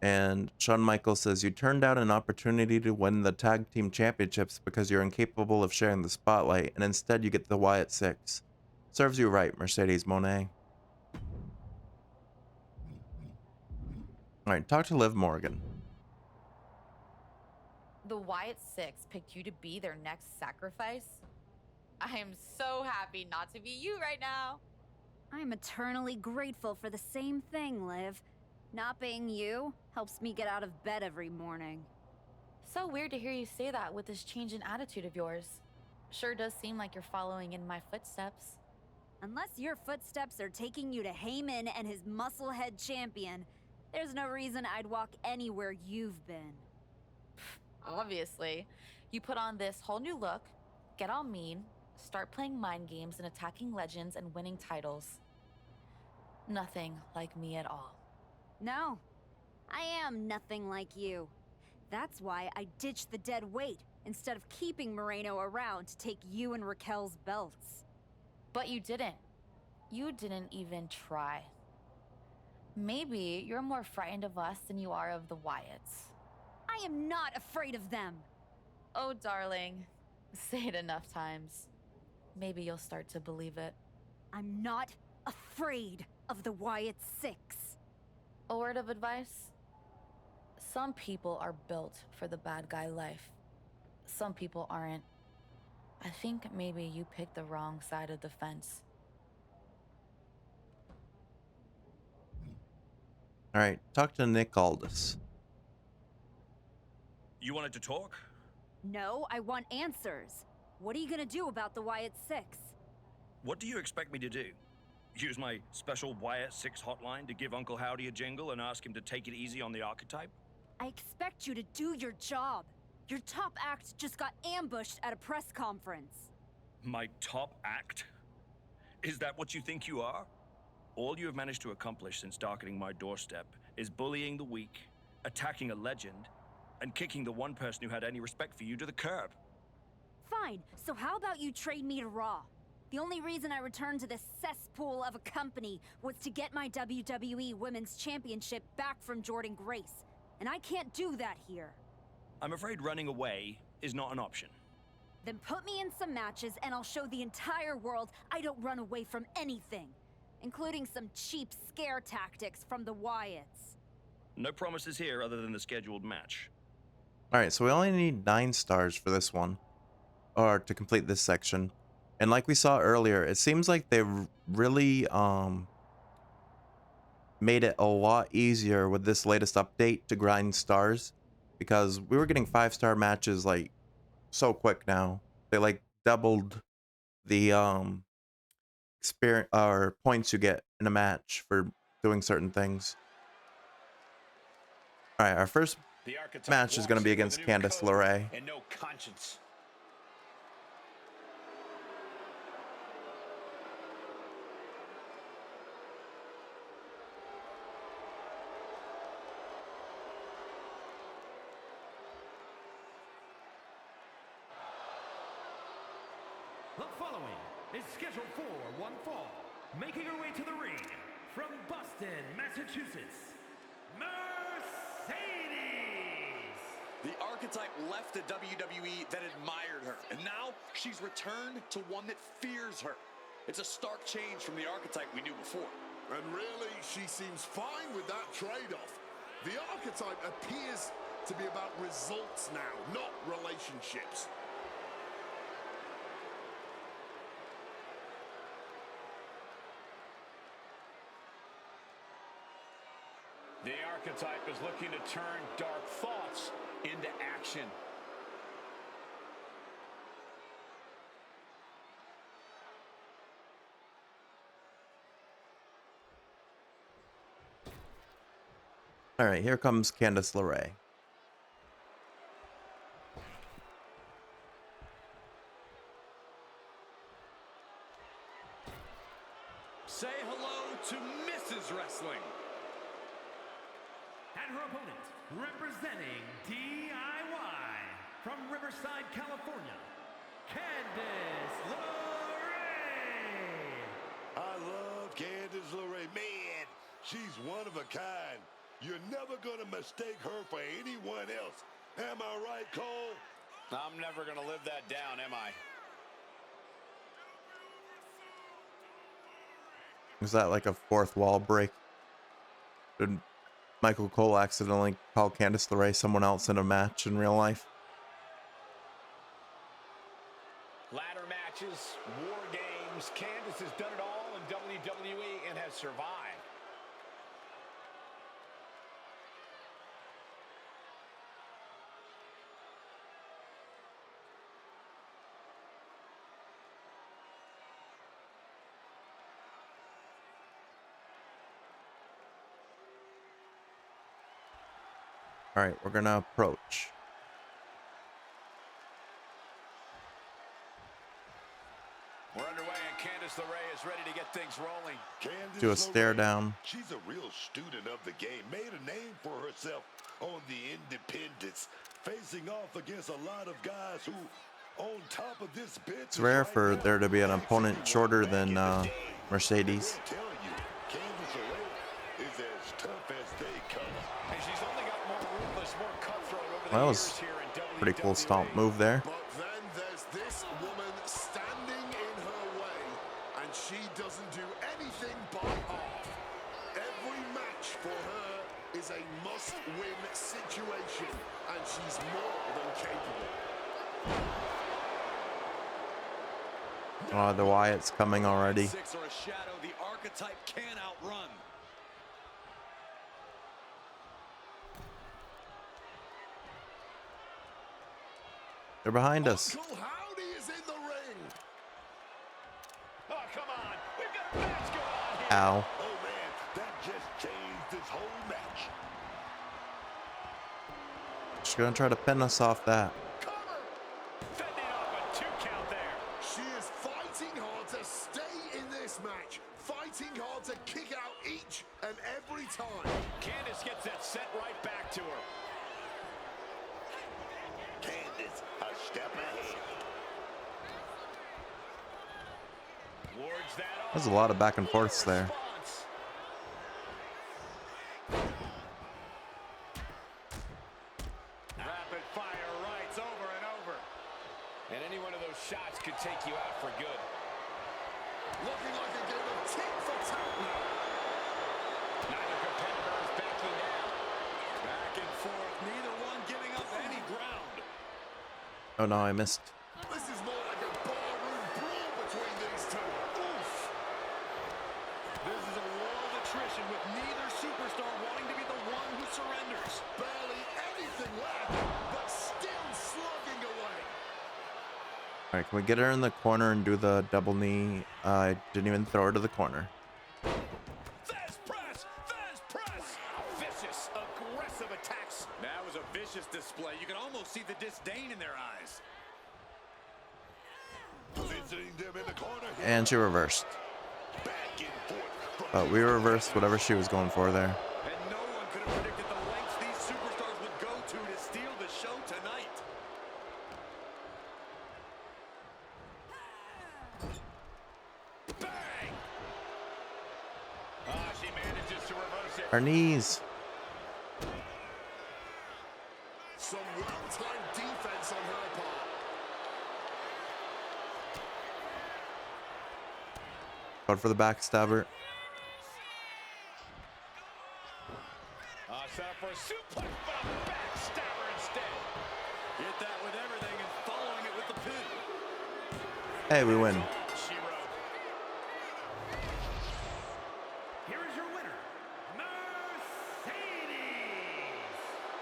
And Shawn Michaels says, you turned down an opportunity to win the tag team championships because you're incapable of sharing the spotlight, and instead you get the Wyatt Six. Serves you right, Mercedes Moné. Alright, talk to Liv Morgan. The Wyatt Six picked you to be their next sacrifice? I am so happy not to be you right now. I'm eternally grateful for the same thing, Liv. Not being you helps me get out of bed every morning. So weird to hear you say that with this change in attitude of yours. Sure does seem like you're following in my footsteps. Unless your footsteps are taking you to Heyman and his musclehead champion, there's no reason I'd walk anywhere you've been. Obviously. You put on this whole new look, get all mean, start playing mind games and attacking legends and winning titles. Nothing like me at all. No, I am nothing like you. That's why I ditched the dead weight instead of keeping Moreno around to take you and Raquel's belts. But you didn't. You didn't even try. Maybe you're more frightened of us than you are of the Wyatts. I am not afraid of them. Oh, darling. Say it enough times. Maybe you'll start to believe it. I'm not afraid of the Wyatt Six. A word of advice? Some people are built for the bad guy life. Some people aren't. I think maybe you picked the wrong side of the fence. Alright, talk to Nick Aldis. You wanted to talk? No, I want answers. What are you gonna do about the Wyatt Six? What do you expect me to do? Use my special Wyatt Six hotline to give Uncle Howdy a jingle and ask him to take it easy on the archetype? I expect you to do your job. Your top act just got ambushed at a press conference. My top act? Is that what you think you are? All you have managed to accomplish since darkening my doorstep is bullying the weak, attacking a legend, and kicking the one person who had any respect for you to the curb. Fine, so how about you trade me to Raw? The only reason I returned to this cesspool of a company was to get my WWE Women's Championship back from Jordan Grace. And I can't do that here. I'm afraid running away is not an option. Then put me in some matches and I'll show the entire world I don't run away from anything. Including some cheap scare tactics from the Wyatts. No promises here other than the scheduled match. Alright, so we only need 9 stars for this one. Or to complete this section. And like we saw earlier, it seems like they really made it a lot easier with this latest update to grind stars. Because we were getting 5-star matches like so quick now. They like doubled the experience or points you get in a match for doing certain things. Alright, our first match is going to be against Candice LeRae. And no conscience. The following is scheduled for one fall, making her way to the ring from Boston, Massachusetts, Mercedes! The archetype left the WWE that admired her, and now she's returned to one that fears her. It's a stark change from the archetype we knew before. And really, she seems fine with that trade-off. The archetype appears to be about results now, not relationships. The archetype is looking to turn dark thoughts into action. Alright, here comes Candice LeRae. Say hello to Mrs. Wrestling. And her opponent, representing DIY from Riverside, California, Candice LeRae. I love Candice LeRae. Man, she's one of a kind. You're never going to mistake her for anyone else. Am I right, Cole? I'm never going to live that down, am I? Is that like a fourth wall break? Did Michael Cole accidentally call Candice LeRae someone else in a match in real life? Ladder matches, war games. Candice has done it all in WWE and has survived. All right, we're gonna approach. We're underway, and Candice LeRae is ready to get things rolling. Candice Do a stare LeRae, down. She's a real student of the game. Made a name for herself on the independents, facing off against a lot of guys who, on top of this bitch, It's rare for there to be an opponent shorter than Mercedes. tell you, Candice LeRae is as tough as they come. And she's only got more ruthless, more cutthroat over That the was years here in WWE. pretty cool stomp move there. But then there's this woman standing in her way, and she doesn't do anything by half. Every match for her is a must-win situation, and she's more than capable. Oh, the Wyatt's coming already. Six or a shadow the archetype can outrun. They're behind us. Uncle Howdy is in the ring. Oh, come on. We've got a match going on here. Ow. Oh, man, that just changed this whole match. She's gonna try to pin us off that. Fending off a 2 count there. She is fighting hard to stay in this match, fighting hard to kick out each and every time. Candice gets that set right back to her. Candice, a step ahead. Wards that off. There's a lot of back and forths there. Response. Rapid fire rights over and over. And any one of those shots could take you out for good. Looking like a game of tit for tat now. Neither competitor is backing down. Back and forth, neither one giving up any ground. Oh no, I missed. This is more like a barroom brawl between these two. Oof. This is a war of attrition with neither superstar wanting to be the one who surrenders. Barely anything left, but still slugging away. All right, can we get her in the corner and do the double knee? I didn't even throw her to the corner. Fez press! Fez press! Vicious, aggressive attacks. That was a vicious display. You can almost see the disdain in their eyes. Positioning them in the corner. And she reversed. Back and forth. But we reversed whatever she was going for there. And no one could have predicted the lengths these superstars would go to steal the show tonight. Bang! Ah, she manages to reverse it. Our knees. Some well-timed defense on her part. Going for the backstabber. Set up for a suplex, but a backstabber instead. Hit that with everything and following it with the pin. Hey, we win. She wrote. Here is your winner, Mercedes.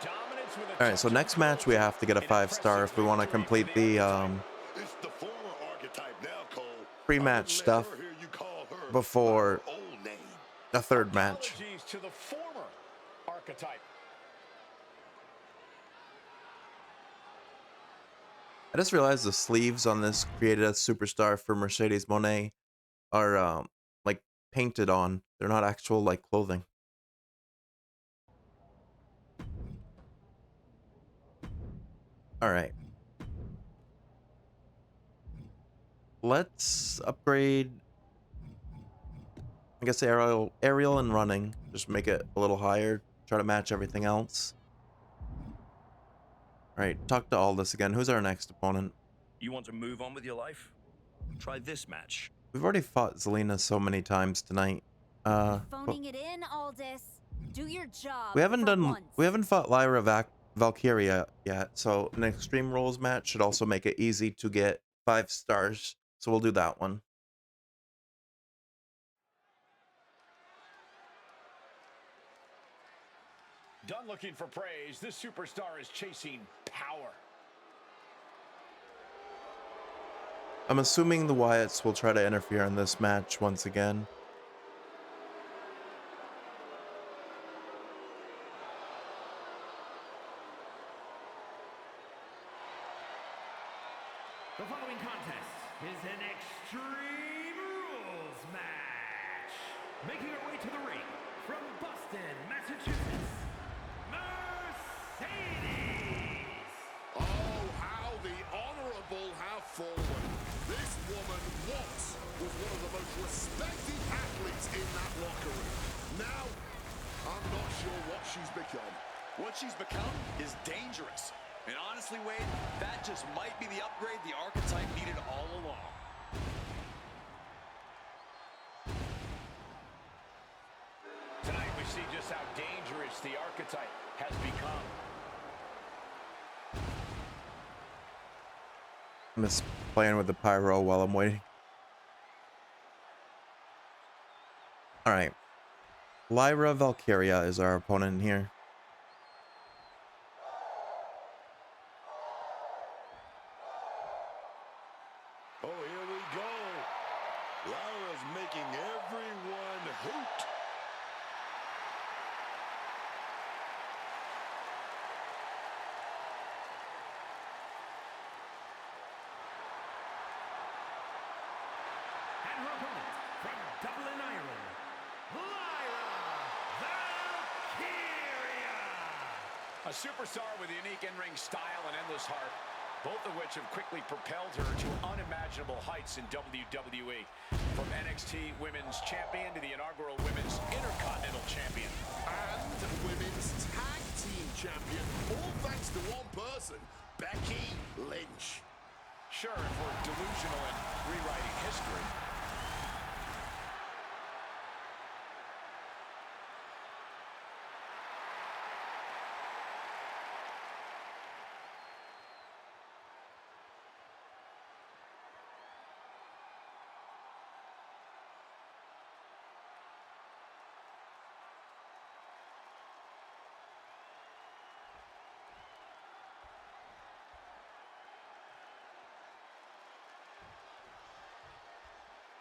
Dominance with a All right, so next match we have to get a 5-star if we want to complete the It's the former archetype now, Cole. pre-match stuff Here you call her before old name. the third match. Apologies to the former archetype. I just realized the sleeves on this created as superstar for Mercedes Mone are like painted on. They're not actual like clothing. All right. let's upgrade, I guess, aerial and running. Just make it a little higher. Try to match everything else. Alright, talk to Aldous again. Who's our next opponent? You want to move on with your life? Try this match. We've already fought Zelina so many times tonight. Phoning it in, Aldous. Do your job. We haven't for once. we haven't fought Lyra Valkyria yet, so an Extreme Rules match should also make it easy to get 5 stars. So we'll do that one. Done looking for praise. This superstar is chasing power. I'm assuming the Wyatts will try to interfere in this match once again. The following contest is an Extreme Rules match. Making her way to the ring from Boston, Massachusetts, Mercedes. Oh, how the honorable have fallen. This woman once was one of the most respected athletes in that locker room. Now, I'm not sure what she's become. What she's become is dangerous. And honestly, Wade, that just might be the upgrade the archetype needed all along. Tonight we see just how dangerous the archetype has become. I'm just playing with the pyro while I'm waiting. Alright. Lyra Valkyria is our opponent here. Oh, here we go. Lyra's making everyone hoot. And her opponent from Dublin, Ireland, Lyra Valkyria. A superstar with unique in-ring style and endless heart, both of which have quickly propelled her to unimaginable heights in WWE. From NXT Women's Champion to the inaugural Women's Intercontinental Champion. And Women's Tag Team Champion, all thanks to one person, Becky Lynch. Sure, if we're delusional and rewriting history.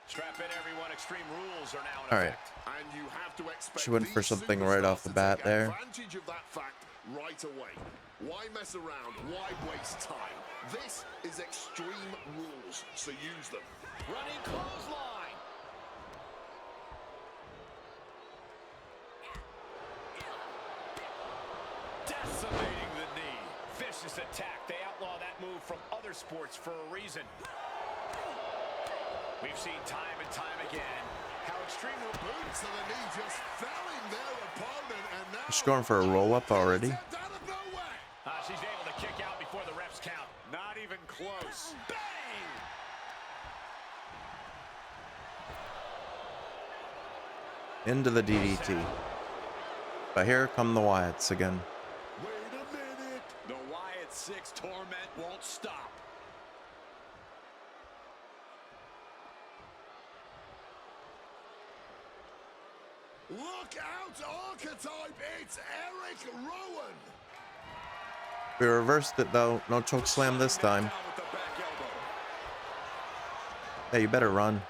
Strap in, everyone. Extreme Rules are now in Alright. effect. And you have to expect She went for these something right off the superstars to bat take there. advantage of that fact right away. Why mess around? Why waste time? This is Extreme Rules, so use them. Running clothesline. Decimating the knee. Vicious attack. They outlaw that move from other sports for a reason. We've seen time and time again how extreme boots to the knee just felling their opponent, and now She's going for a roll-up already. she's able to kick out before the refs count. Not even close. Bang! Into the DDT. But here come the Wyatts again. Wait a minute. The Wyatt 6 torment won't stop. Look out, Archetype! It's Eric Rowan! We reversed it though. No choke slam this time. Hey, you better run.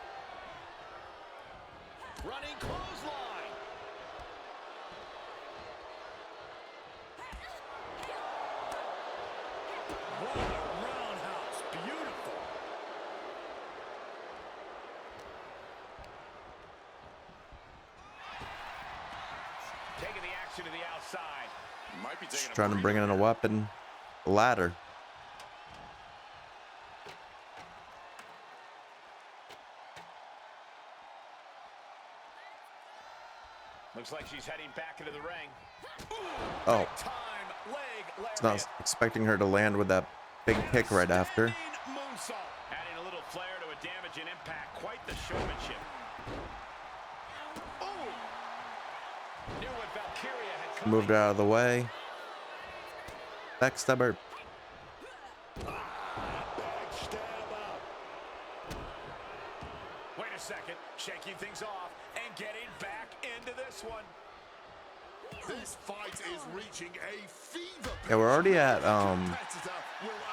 Running clothesline. What a roundhouse. Beautiful. Taking the action to the outside. Might be Just taking trying to bring in a weapon. A ladder. Looks like she's heading back into the ring. Oh. Time leg I was not expecting her to land with that big kick right after. moonsault. Adding a little flair to a damage and impact. Quite the showmanship. Oh! Knew what Valkyria had coming. Moved out of the way. Backstabber. Wait a second. Shaking things off and getting back into this one. This fight is reaching a fever. Yeah, we're already at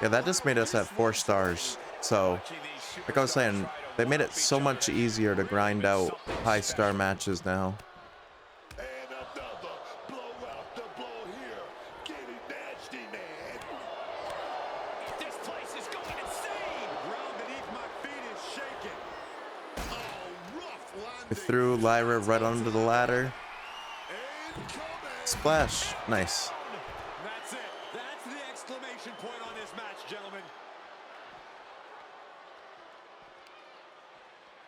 yeah, that just made us at 4 stars. So like I was saying, they made it so much easier to grind out high star matches now. This place is going insane. The ground beneath my feet is shaking. We threw Lyra right onto the ladder. Splash. Nice. That's it. That's the exclamation point on this match, gentlemen.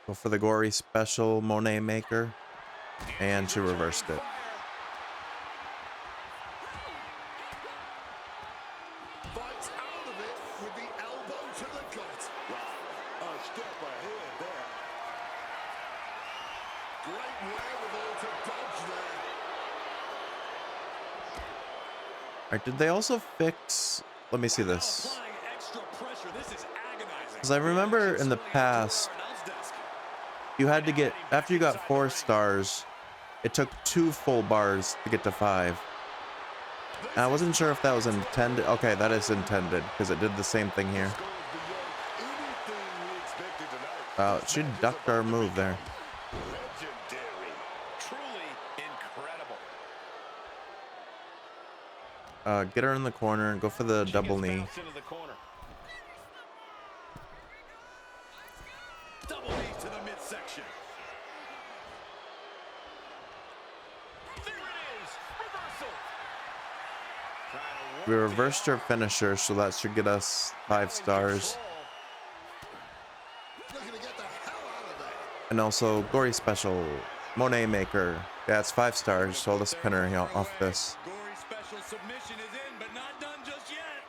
Go for the gory special Mone maker. And she reversed it. Fights out of it with the elbow to the gut. Wow, a step ahead there. Great wherewithal to dodge there. Alright, did they also fix... Let me see this. Because I remember in the past, you had to get... After you got 4 stars, it took 2 full bars to get to 5. And I wasn't sure if that was intended. Okay, that is intended, because it did the same thing here. She ducked our move there. Get her in the corner and go for the double knee. Double knee to the midsection. There it is. Reversal. We reversed her finisher, so that should get us 5 stars. And also, gory special, Mone maker. Yeah, it's 5 stars, so let's pin her off this. Gory special submission is in, but not done just yet.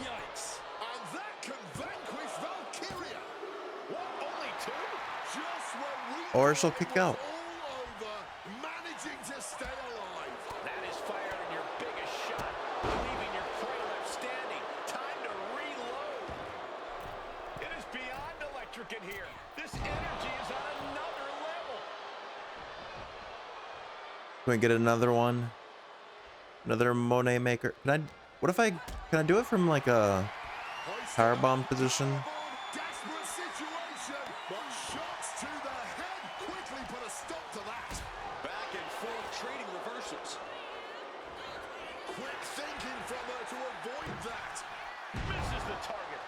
Yikes. And that can vanquish Valkyria. What, only 2? Just when we Or she'll kick out. all over, managing to stay alive. That is firing your biggest shot, leaving your prey left standing. Time to reload. It is beyond electric in here. This energy is on another level. Can we get another one? Another Mone maker. Can I do it from like a powerbomb position? Desperate situation, but shots to the head quickly put a stop to that. Back and forth trading reversals. Quick thinking from her to avoid that. Misses the target.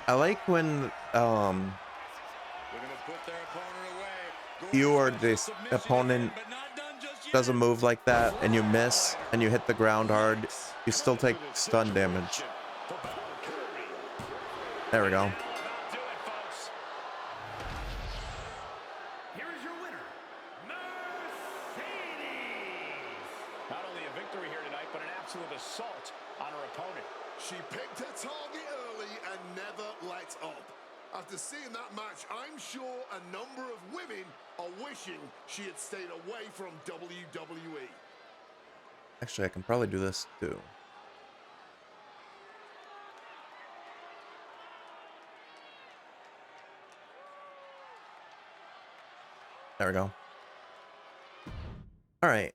I like when They're gonna put their opponent away. you or this opponent does a move like that and you miss and you hit the ground hard, you still take stun damage. There we go. Here is your winner, Not only a victory here tonight, but an absolute assault on her opponent. She picked her target early and never let up. After seeing that match, I'm sure a number of women are wishing she had stayed away from WWE. Actually, I can probably do this too. There we go. All right.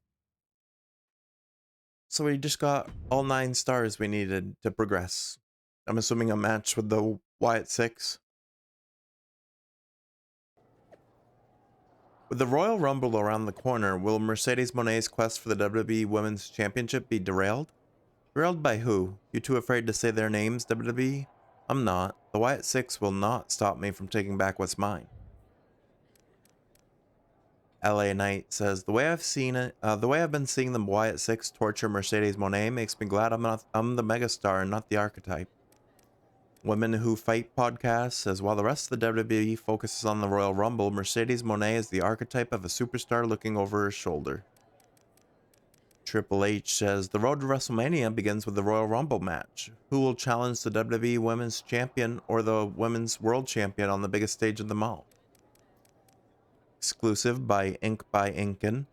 So we just got all 9 stars we needed to progress. I'm assuming a match with the Wyatt 6. With the Royal Rumble around the corner, will Mercedes Moné's quest for the WWE Women's Championship be derailed? Derailed by who? You too afraid to say their names, WWE? I'm not. The Wyatt 6 will not stop me from taking back what's mine. LA Knight says, the way I've been seeing the Wyatt 6 torture Mercedes Moné makes me glad I'm the megastar and not the archetype. Women Who Fight podcast says, while the rest of the WWE focuses on the Royal Rumble, Mercedes Moné is the archetype of a superstar looking over her shoulder. Triple H says, the road to WrestleMania begins with the Royal Rumble match. Who will challenge the WWE Women's Champion or the Women's World Champion on the biggest stage of them all? Exclusive by Inken.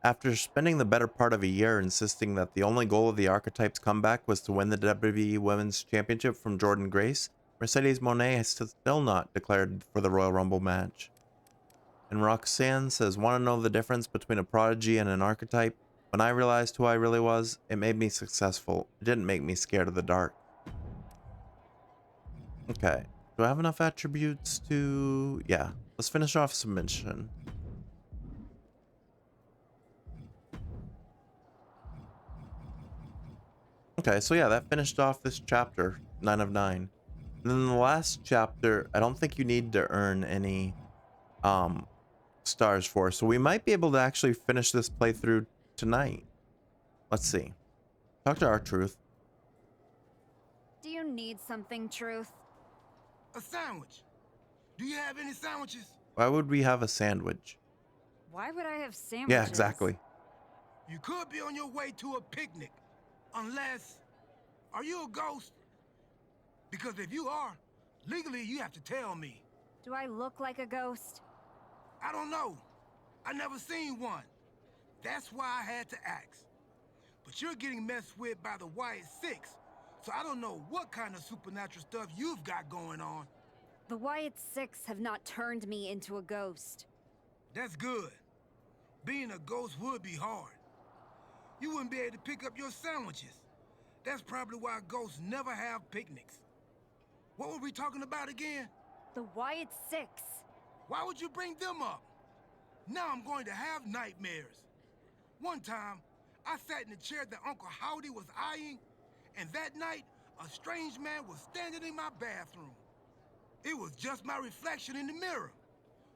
After spending the better part of a year insisting that the only goal of the Archetype's comeback was to win the WWE Women's Championship from Jordynne Grace, Mercedes Moné has still not declared for the Royal Rumble match. And Roxanne says, want to know the difference between a prodigy and an archetype? When I realized who I really was, it made me successful. It didn't make me scared of the dark. Okay. Do I have enough attributes to... Yeah. Let's finish off submission. Okay, so yeah, that finished off this chapter, 9 of 9. And then the last chapter, I don't think you need to earn any stars for, so we might be able to actually finish this playthrough tonight. Let's see. Talk to R-Truth. Do you need something, Truth? A sandwich. Do you have any sandwiches? Why would we have a sandwich? Why would I have sandwiches? Yeah, exactly. You could be on your way to a picnic. Unless... Are you a ghost? Because if you are, legally you have to tell me. Do I look like a ghost? I don't know. I never seen one. That's why I had to ask. But you're getting messed with by the Wyatt Six, so I don't know what kind of supernatural stuff you've got going on. The Wyatt Six have not turned me into a ghost. That's good. Being a ghost would be hard. You wouldn't be able to pick up your sandwiches. That's probably why ghosts never have picnics. What were we talking about again? The Wyatt Six. Why would you bring them up? Now I'm going to have nightmares. One time, I sat in the chair that Uncle Howdy was eyeing, and that night, a strange man was standing in my bathroom. It was just my reflection in the mirror.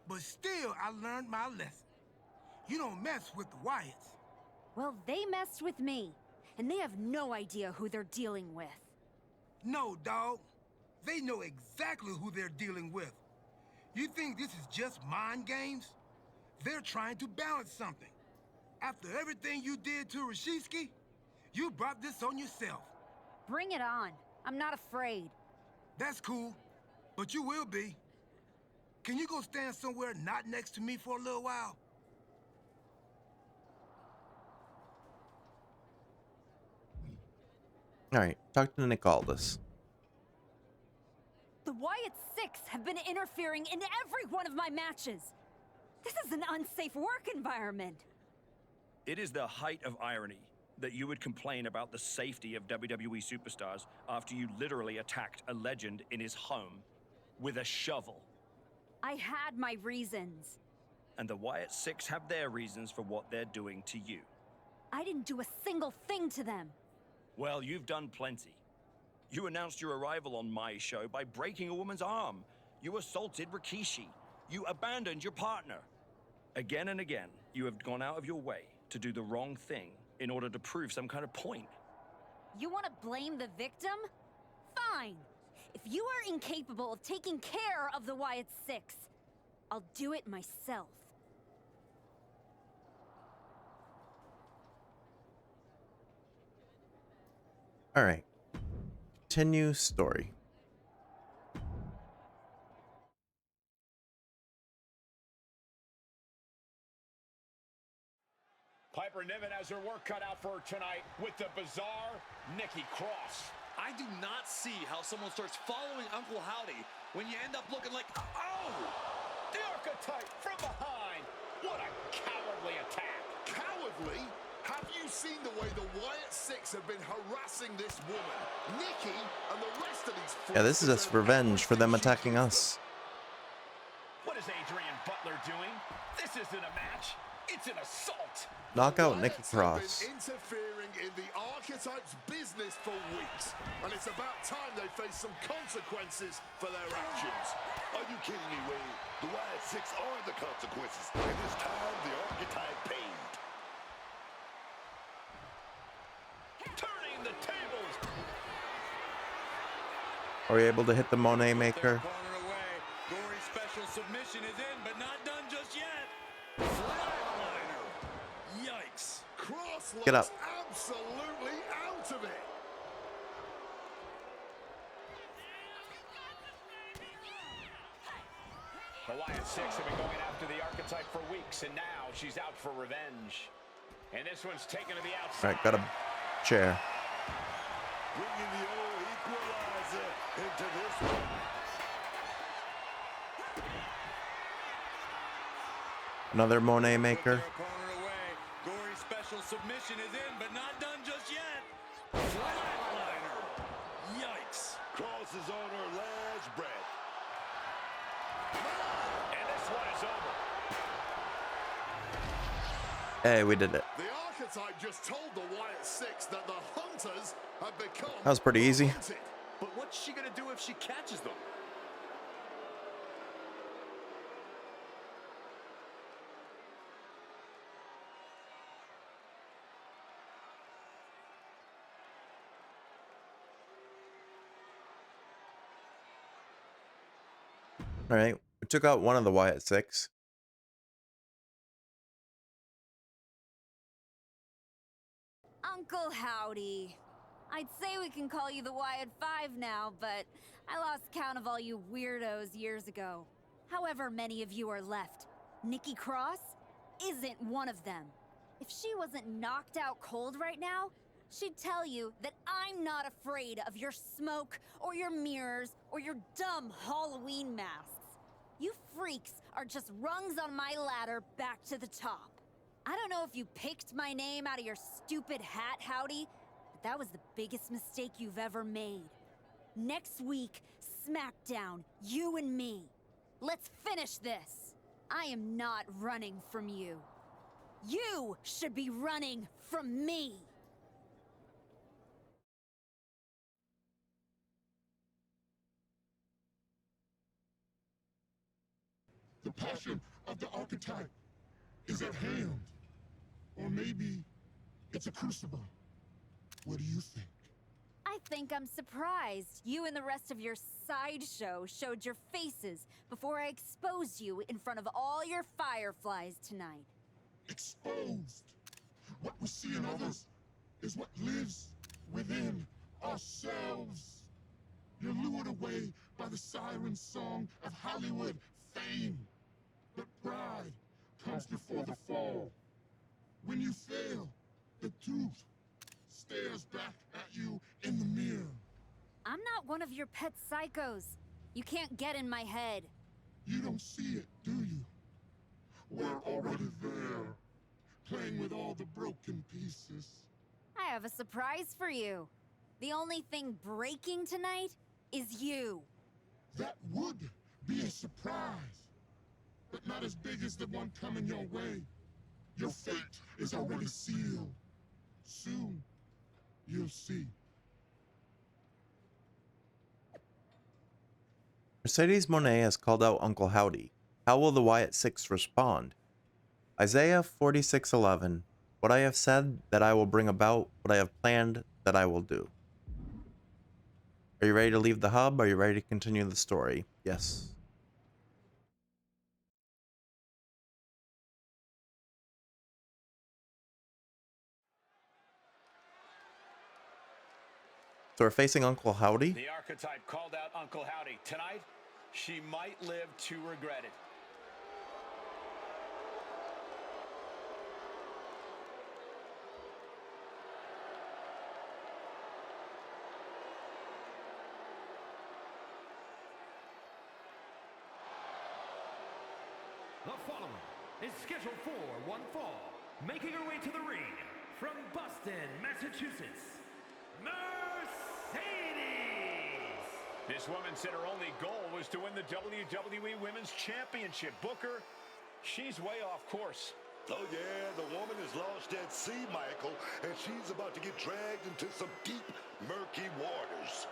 But still, I learned my lesson. You don't mess with the Wyatts. Well, they messed with me, and they have no idea who they're dealing with. No, dog. They know exactly who they're dealing with. You think this is just mind games? They're trying to balance something. After everything you did to Rashitsky, you brought this on yourself. Bring it on. I'm not afraid. That's cool, but you will be. Can you go stand somewhere not next to me for a little while? Alright, talk to Nick Aldis. The Wyatt Six have been interfering in every one of my matches. This is an unsafe work environment. It is the height of irony that you would complain about the safety of WWE superstars after you literally attacked a legend in his home with a shovel. I had my reasons. And the Wyatt Six have their reasons for what they're doing to you. I didn't do a single thing to them. Well, you've done plenty. You announced your arrival on my show by breaking a woman's arm. You assaulted Rikishi. You abandoned your partner. Again and again, you have gone out of your way to do the wrong thing in order to prove some kind of point. You want to blame the victim? Fine. If you are incapable of taking care of the Wyatt Six, I'll do it myself. Alright. Continue story. Piper Niven has her work cut out for her tonight with the bizarre Nikki Cross. I do not see how someone starts following Uncle Howdy when you end up looking like, oh! The Archetype from behind. What a cowardly attack. Cowardly? Have you seen the way the Wyatt Six have been harassing this woman? Nikki and the rest of these... Yeah, this is just revenge for them attacking us. What is Adrian Butler doing? This isn't a match. It's an assault. Knock out Nikki Cross. Been interfering in the Archetype's business for weeks, and it's about time they face some consequences for their actions. Are you kidding me, Wade? The Wyatt Six are the consequences, and this time the Archetype paid. Turning the tables. Are we able to hit the Monet Maker? Gory special submission is in, but not done just yet. Flatliner. Yikes. Cross Get up. looks absolutely out of it. The Wyatt Six have been going after the Archetype for weeks, and now she's out for revenge. And this one's taken to the outside. All right, got a chair. Bringing the old equalizer into this one. Another Monet Maker. Gory special submission is in, but not done just yet. Flatliner. Yikes. Cross is on her last breath. And this one is over. Hey, we did it. The Archetype just told the Wyatt Six that the Hunters have become That was pretty easy. hunted. But what's she gonna do if she catches them? All right, we took out one of the Wyatt Six. Uncle Howdy. I'd say we can call you the Wyatt Five now, but I lost count of all you weirdos years ago. However many of you are left, Nikki Cross isn't one of them. If she wasn't knocked out cold right now, she'd tell you that I'm not afraid of your smoke or your mirrors or your dumb Halloween masks. You freaks are just rungs on my ladder back to the top. I don't know if you picked my name out of your stupid hat, Howdy, but that was the biggest mistake you've ever made. Next week, SmackDown, you and me. Let's finish this. I am not running from you. You should be running from me. The passion of the Archetype is at hand. Or maybe it's a crucible. What do you think? I think I'm surprised you and the rest of your sideshow showed your faces before I exposed you in front of all your fireflies tonight. Exposed. What we see in others is what lives within ourselves. You're lured away by the siren song of Hollywood fame. But pride comes before the fall. When you fail, the truth stares back at you in the mirror. I'm not one of your pet psychos. You can't get in my head. You don't see it, do you? We're already there, playing with all the broken pieces. I have a surprise for you. The only thing breaking tonight is you. That would be a surprise, but not as big as the one coming your way. Your fate is already sealed. Soon, you'll see. Mercedes Monet has called out Uncle Howdy. How will the Wyatt Six respond? Isaiah 46:11. What I have said that I will bring about, what I have planned that I will do. Are you ready to leave the hub? Are you ready to continue the story? Yes. So we're facing Uncle Howdy? The Archetype called out Uncle Howdy. Tonight, she might live to regret it. The following is scheduled for one fall, making her way to the ring from Boston, Massachusetts, Mercedes! This woman said her only goal was to win the WWE Women's Championship. Booker, she's way off course. Oh yeah, the woman is lost at sea, Michael, and she's about to get dragged into some deep, murky waters.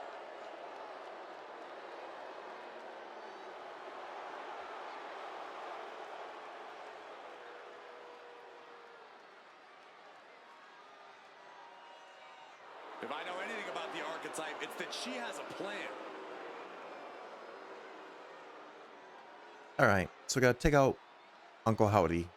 If I know anything about the Archetype, it's that she has a plan. All right, so we gotta take out Uncle Howdy.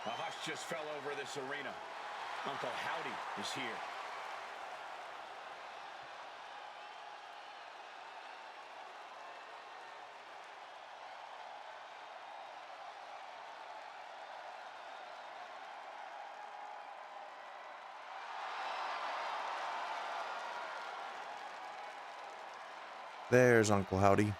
A hush just fell over this arena. Uncle Howdy is here. There's Uncle Howdy.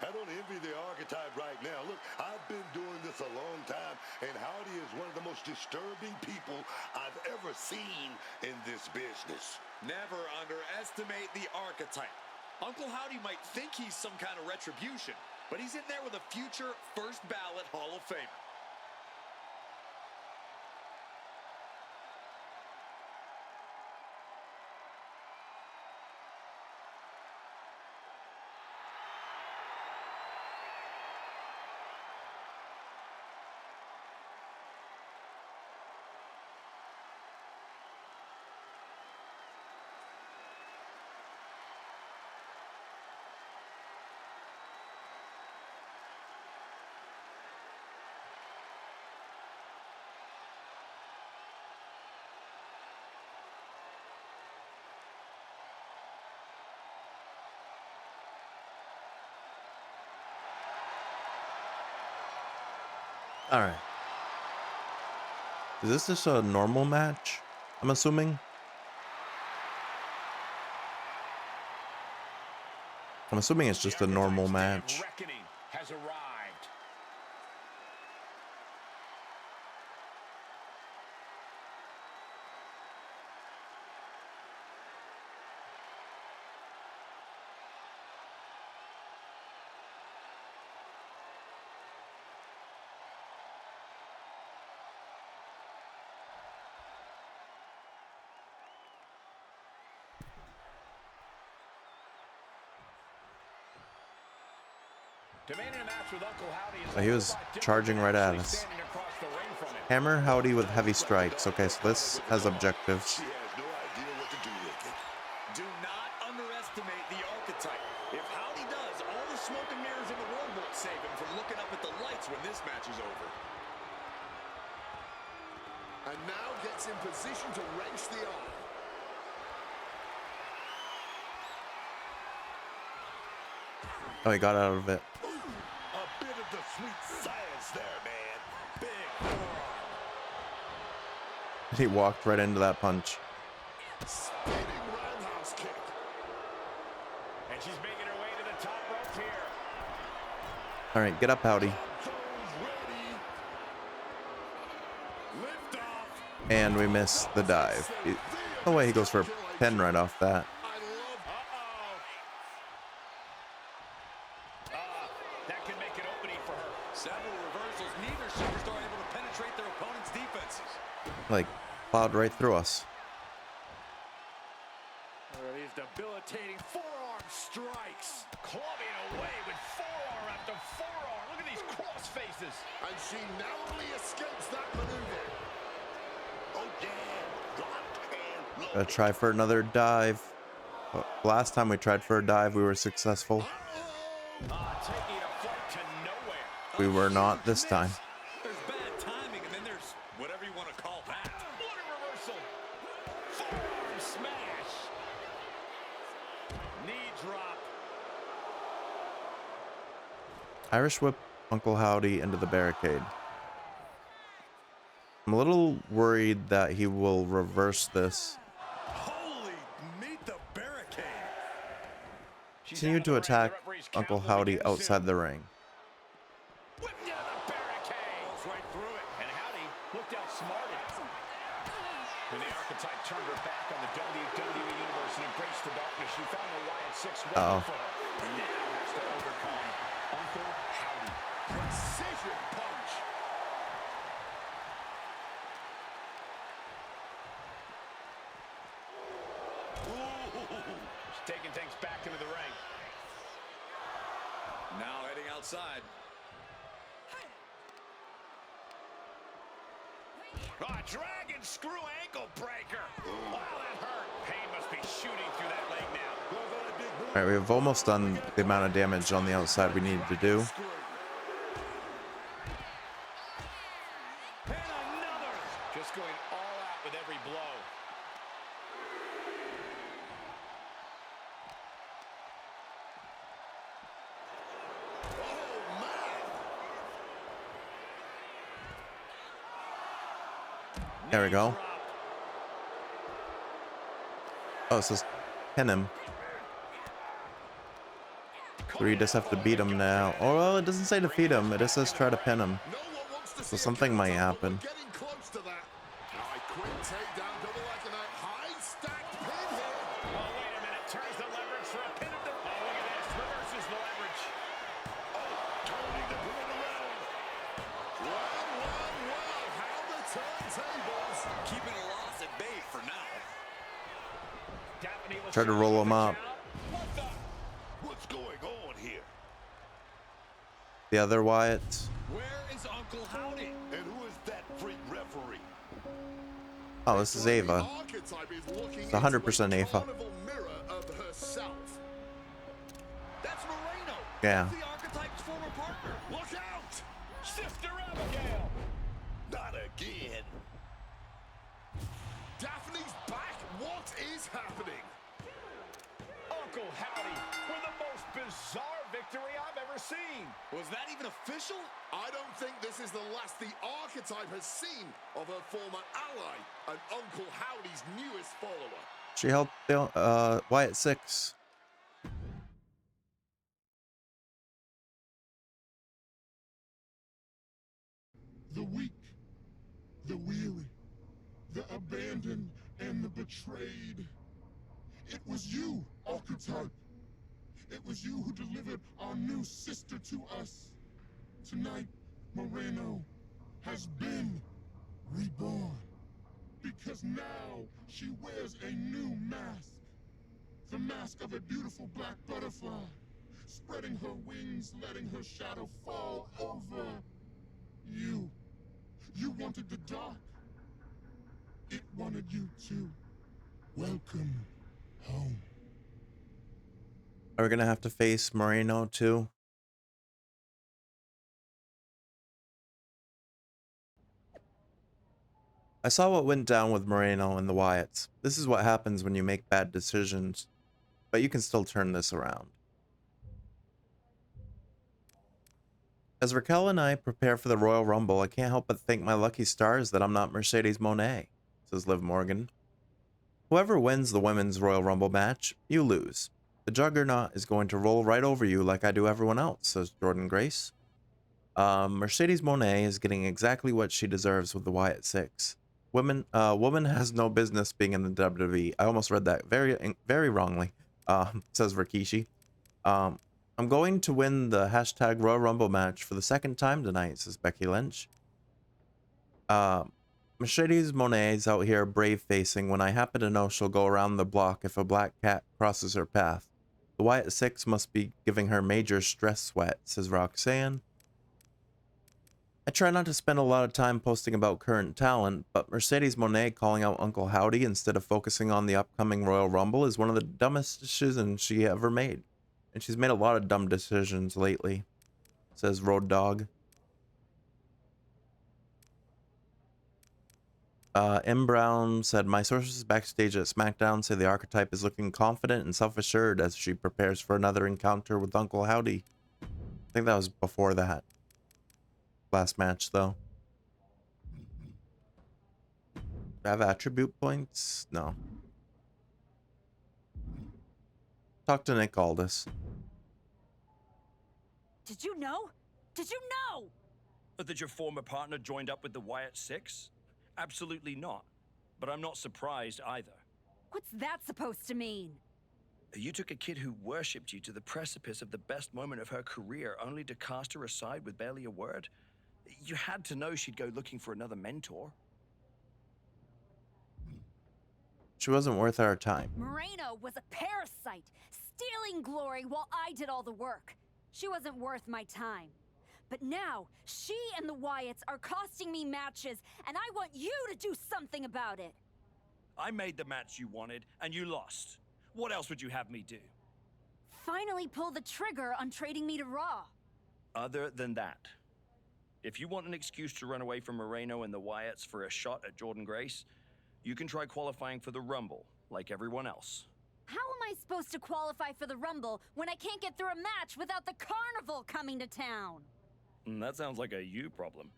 I don't envy the archetype right now. Look, I've been doing this a long time, and Howdy is one of the most disturbing people I've ever seen in this business. Never underestimate the archetype. Uncle Howdy might think he's some kind of retribution, but he's in there with a future first ballot Hall of Famer. All right. Is this just a normal match? I'm assuming. I'm assuming it's just a normal match. Reckoning has arrived. Demanding a match with Uncle Howdy is Oh, he was charging right at us. Hammer Howdy with heavy strikes. Okay, so this has objectives. Do not underestimate the archetype. If Howdy does, all the smoke and mirrors in the world won't save him from looking up at the lights when this match is over. And now gets in position to wrench the arm. Oh, he got out of it. A bit of the sweet science there, man. Big forearm. He walked right into that punch. Spinning roundhouse kick. And she's making her way to the top rope here. All right, get up, Howdy. And we miss the dive. No way he goes for a pin right off that. That can make an opening for her. Several reversals, neither superstar able to penetrate their opponent's defenses. Like, plowed right through us. These debilitating forearm strikes. Clubbing away with forearm after forearm. Look at these cross faces. And she narrowly escapes that maneuver. Oh, yeah. Gotta try for another dive. Last time we tried for a dive, we were successful. Taking a flight to nowhere. We were not this time. There's bad timing, and then there's whatever you want to call that. What a reversal. Forearm smash. Knee drop. Irish whip Uncle Howdy into the barricade. I'm a little worried that he will reverse this. Holy meet the continue to attack Uncle Howdy outside the ring. Whipped into the barricade. Goes right through it. And Howdy looked outsmarted. When the Archetype turned her back on the WWE Universe and embraced the darkness, she found the Wyatt 6 waiting for her. And now has to overcome Uncle Howdy. Precision punch. She's taking things back into the ring. Now heading outside. Dragon screw ankle breaker. Wow, that hurt. Pain must be shooting through that leg now. Alright, we have almost done the amount of damage on the outside we needed to do. And another. Just going all out with every blow. There we go. Oh, it says pin him. So we just have to beat him now. Oh, well, it doesn't say defeat him. It just says try to pin him. So something might happen. Keeping a loss at bay for now. Try to roll him up. What's going on here? The other Wyatt. Where is Uncle Howdy? And who is that freak referee? Oh, this is Ava. It's 100% Ava. That's Moreno. Yeah. The Archetype's former partner. Look out! Sister Abigail. Not again. Daphne's back. What is happening? Uncle Howdy with the most bizarre victory I've ever seen. Was that even official? I don't think this is the last the Archetype has seen of her former ally and Uncle Howdy's newest follower. She helped the Wyatt 6. The weak, the weary, the abandoned, and the betrayed. It was you, Archetype. It was you who delivered our new sister to us. Tonight, Moreno has been reborn. Because now she wears a new mask. The mask of a beautiful black butterfly, spreading her wings, letting her shadow fall over you. You wanted the dark. It wanted you too. Welcome home. Are we gonna have to face Moreno too? I saw what went down with Moreno and the Wyatts. This is what happens when you make bad decisions, but you can still turn this around. As Raquel and I prepare for the Royal Rumble, I can't help but thank my lucky stars that I'm not Mercedes Mone, says Liv Morgan. Whoever wins the Women's Royal Rumble match, you lose. The Juggernaut is going to roll right over you like I do everyone else, says Jordan Grace. Mercedes Mone is getting exactly what she deserves with the Wyatt 6. Woman has no business being in the WWE. I almost read that very wrongly, says Rikishi. I'm going to win the hashtag Royal Rumble match for the second time tonight, says Becky Lynch. Mercedes Monet's out here brave-facing when I happen to know she'll go around the block if a black cat crosses her path. The Wyatt 6 must be giving her major stress sweat, says Roxanne. I try not to spend a lot of time posting about current talent, but Mercedes Moné calling out Uncle Howdy instead of focusing on the upcoming Royal Rumble is one of the dumbest decisions she ever made. And she's made a lot of dumb decisions lately, says Road Dog. M. Brown said, my sources backstage at SmackDown say the Archetype is looking confident and self-assured as she prepares for another encounter with Uncle Howdy. I think that was before that last match, though. Do I have attribute points? No. talk to Nick Aldis. Did you know? Did you know? That your former partner joined up with the Wyatt Six? Absolutely not. But I'm not surprised either. What's that supposed to mean? You took a kid who worshipped you to the precipice of the best moment of her career, only to cast her aside with barely a word? You had to know she'd go looking for another mentor. She wasn't worth our time. Moreno was a parasite, stealing glory while I did all the work. She wasn't worth my time. But now, she and the Wyatts are costing me matches, and I want you to do something about it. I made the match you wanted, and you lost. What else would you have me do? Finally pull the trigger on trading me to Raw. Other than that, if you want an excuse to run away from Moreno and the Wyatts for a shot at Jordan Grace, you can try qualifying for the Rumble, like everyone else. How am I supposed to qualify for the Rumble when I can't get through a match without the Carnival coming to town? That sounds like a you problem.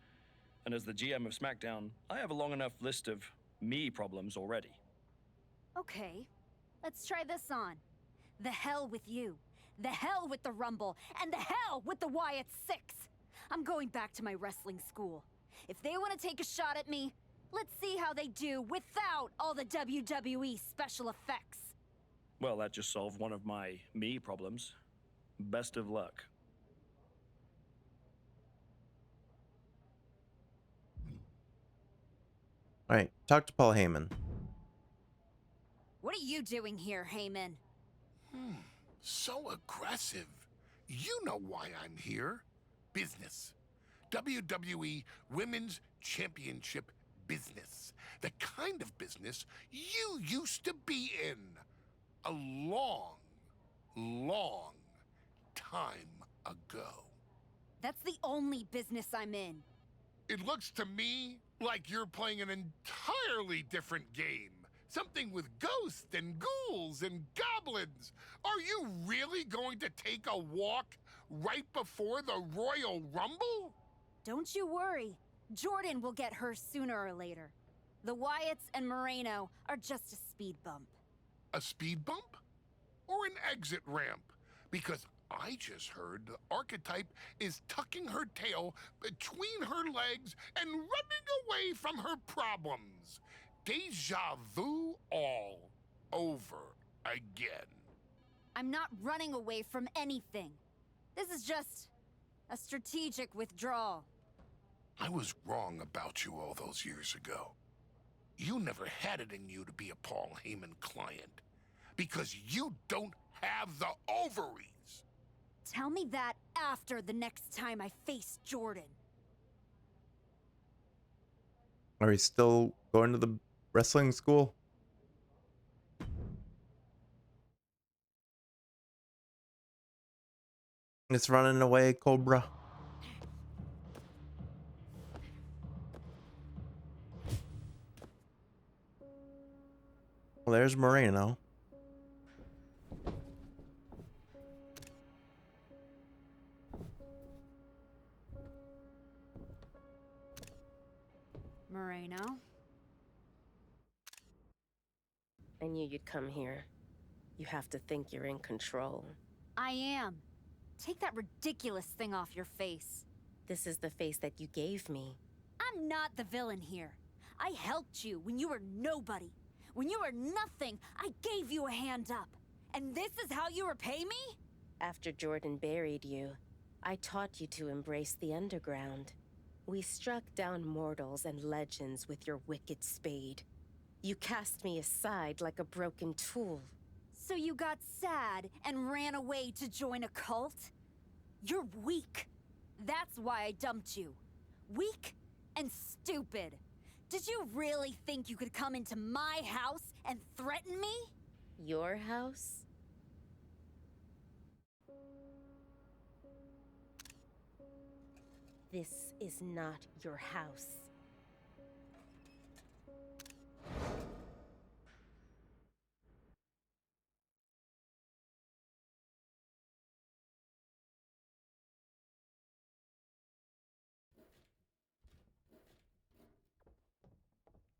And as the GM of SmackDown, I have a long enough list of me problems already. Okay, let's try this on. The hell with you. The hell with the Rumble. And the hell with the Wyatt Six. I'm going back to my wrestling school. If they want to take a shot at me, let's see how they do without all the WWE special effects. Well, that just solved one of my me problems. Best of luck. All right, talk to Paul Heyman. What are you doing here, Heyman? So aggressive. You know why I'm here. Business. WWE Women's Championship business. The kind of business you used to be in. A long, long time ago. That's the only business I'm in. It looks to me like you're playing an entirely different game. Something with ghosts and ghouls and goblins. Are you really going to take a walk right before the Royal Rumble? Don't you worry. Jordan will get her sooner or later. The Wyatts and Moreno are just a speed bump. A speed bump? Or an exit ramp? Because I just heard the archetype is tucking her tail between her legs and running away from her problems. Deja vu all over again. I'm not running away from anything. This is just a strategic withdrawal. I was wrong about you all those years ago. You never had it in you to be a Paul Heyman client. Because you don't have the ovaries. Tell me that after the next time I face Jordan. Are we still going to the wrestling school? It's running away, Cobra. Well, there's Moreno. Moreno? I knew you'd come here. You have to think you're in control. I am. Take that ridiculous thing off your face. This is the face that you gave me. I'm not the villain here. I helped you when you were nobody. When you were nothing, I gave you a hand up. And this is how you repay me? After Jordan buried you, I taught you to embrace the underground. We struck down mortals and legends with your wicked spade. You cast me aside like a broken tool. So you got sad and ran away to join a cult? You're weak. That's why I dumped you. Weak and stupid. Did you really think you could come into my house and threaten me? Your house? This is not your house.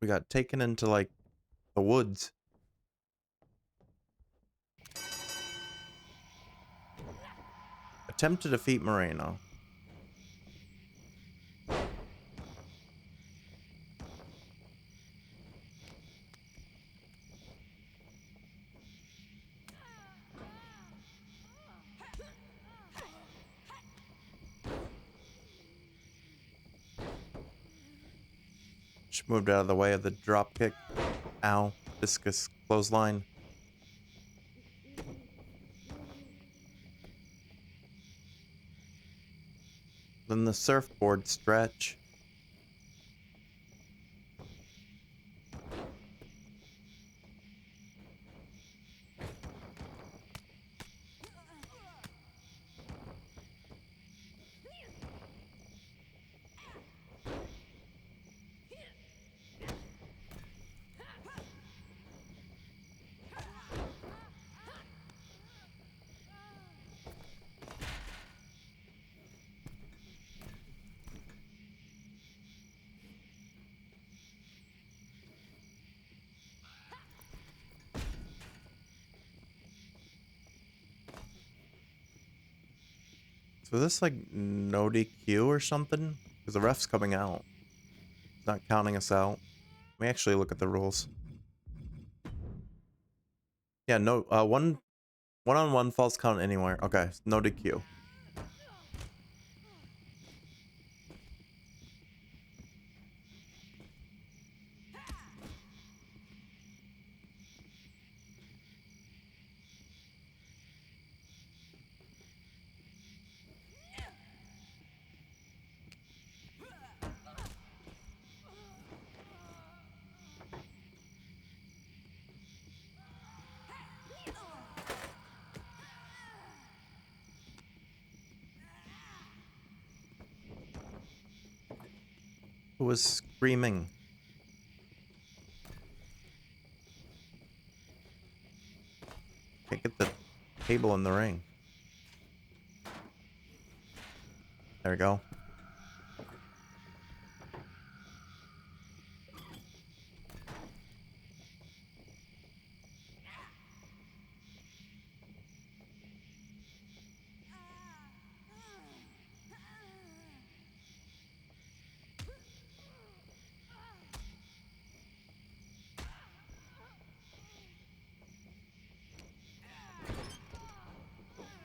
We got taken into like the woods. Attempt to defeat Moreno. Just moved out of the way of the drop kick. Ow. Discus clothesline. Then the surfboard stretch. So this like no DQ or something? Because the ref's coming out. It's not counting us out. Let me actually look at the rules. Yeah, no, one-on-one false count anywhere. Okay, no DQ. Who was screaming? Can't get the table in the ring. There we go.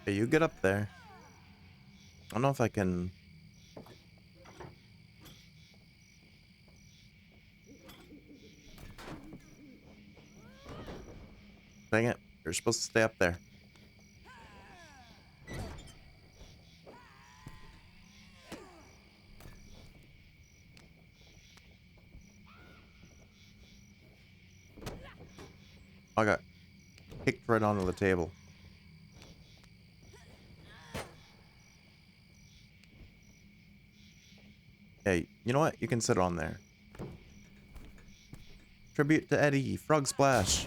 Hey, you get up there. I don't know if I can... Dang it. You're supposed to stay up there. I got kicked right onto the table. Hey, you know what? You can sit on there. Tribute to Eddie. Frog splash.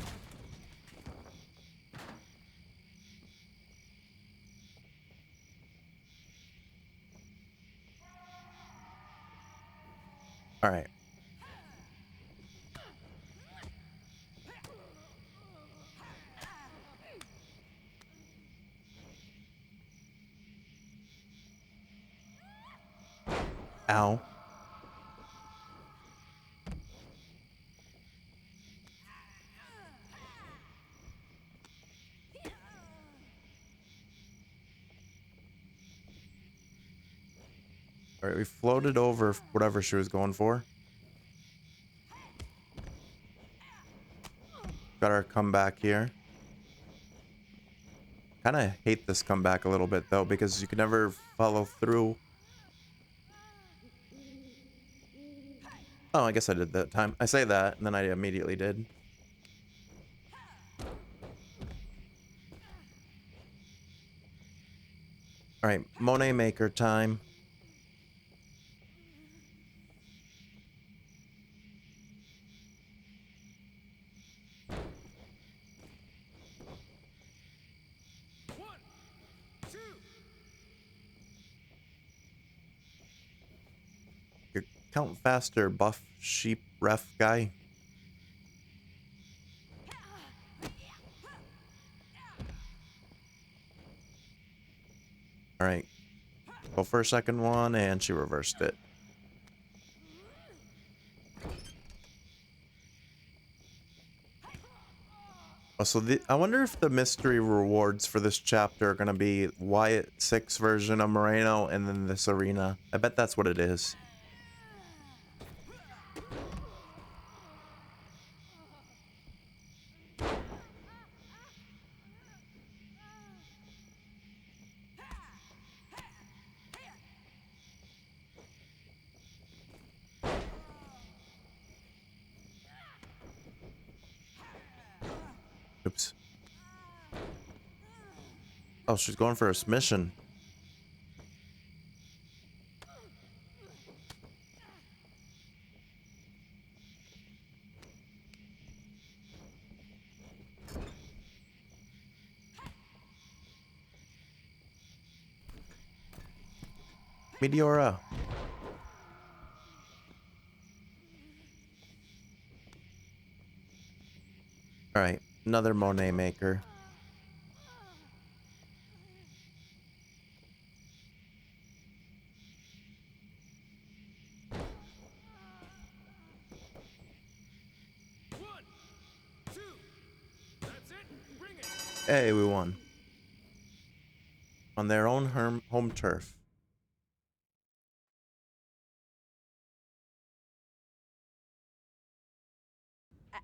Alright. Ow. Alright, we floated over whatever she was going for. Got our comeback here. Kind of hate this comeback a little bit, though, because you can never follow through. Oh, I guess I did that time. I say that, and then I immediately did. Alright, Mone Maker time. Count faster, buff sheep ref guy. All right. Go for a second one, and she reversed it. Oh, so I wonder if the mystery rewards for this chapter are going to be Wyatt 6 version of Moreno and then this arena. I bet that's what it is. Oops. Oh, she's going for a submission. Meteora. Alright, another Monet maker. Hey, we won. On their own home turf.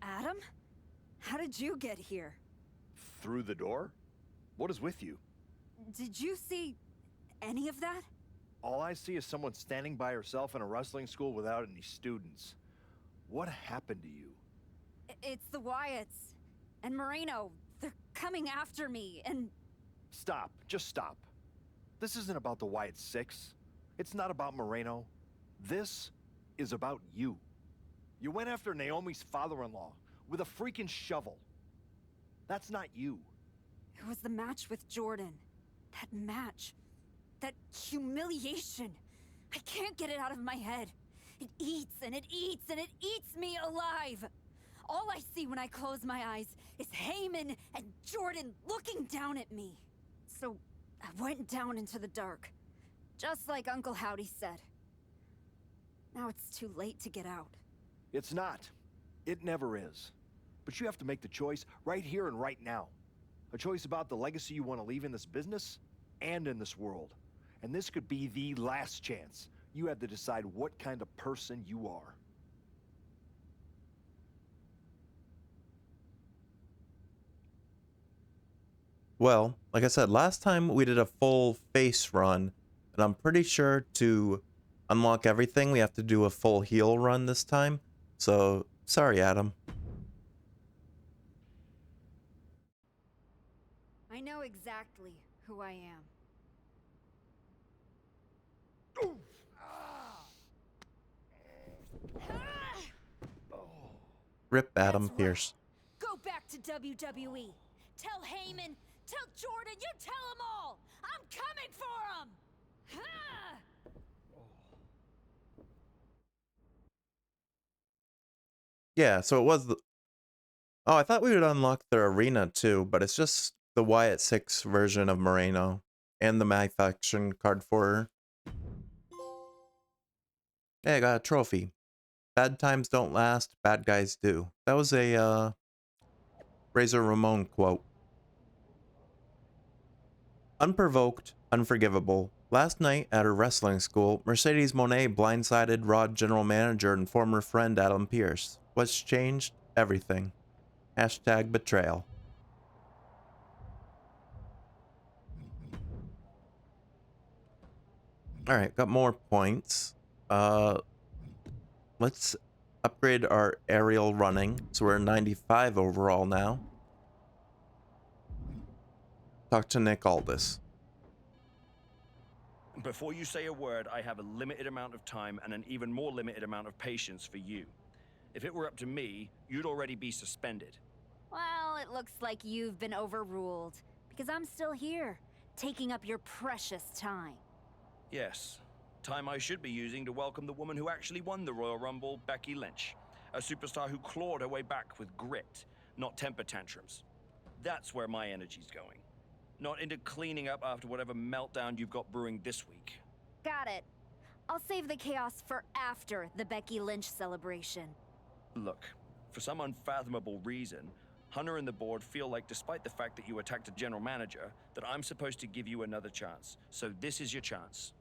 Adam? How did you get here? Through the door? What is with you? Did you see any of that? All I see is someone standing by herself in a wrestling school without any students. What happened to you? It's the Wyatts. And Moreno. They're coming after me, and... Stop. Just stop. This isn't about the Wyatt Six. It's not about Moreno. This is about you. You went after Naomi's father-in-law with a freaking shovel. That's not you. It was the match with Jordan. That match. That humiliation. I can't get it out of my head. It eats and it eats and it eats me alive. All I see when I close my eyes is Heyman and Jordan looking down at me. So I went down into the dark, just like Uncle Howdy said. Now it's too late to get out. It's not. It never is. But you have to make the choice right here and right now. A choice about the legacy you want to leave in this business and in this world. And this could be the last chance. You have to decide what kind of person you are. Well, like I said, last time we did a full face run, and I'm pretty sure to unlock everything, we have to do a full heel run this time. So, sorry, Adam. I know exactly who I am. Rip Adam Pierce. Go back to WWE. Tell Heyman, tell Jordan, you tell them all. I'm coming for them. Yeah, so it was the... Oh, I thought we would unlock the arena too, but it's just the Wyatt 6 version of Moreno and the manufacturing card for her. Hey, I got a trophy. Bad times don't last, bad guys do. That was a Razor Ramon quote. Unprovoked, unforgivable. Last night at her wrestling school, Mercedes Moné blindsided Raw general manager and former friend Adam Pierce. What's changed? Everything. Hashtag betrayal. Alright, got more points. Let's upgrade our aerial running. So we're 95 overall now. Talk to Nick Aldis. Before you say a word, I have a limited amount of time and an even more limited amount of patience for you. If it were up to me, you'd already be suspended. Well, it looks like you've been overruled, because I'm still here, taking up your precious time. Yes. Time I should be using to welcome the woman who actually won the Royal Rumble, Becky Lynch. A superstar who clawed her way back with grit, not temper tantrums. That's where my energy's going. not into cleaning up after whatever meltdown you've got brewing this week. Got it. I'll save the chaos for after the Becky Lynch celebration. Look, for some unfathomable reason, Hunter and the board feel like despite the fact that you attacked a general manager, that I'm supposed to give you another chance. So this is your chance.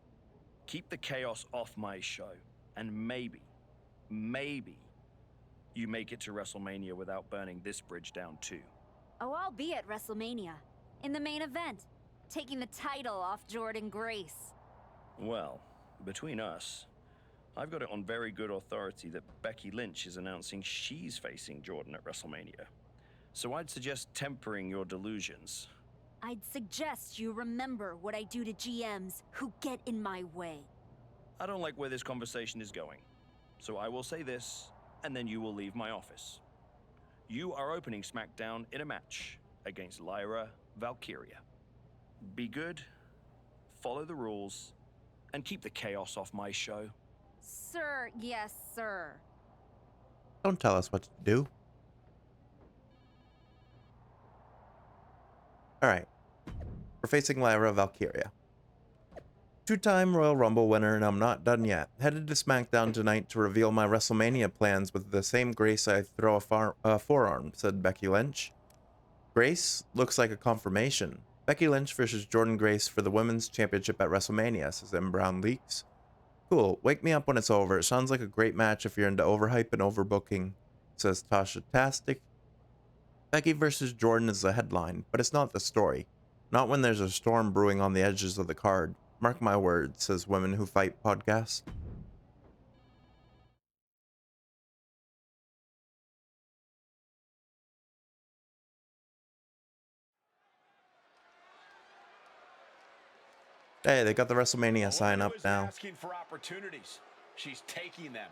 Keep the chaos off my show, and maybe you make it to WrestleMania without burning this bridge down too. Oh, I'll be at WrestleMania. In the main event. Taking the title off Jordan Grace. Well, between us, I've got it on very good authority that Becky Lynch is announcing she's facing Jordan at WrestleMania. So I'd suggest tempering your delusions. I'd suggest you remember what I do to GMs who get in my way. I don't like where this conversation is going. So I will say this, and then you will leave my office. You are opening SmackDown in a match against Lyra Valkyria. Be good, follow the rules, and keep the chaos off my show. Sir, yes, sir. Don't tell us what to do. Alright. We're facing Lyra Valkyria. Two-time Royal Rumble winner, and I'm not done yet. Headed to SmackDown tonight to reveal my WrestleMania plans with the same grace I throw a forearm, said Becky Lynch. Grace? Looks like a confirmation. Becky Lynch versus Jordan Grace for the Women's Championship at WrestleMania, says M. Brown Leaks. Cool. Wake me up when it's over. It sounds like a great match if you're into overhype and overbooking, says Tasha Tastic. Becky versus Jordan is the headline, but it's not the story. Not when there's a storm brewing on the edges of the card. Mark my words, says Women Who Fight podcast. Hey, they got the WrestleMania sign up now. Asking for opportunities. She's taking them.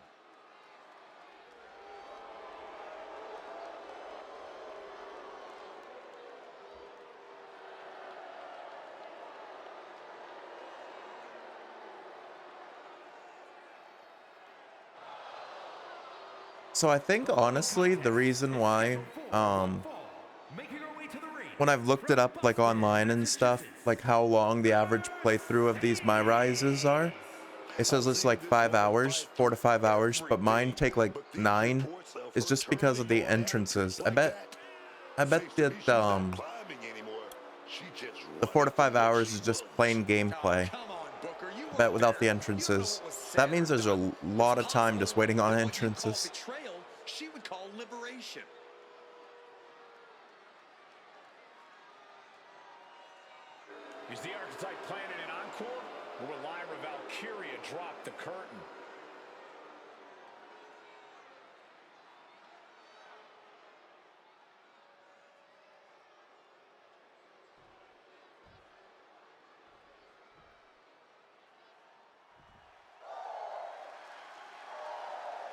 So I think honestly the reason why when I've looked it up like online and stuff, like how long the average playthrough of these MyRises are, it says it's like 5 hours, 4 to 5 hours, but mine take like 9. It's just because of the entrances. I bet that the 4 to 5 hours is just plain gameplay. I bet without the entrances. That means there's a lot of time just waiting on entrances. She would call liberation. Is the archetype planning an encore, or will Lyra Valkyria drop the curtain?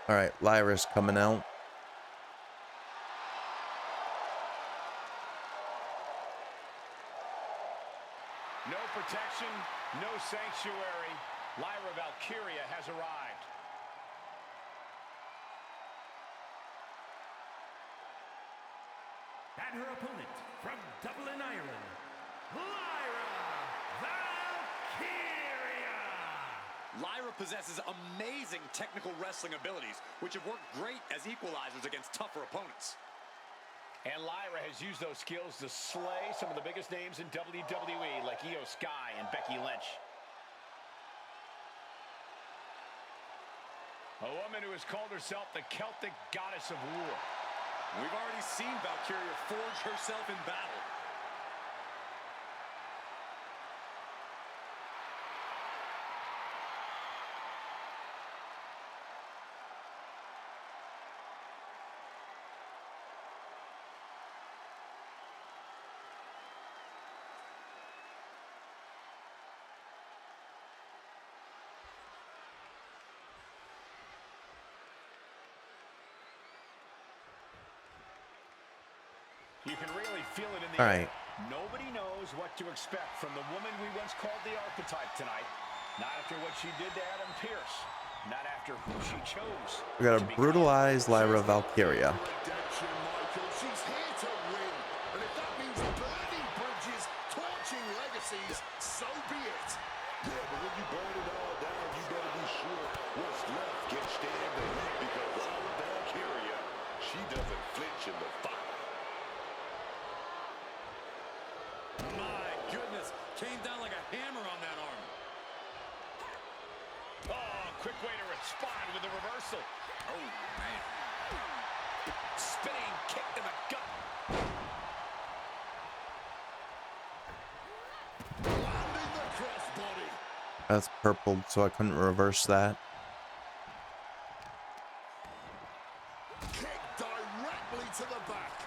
Alright, Lyra's coming out. No protection, no sanctuary. Lyra Valkyria has arrived. And her opponent from Dublin, Ireland, Lyra Valkyria! Lyra possesses amazing technical wrestling abilities, which have worked great as equalizers against tougher opponents. And Lyra has used those skills to slay some of the biggest names in WWE, like Io Sky and Becky Lynch. A woman who has called herself the Celtic goddess of war. We've already seen Valkyria forge herself in battle. You can really feel it in the air. Nobody knows what to expect from the woman we once called the archetype tonight. Not after what she did to Adam Pearce. Not after who she chose. We gotta brutalize Lyra Valkyria. She's here to win. And if that means burning bridges, torching sees, so be it. Yeah, but when you burn it all down, you better be sure what's left can stand the heat, because our Valkyria, she doesn't flinch in the fire. My goodness, came down like a hammer on that arm. Oh, quick way to respond with the reversal. Oh, man. Spinning kick to the gut. Landing the crossbody. That's purple, so I couldn't reverse that. Kick directly to the back.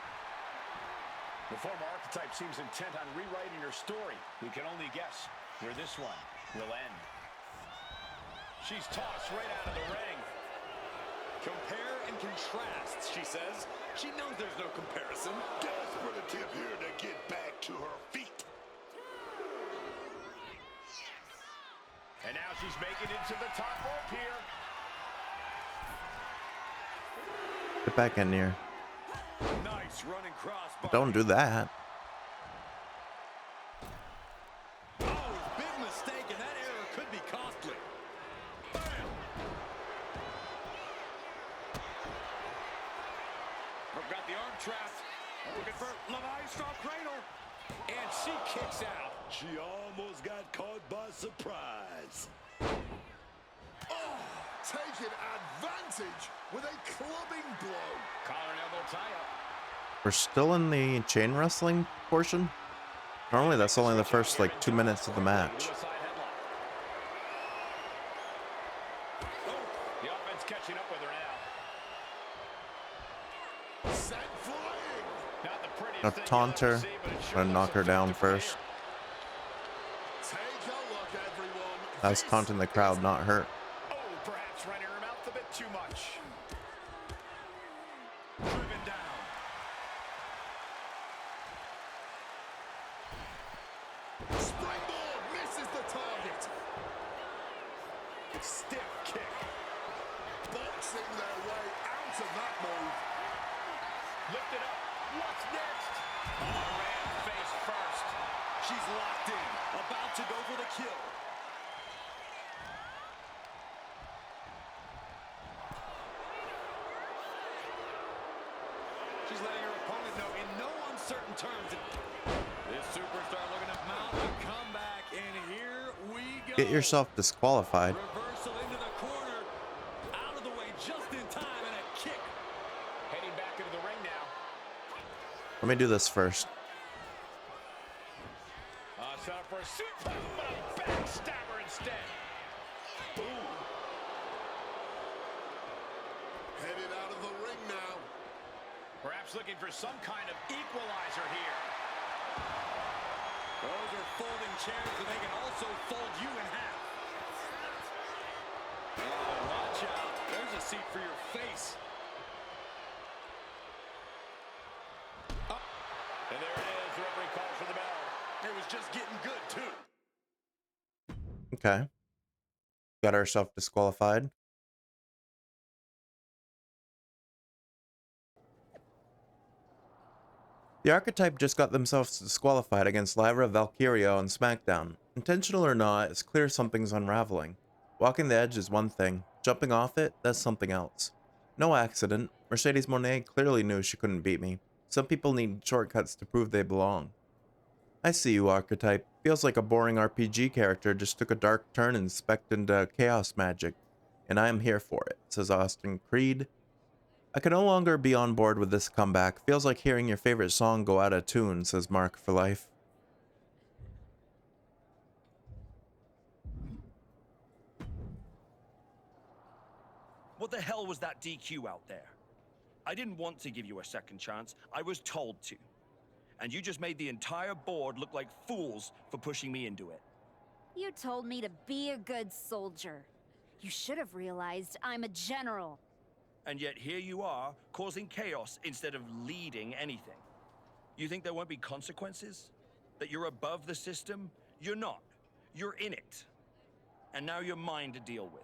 The former archetype seems intent on rewriting her story. We can only guess where this one will end. She's tossed right out of the ring. Compare and contrast, she says. She knows there's no comparison. Desperate attempt here to get back to her feet. And now she's making it to the top rope here. Get back in here. Nice running cross. Don't do that. Oh, big mistake, and that error could be costly. Bam! We've got the arm trapped. Looking for Levi strong cradle. And she kicks out. She almost got caught by surprise. Oh, taking advantage with a clubbing blow. Collar and elbow tie-up. We're still in the chain wrestling portion. Normally that's only the first like 2 minutes of the match. The offense catching up with her now. Set flying. Not the prettiest I'll thing taunt you'll her. ever see, but it sure Gonna was knock her down effective right first. Take a look, everyone. I was taunting the crowd, not her. here. Oh, perhaps running her mouth a bit too much. Driven down. Springboard misses the target. Stiff kick. Boxing their way out of that move. Lift it up. What's next? Oh, ran face first. She's locked in, about to go for the kill. She's letting her opponent know in no uncertain terms. This superstar looking to mount a comeback, and here we go. Get yourself disqualified. Reversal into the corner. Out of the way just in time, and a kick. Heading back into the ring now. Let me do this first. Set up for a suplex, but a backstabber instead. Boom. Headed out of the ring now. Perhaps looking for some kind of equalizer here. Those are folding chairs, and they can also fold you in half. Oh, watch out. There's a seat for your face. Oh. And there it is. The referee calls for the bell. It was just getting good, too. Okay. Got herself disqualified. The Archetype just got themselves disqualified against Lyra Valkyria on SmackDown. Intentional or not, it's clear something's unraveling. Walking the edge is one thing. Jumping off it, that's something else. No accident. Mercedes Mone clearly knew she couldn't beat me. Some people need shortcuts to prove they belong. I see you, Archetype. Feels like a boring RPG character just took a dark turn and specced into chaos magic. And I am here for it, says Austin Creed. I can no longer be on board with this comeback. Feels like hearing your favorite song go out of tune, says Mark for life. What the hell was that DQ out there? I didn't want to give you a second chance. I was told to. And you just made the entire board look like fools for pushing me into it. You told me to be a good soldier. You should have realized I'm a general. And yet here you are, causing chaos instead of leading anything. You think there won't be consequences? That you're above the system? You're not. You're in it. And now you're mine to deal with.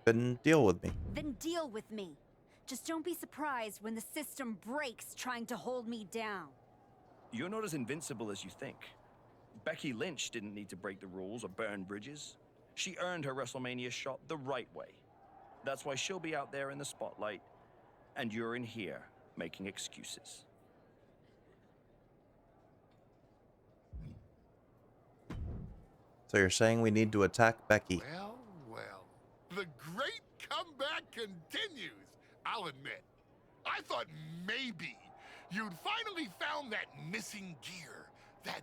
Then deal with me. Then deal with me. Just don't be surprised when the system breaks trying to hold me down. You're not as invincible as you think. Becky Lynch didn't need to break the rules or burn bridges. She earned her WrestleMania shot the right way. That's why she'll be out there in the spotlight, and you're in here making excuses. So you're saying we need to attack Becky? Well, well. The great comeback continues, I'll admit. I thought maybe you'd finally found that missing gear, that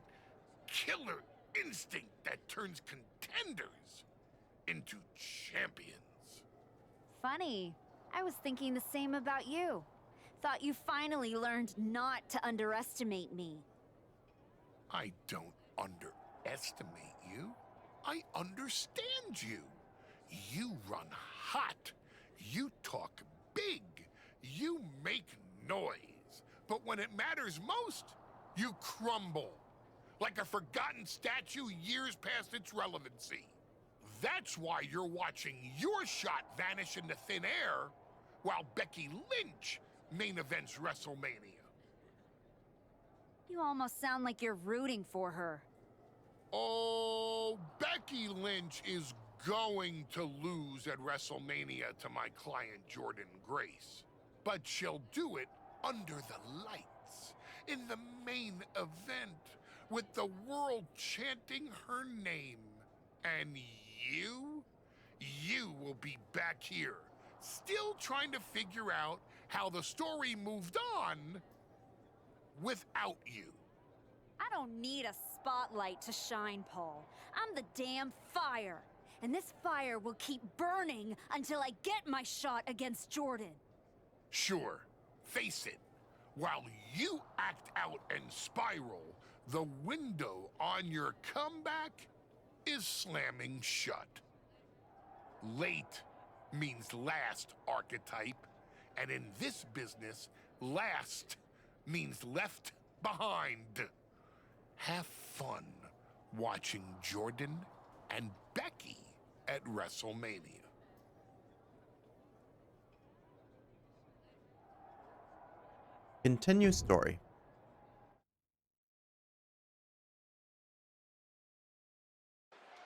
killer instinct that turns contenders into champions. Funny. I was thinking the same about you. Thought you finally learned not to underestimate me. I don't underestimate you. I understand you. You run hot. You talk big. You make noise. But when it matters most, you crumble. Like a forgotten statue years past its relevancy. That's why you're watching your shot vanish into thin air while Becky Lynch main events WrestleMania. You almost sound like you're rooting for her. Oh, Becky Lynch is going to lose at WrestleMania to my client Jordan Grace. But she'll do it under the lights, in the main event, with the world chanting her name. And you will be back here, still trying to figure out how the story moved on without you. I don't need a spotlight to shine, Paul. I'm the damn fire. And this fire will keep burning until I get my shot against Jordan. Sure, face it. While you act out and spiral, the window on your comeback is slamming shut. Late means last, archetype. And in this business, last means left behind. Have fun watching Jordan and Becky at WrestleMania. Continue story.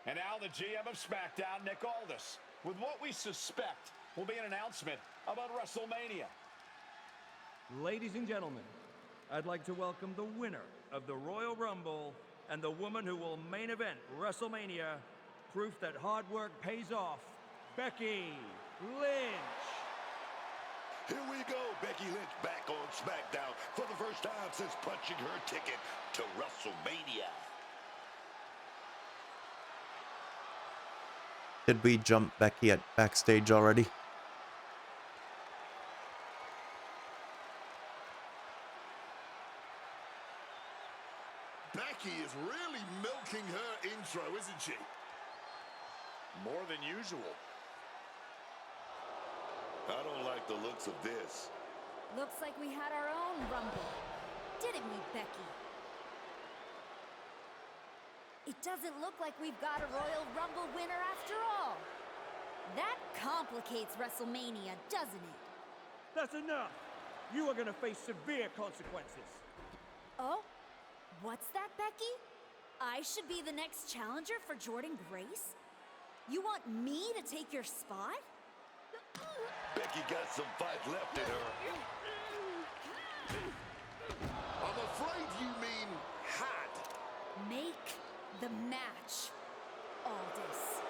And now the GM of SmackDown, Nick Aldis, with what we suspect will be an announcement about WrestleMania. Ladies and gentlemen, I'd like to welcome the winner of the Royal Rumble and the woman who will main event WrestleMania, proof that hard work pays off, Becky Lynch. Here we go, Becky Lynch back on SmackDown for the first time since punching her ticket to WrestleMania. Did we jump Becky at backstage already? Becky is really milking her intro, isn't she? More than usual. I don't like the looks of this. Looks like we had our own Rumble. Didn't we, Becky? It doesn't look like we've got a Royal Rumble winner after all. That complicates WrestleMania, doesn't it? That's enough. You are going to face severe consequences. Oh? What's that, Becky? I should be the next challenger for Jordan Grace? You want me to take your spot? Becky got some fight left in her. I'm afraid you mean had. Make the match, Aldis.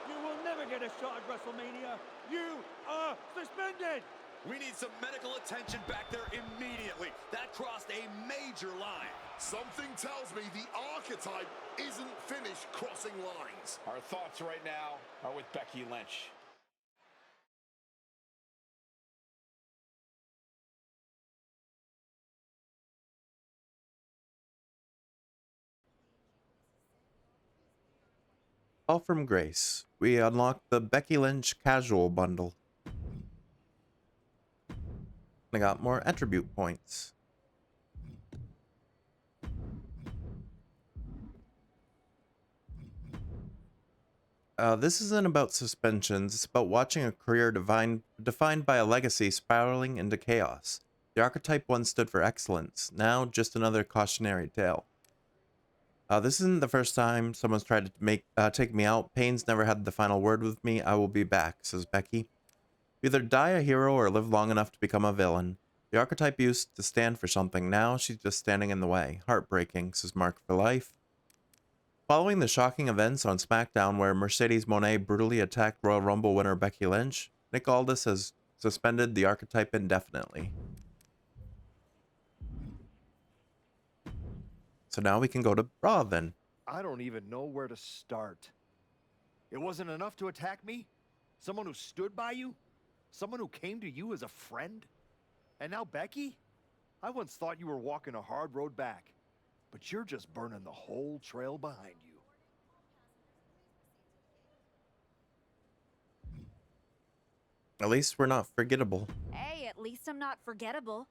You will never get a shot at WrestleMania. You are suspended. We need some medical attention back there immediately. That crossed a major line. Something tells me the archetype isn't finished crossing lines. Our thoughts right now are with Becky Lynch. All from Grace. We unlock the Becky Lynch casual bundle. I got more attribute points. This isn't about suspensions, it's about watching a career defined by a legacy spiraling into chaos. The archetype once stood for excellence. Now, just another cautionary tale. This isn't the first time someone's tried to take me out. Pain's never had the final word with me. I will be back, says Becky. Either die a hero or live long enough to become a villain. The archetype used to stand for something. Now she's just standing in the way. Heartbreaking, says Mark for life. Following the shocking events on SmackDown where Mercedes Moné brutally attacked Royal Rumble winner Becky Lynch, Nick Aldis has suspended the archetype indefinitely. So now we can go to Raw then. I don't even know where to start. It wasn't enough to attack me? Someone who stood by you? Someone who came to you as a friend? And now Becky? I once thought you were walking a hard road back, but you're just burning the whole trail behind you. At least we're not forgettable. Hey, at least I'm not forgettable.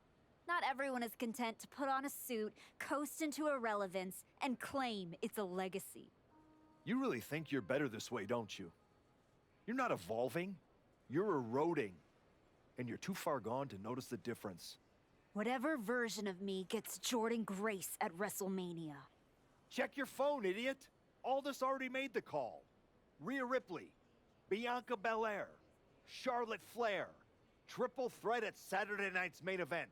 Not everyone is content to put on a suit, coast into irrelevance, and claim it's a legacy. You really think you're better this way, don't you? You're not evolving, you're eroding. And you're too far gone to notice the difference. Whatever version of me gets Jordan Grace at WrestleMania. Check your phone, idiot. Aldis already made the call. Rhea Ripley, Bianca Belair, Charlotte Flair. Triple threat at Saturday night's main event.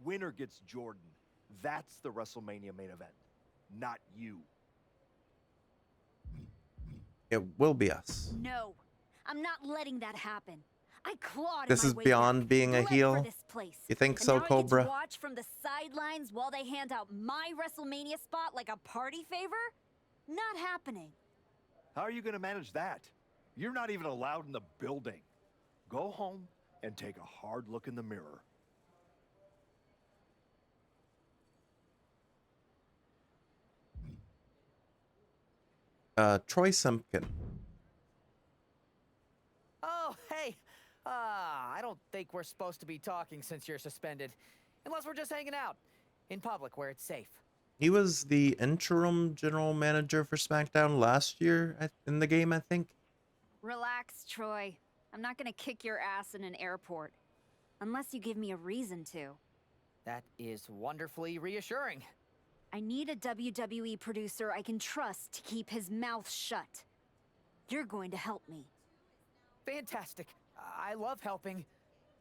Winner gets Jordan. That's the WrestleMania main event, not you. It will be us. No, I'm not letting that happen. I clawed This my is way beyond back, being a bled for heel? this place. You think And so, now I get to Cobra? watch from the sidelines while they hand out my WrestleMania spot like a party favor? Not happening. How are you going to manage that? You're not even allowed in the building. Go home and take a hard look in the mirror. Troy Simpkin. Oh, hey. I don't think we're supposed to be talking since you're suspended. Unless we're just hanging out. In public where it's safe. He was the interim general manager for SmackDown last year in the game, I think. Relax, Troy. I'm not gonna kick your ass in an airport. Unless you give me a reason to. That is wonderfully reassuring. I need a WWE producer I can trust to keep his mouth shut. You're going to help me. Fantastic. I love helping.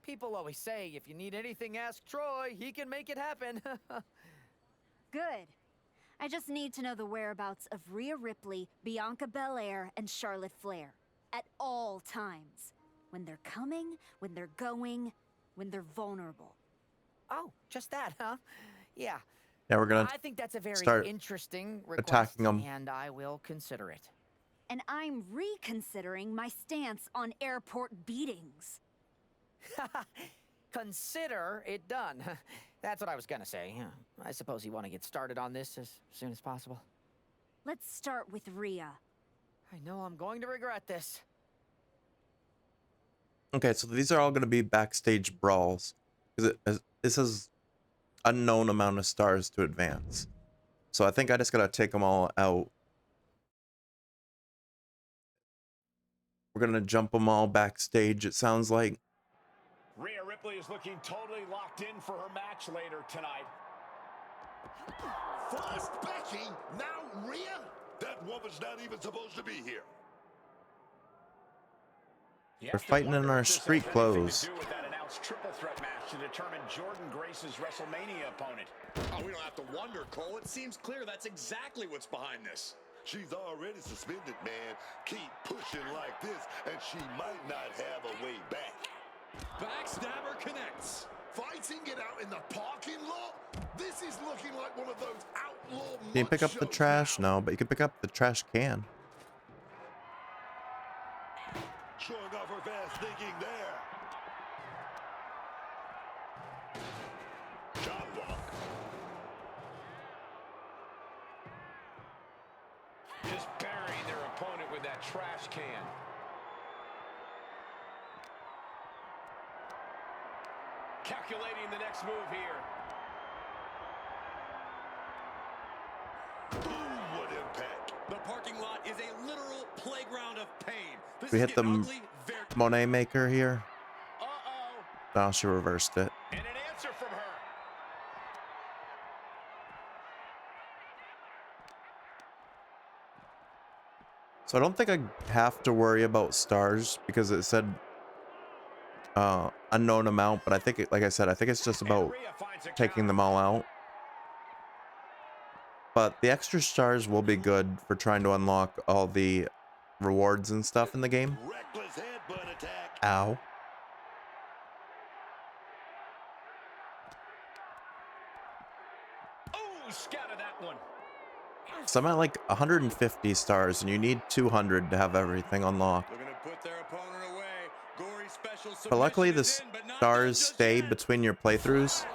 People always say, if you need anything, ask Troy. He can make it happen. Good. I just need to know the whereabouts of Rhea Ripley, Bianca Belair, and Charlotte Flair. At all times. When they're coming, when they're going, when they're vulnerable. Oh, just that, huh? Yeah. Yeah, we're gonna I think that's a very start interesting request, attacking them. and I will consider it. And I'm reconsidering my stance on airport beatings. Consider it done. That's what I was gonna say. I suppose you want to get started on this as soon as possible. Let's start with Rhea. I know I'm going to regret this. Okay, so these are all going to be backstage brawls. This is unknown amount of stars to advance. So I think I just got to take them all out. We're going to jump them all backstage, it sounds like. Rhea Ripley is looking totally locked in for her match later tonight. First Becky, now Rhea? That woman's not even supposed to be here. We're fighting in our street clothes. Do with that announced triple threat match to determine Jordan Grace's WrestleMania opponent. Oh, we don't have to wonder, Cole. It seems clear that's exactly what's behind this. She's already suspended, man. Keep pushing like this, and she might not have a way back. Backstabber connects. Fighting it out in the parking lot? This is looking like one of those outlaw Can you pick up the trash? No, but you can pick up the trash can. Showing off her fast thinking there. John Walk. Just burying their opponent with that trash can. Calculating the next move here. Ooh, what impact. The parking lot is a literal playground of pain. This We is hit the getting ugly very Monet maker here. Uh-oh. No, she reversed it. And an answer from her. So I don't think I have to worry about stars because it said unknown amount, but I think like I said, I think it's just about taking them all out. But the extra stars will be good for trying to unlock all the rewards and stuff in the game. Ow. Scouted that one. So I'm at like 150 stars, and you need 200 to have everything unlocked. But luckily, the stars stay between your playthroughs.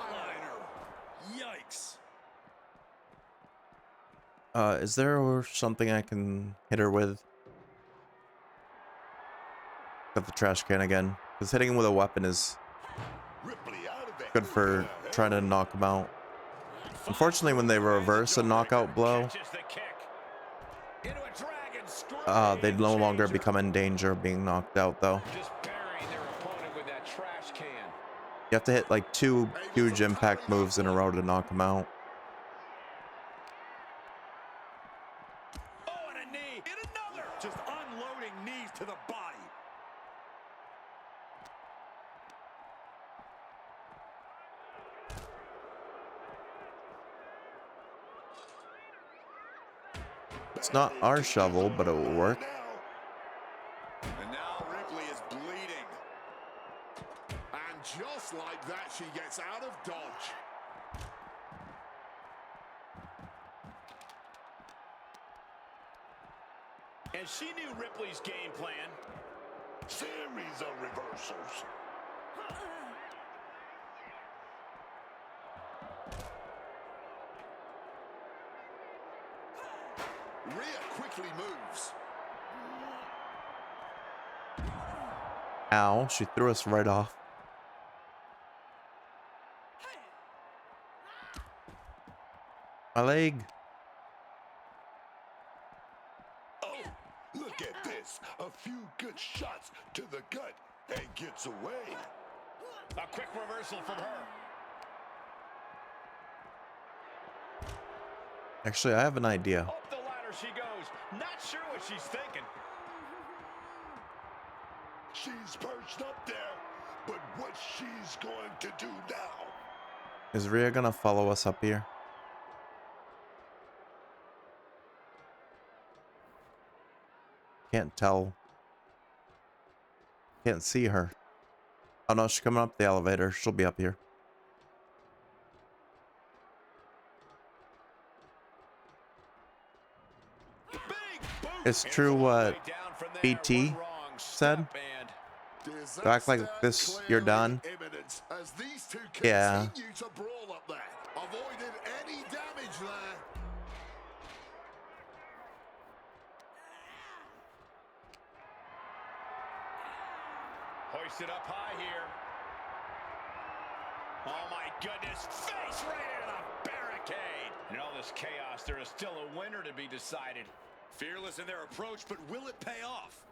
Yikes. Is there something I can hit her with? Got the trash can again. Because hitting him with a weapon is good for trying to knock him out. Unfortunately, when they reverse a knockout blow, they no longer become in danger of being knocked out, though. You have to hit like 2 huge impact moves in a row to knock him out. Oh, and a knee. And another. Just unloading knees to the body. It's not our shovel, but it will work. And now Ripley is bleeding. And just like that, she gets out of dodge. And she knew Ripley's game plan. Series of reversals. Rhea quickly moves. Ow, she threw us right off. My leg. Oh, look at this. A few good shots to the gut and gets away. A quick reversal from her. Actually, I have an idea. Up the ladder she goes. Not sure what she's thinking. She's perched up there, but what she's going to do now? Is Rhea gonna follow us up here? Can't tell. Can't see her. Oh no, she's coming up the elevator. She'll be up here. It's true what BT said. Do act like this, you're done. Yeah. Avoided any damage there. Hoisted up high here. Oh my goodness. Face right into the barricade. In all this chaos, there is still a winner to be decided. Fearless in their approach, but will it pay off?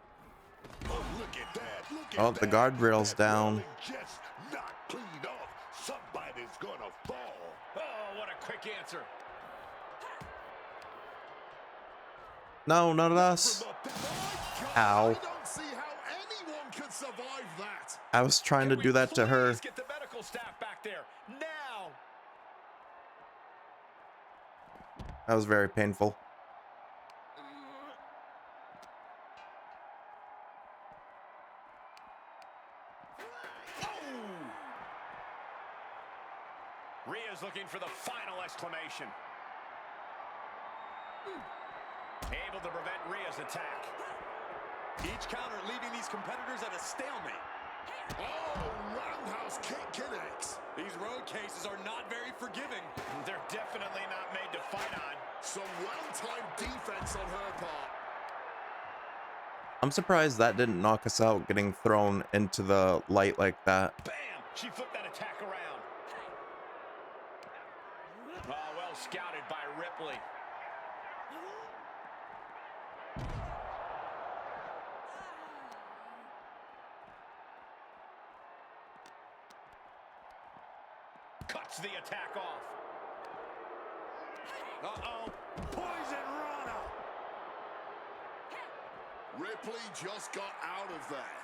Oh, look at that. Look Oh, at the guardrail's down. just not cleaned off. Somebody's gonna fall. Oh, what a quick answer. No, not us. Ow. I don't see how anyone could survive that. I was trying to do that to her. Get the medical staff back there now. That was very painful. Rhea's looking for the final exclamation. Able to prevent Rhea's attack. Each counter leaving these competitors at a stalemate. Oh, roundhouse kick connects. These road cases are not very forgiving. They're definitely not made to fight on. Some well-timed defense on her part. I'm surprised that didn't knock us out, getting thrown into the light like that. Bam! She flipped that attack around. Oh, well scouted by Ripley. Cuts the attack off. Uh-oh. Poison Rana. Ripley just got out of there.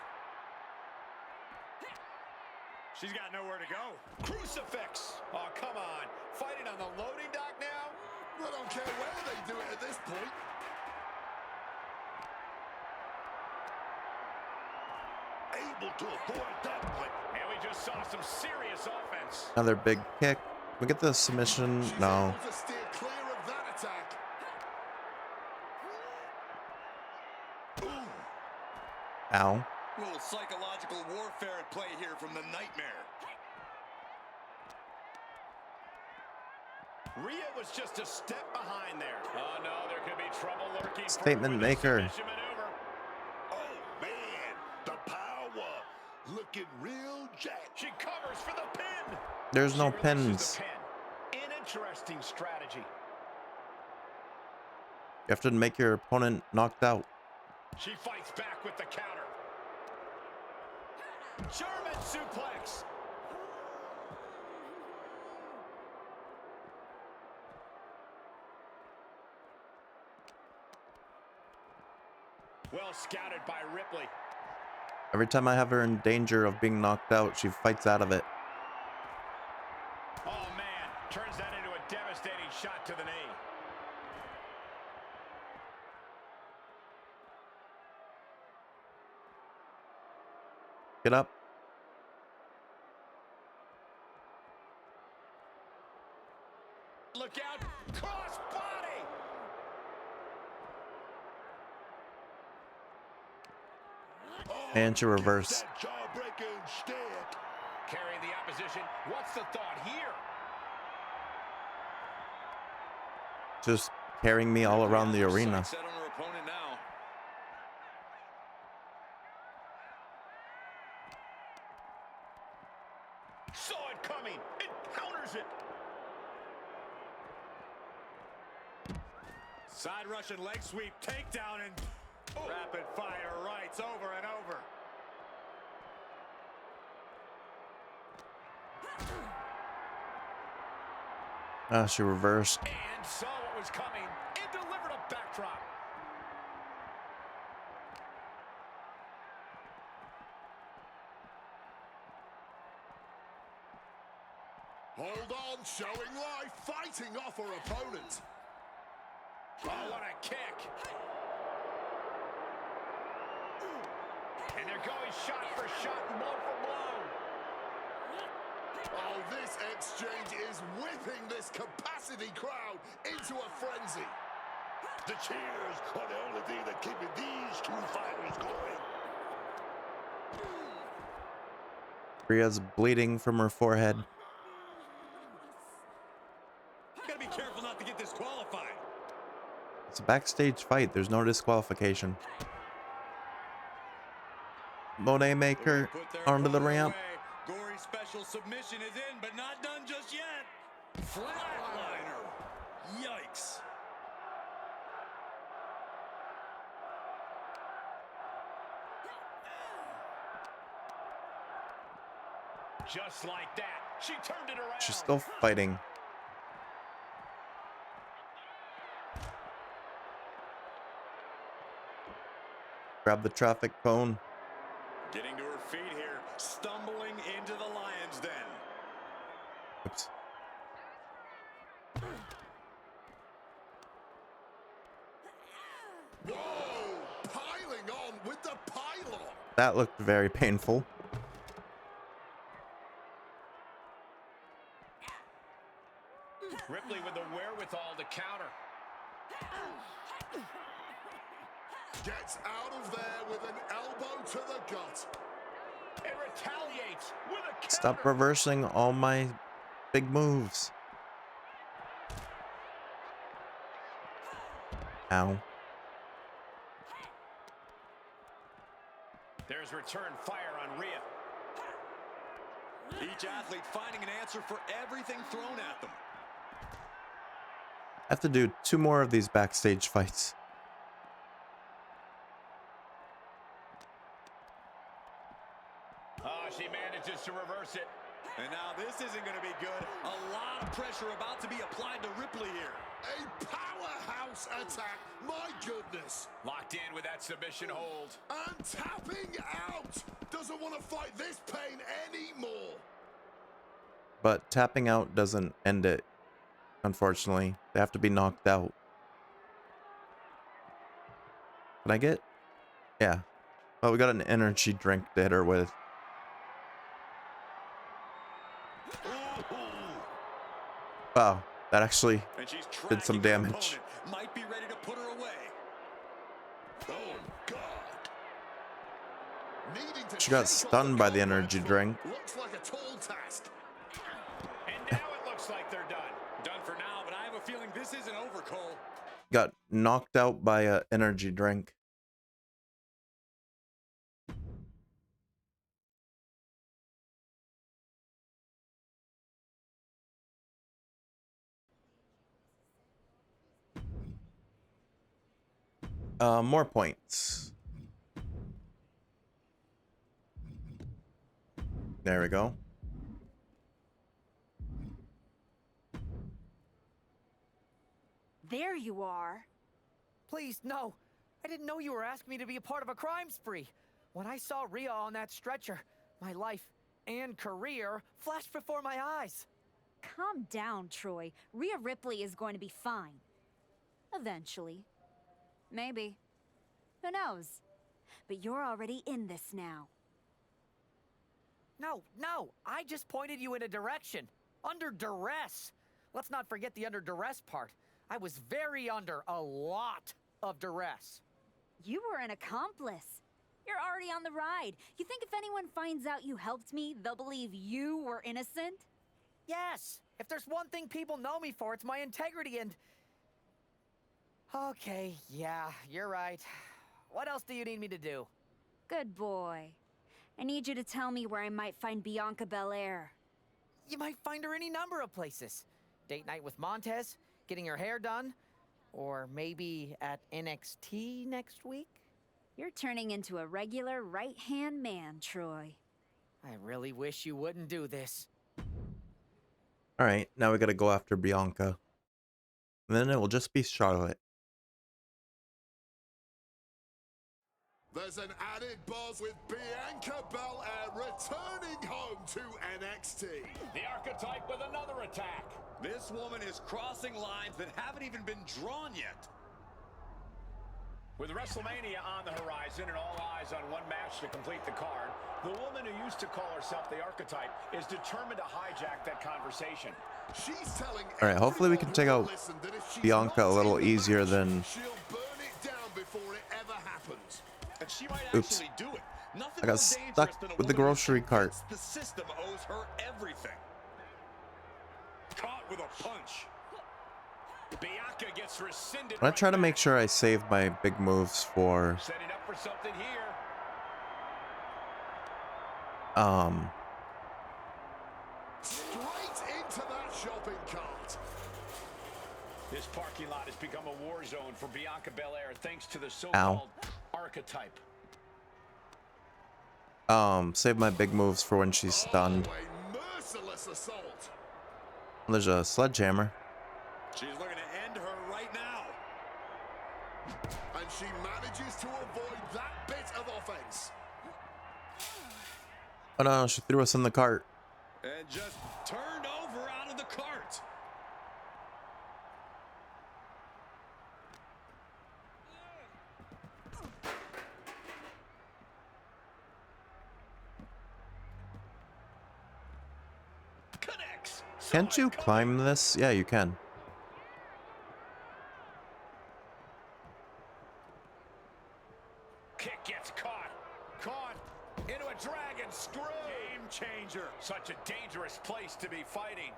She's got nowhere to go. Crucifix. Oh, come on. Fighting on the loading dock now? I don't care where they do it at this point. Able to avoid that one. And we just saw some serious offense. Another big kick. We get the submission. No. To steer clear of that attack. Ow. A little psychological warfare at play here from the Nightmare. Rhea was just a step behind there. Oh, no, there could be trouble lurking. Statement maker. Oh, man. The power. Looking real jacked. She covers for the pin. There's no She releases pins. the pin. An interesting strategy. You have to make your opponent knocked out. She fights back with the counter. German suplex. Well scouted by Ripley. Every time I have her in danger of being knocked out, she fights out of it. Oh, man. Turns that into a devastating shot to the knee. Get up. Look out. Cross body. And she reverse. Jaw-breaking stick. Carrying the opposition. What's the thought here? Just carrying me all around the arena. Set on her opponent now. Saw it coming. It counters it. Side Russian leg sweep, takedown, and rapid fire rights over and over. She reversed. And saw what was coming and delivered a backdrop. Hold on, showing life, fighting off her opponent. Oh, what a kick. And they're going shot for shot, blow for blow. Oh, this exchange is whipping this capacity crowd into a frenzy. The cheers are the only thing that keeping these two fighters going. Rhea's bleeding from her forehead. Gotta be careful not to get disqualified. It's a backstage fight. There's no disqualification. Mone maker onto the ramp. Gory special submission is in, but not done just yet. Flatliner. Yikes. Just like that, she turned it around. She's still fighting. Grab the traffic cone. Getting to her feet here, stumbling into the lion's den. Oops. Whoa! Piling on with the pylon. That looked very painful. Ripley with the wherewithal to counter. Gets out of there with an elbow to the gut. And retaliates with a counter. Stop reversing all my big moves. Ow. There's return fire on Rhea. Each athlete finding an answer for everything thrown at them. I have to do 2 more of these backstage fights. Oh, she manages to reverse it. And now this isn't going to be good. A lot of pressure about to be applied to Ripley here. A powerhouse attack. My goodness. Locked in with that submission hold. And tapping out. Doesn't want to fight this pain anymore. But tapping out doesn't end it, unfortunately. They have to be knocked out. Can I get? Yeah. Well, we got an energy drink to hit her with. Wow, that actually did some damage. Might be ready to put her away. Oh, God. Needing to She got stunned by the energy drink. looks like a tall task. And now it looks like they're done. Done for now, but I have a feeling this isn't over, Cole. Got knocked out by an energy drink. More points. There we go. There you are. Please, no. I didn't know you were asking me to be a part of a crime spree. When I saw Rhea on that stretcher, my life and career flashed before my eyes. Calm down, Troy. Rhea Ripley is going to be fine. Eventually. Maybe. Who knows? But you're already in this now. No. I just pointed you in a direction. Under duress. Let's not forget the under duress part. I was very under a lot of duress. You were an accomplice. You're already on the ride. You think if anyone finds out you helped me, they'll believe you were innocent? Yes! If there's one thing people know me for, it's my integrity and... Okay, yeah, you're right. What else do you need me to do? Good boy. I need you to tell me where I might find Bianca Belair. You might find her any number of places. Date night with Montez, getting her hair done, or maybe at NXT next week? You're turning into a regular right-hand man, Troy. I really wish you wouldn't do this. Alright, now we gotta go after Bianca. And then it will just be Charlotte. There's an added buzz with Bianca Belair returning home to NXT. The Archetype with another attack. This woman is crossing lines that haven't even been drawn yet. With WrestleMania on the horizon and all eyes on one match to complete the card, the woman who used to call herself the Archetype is determined to hijack that conversation. She's telling Alright, hopefully we can take out Bianca a little easier than... she'll burn it down before it ever happens. And she might Oops. actually do it. Nothing I got more stuck dangerous than a with the woman who grocery cart. thinks the system owes her everything. Caught with a punch. Bianca gets rescinded. I'm gonna try to make sure I save my big moves for... Setting up for something here. Straight into that shopping cart. This parking lot has become a war zone for Bianca Belair thanks to the so-called Archetype. Save my big moves for when she's stunned. A merciless assault. There's a sledgehammer. She's looking to end her right now. And she manages to avoid that bit of offense. Oh no, she threw us in the cart. And just turned over out of the cart. Connects. Can't you climb this? Yeah, you can. Kick gets caught. Caught into a dragon screw. Game changer. Such a dangerous place to be fighting.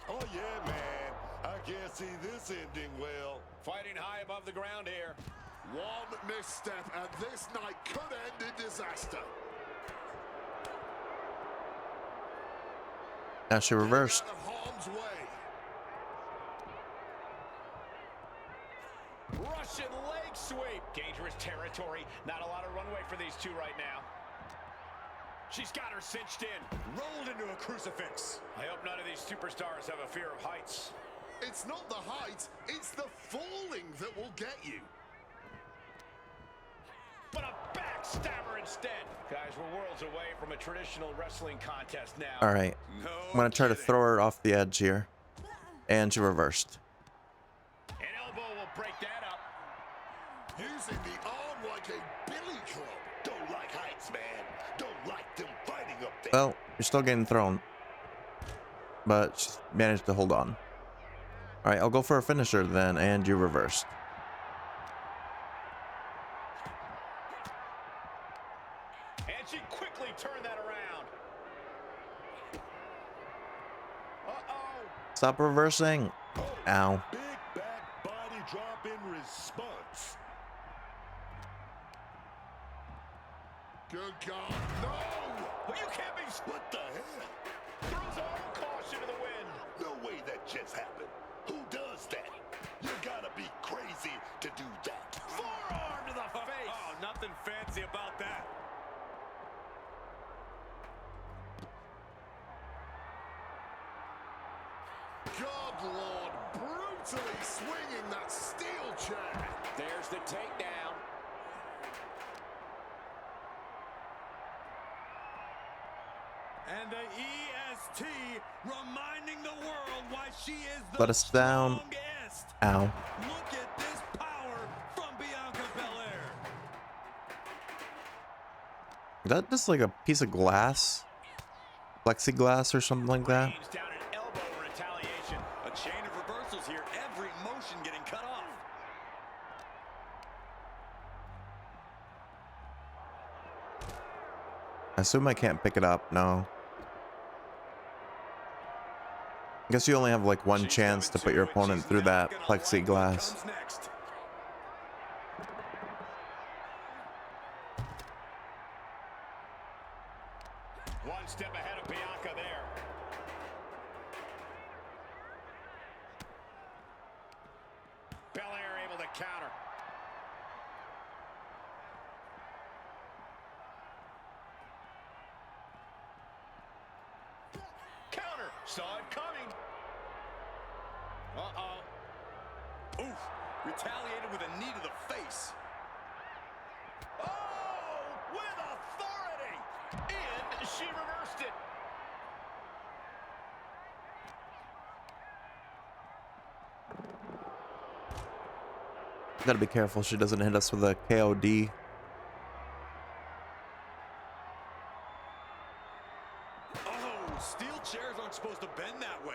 Oh, yeah, man. I can't see this ending well. Fighting high above the ground here. One misstep and this night could end in disaster. Now she reversed. Out of harm's way. Russian leg sweep. Dangerous territory. Not a lot of runway for these two right now. She's got her cinched in. Rolled into a crucifix. I hope none of these superstars have a fear of heights. It's not the height, it's the falling that will get you. But a backstabber instead. Guys, we're worlds away from a traditional wrestling contest now. All right. I'm going to try to throw her off the edge here. And she reversed. An elbow will break that up. Using the arm like a billy club. Don't like heights, man. Don't like them fighting up there. Well, you're still getting thrown. But she managed to hold on. All right, I'll go for a finisher then, and you reversed. And she quickly turned that around. Uh-oh. Stop reversing. Ow. Big back body drop in response. Good God, no! Well, you can't be... What the hell? Throws all caution to the wind. No way that just happened. Who does that? You gotta be crazy to do that. Forearm to the face. Oh, nothing fancy about that. God, Lord, brutally swinging that steel chair. There's the takedown. And the EST reminding the world why she is the Let us down. strongest. Ow. Look at this power from Bianca Belair. Is that just like a piece of glass? Plexiglass or something like that? Range down an elbow in retaliation. A chain of reversals here. Every motion getting cut off. I assume I can't pick it up. No. I guess you only have like one chance to put your opponent through that plexiglass. One step ahead of Bianca there. Belair able to counter. Counter. Saw it coming. Uh-oh. Oof. Retaliated with a knee to the face. Oh, with authority. And she reversed it. Gotta be careful she doesn't hit us with a KOD. Oh, steel chairs aren't supposed to bend that way.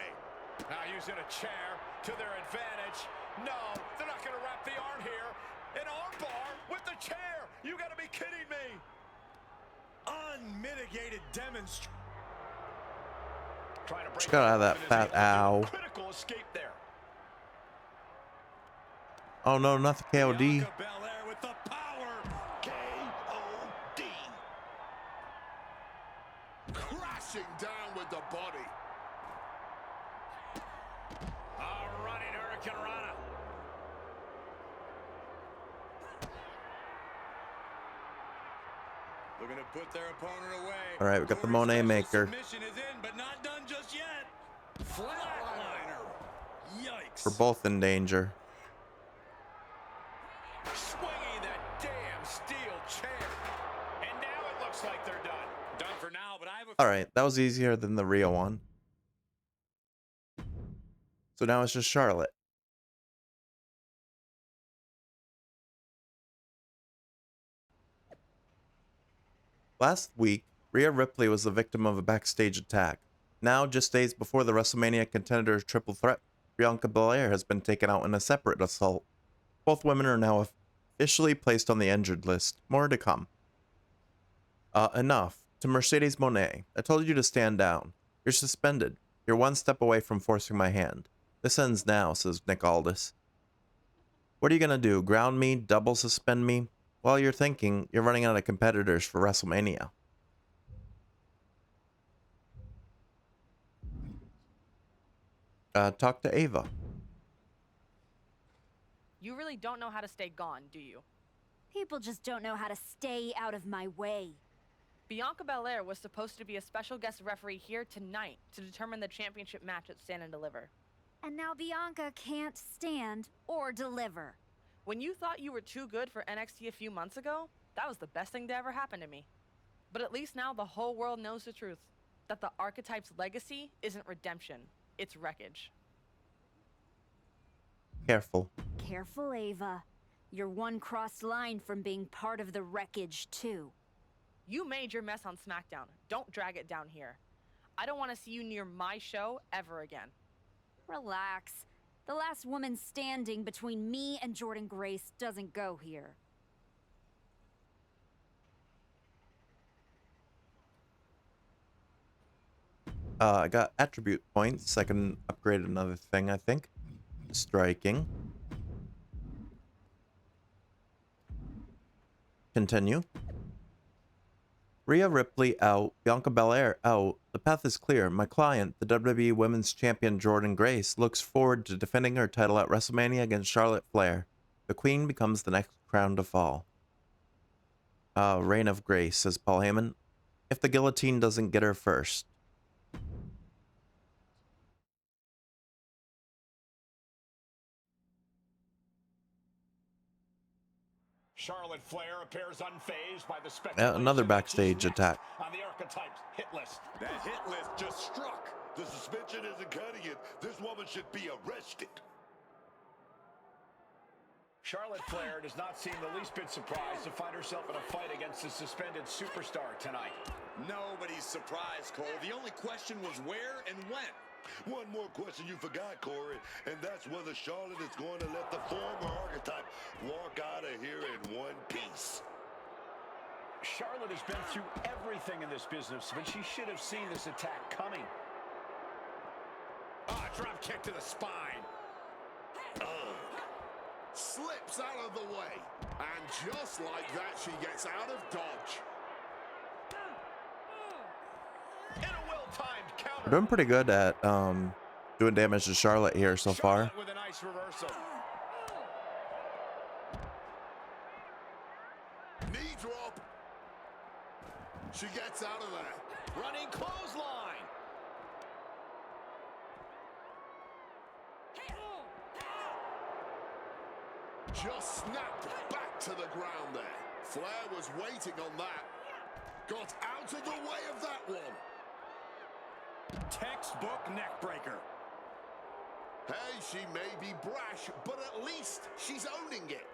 Now using a chair to their advantage. No, they're not going to wrap the arm here. An arm bar with the chair. You got to be kidding me. Unmitigated demonstration. Trying to break She got out of that fat ow. critical escape there. Oh no, not the KOD. Belair with the power. K.O.D. Crashing down with the body. A running Hurricane Rana. Looking to put their opponent away. All right, we got the Mone maker. Submission is in, but not done just yet. Flatliner. Yikes. We're both in danger. Swinging that damn steel chair. And now it looks like they're done. Done for now, but I have a... All right, that was easier than the Rio one. So now it's just Charlotte. Last week, Rhea Ripley was the victim of a backstage attack. Now, just days before the WrestleMania Contenders Triple Threat, Bianca Belair has been taken out in a separate assault. Both women are now officially placed on the injured list. More to come. Enough. To Mercedes Moné, I told you to stand down. You're suspended. You're one step away from forcing my hand. This ends now, says Nick Aldis. What are you gonna do? Ground me? Double suspend me? While you're thinking, you're running out of competitors for WrestleMania. Talk to Ava. You really don't know how to stay gone, do you? People just don't know how to stay out of my way. Bianca Belair was supposed to be a special guest referee here tonight to determine the championship match at Stand and Deliver. And now Bianca can't stand or deliver. When you thought you were too good for NXT a few months ago, that was the best thing to ever happen to me. But at least now the whole world knows the truth. That the Archetype's legacy isn't redemption, it's wreckage. Careful. Careful, Ava. You're one crossed line from being part of the wreckage, too. You made your mess on SmackDown. Don't drag it down here. I don't want to see you near my show ever again. Relax. The last woman standing between me and Jordan Grace doesn't go here. I got attribute points. I can upgrade another thing, I think. Striking. Continue. Rhea Ripley out. Bianca Belair out. The path is clear. My client, the WWE Women's Champion Jordan Grace, looks forward to defending her title at WrestleMania against Charlotte Flair. The Queen becomes the next crown to fall. Reign of Grace, says Paul Heyman. If the guillotine doesn't get her first. Charlotte Flair appears unfazed by the speculation. Another backstage attack. On the Archetype's hit list. That hit list just struck. The suspension isn't cutting it. This woman should be arrested. Charlotte Flair does not seem the least bit surprised to find herself in a fight against the suspended superstar tonight. Nobody's surprised, Cole. The only question was where and when. One more question you forgot, Corey, and that's whether Charlotte is going to let the former Archetype walk out of here in one piece. Charlotte has been through everything in this business, but she should have seen this attack coming. Drop kick to the spine. Slips out of the way. And just like that, she gets out of dodge. In a well-timed counter. We're doing pretty good at doing damage to Charlotte here so far. With a nice reversal. Knee drop. She gets out of there. Running clothesline. Just snapped back to the ground there. Flair was waiting on that. Got out of the way of that one. Textbook neckbreaker. Hey, she may be brash, but at least she's owning it.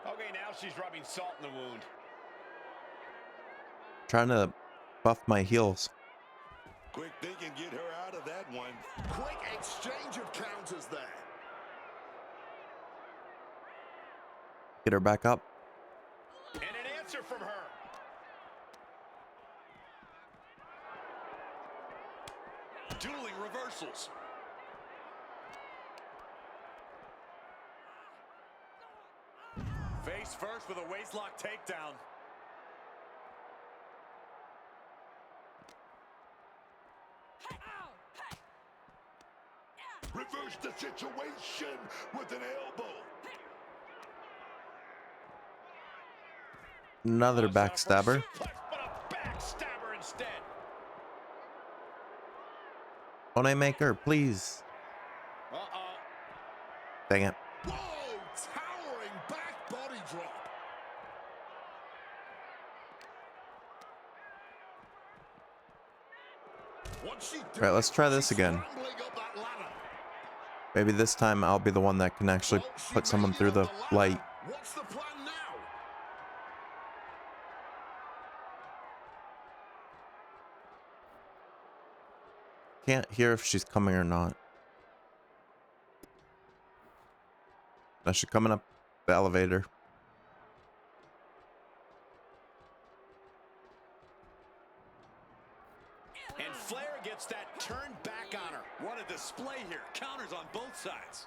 Okay, now she's rubbing salt in the wound. Trying to buff my heels. Quick thinking, get her out of that one. Quick exchange of counters there. Get her back up. And an answer from her. Dueling reversals. Face first with a waistlock takedown. Reverse the situation with an elbow. Another backstabber. But a backstabber instead. Mone Maker, please. Dang it. Whoa! Towering back body drop. Alright, let's try this again. Maybe this time I'll be the one that can actually put someone through the light. What's the plan now? Can't hear if she's coming or not. Now she's coming up the elevator. And Flair gets that turned back on her. What a display here. Counters on both sides.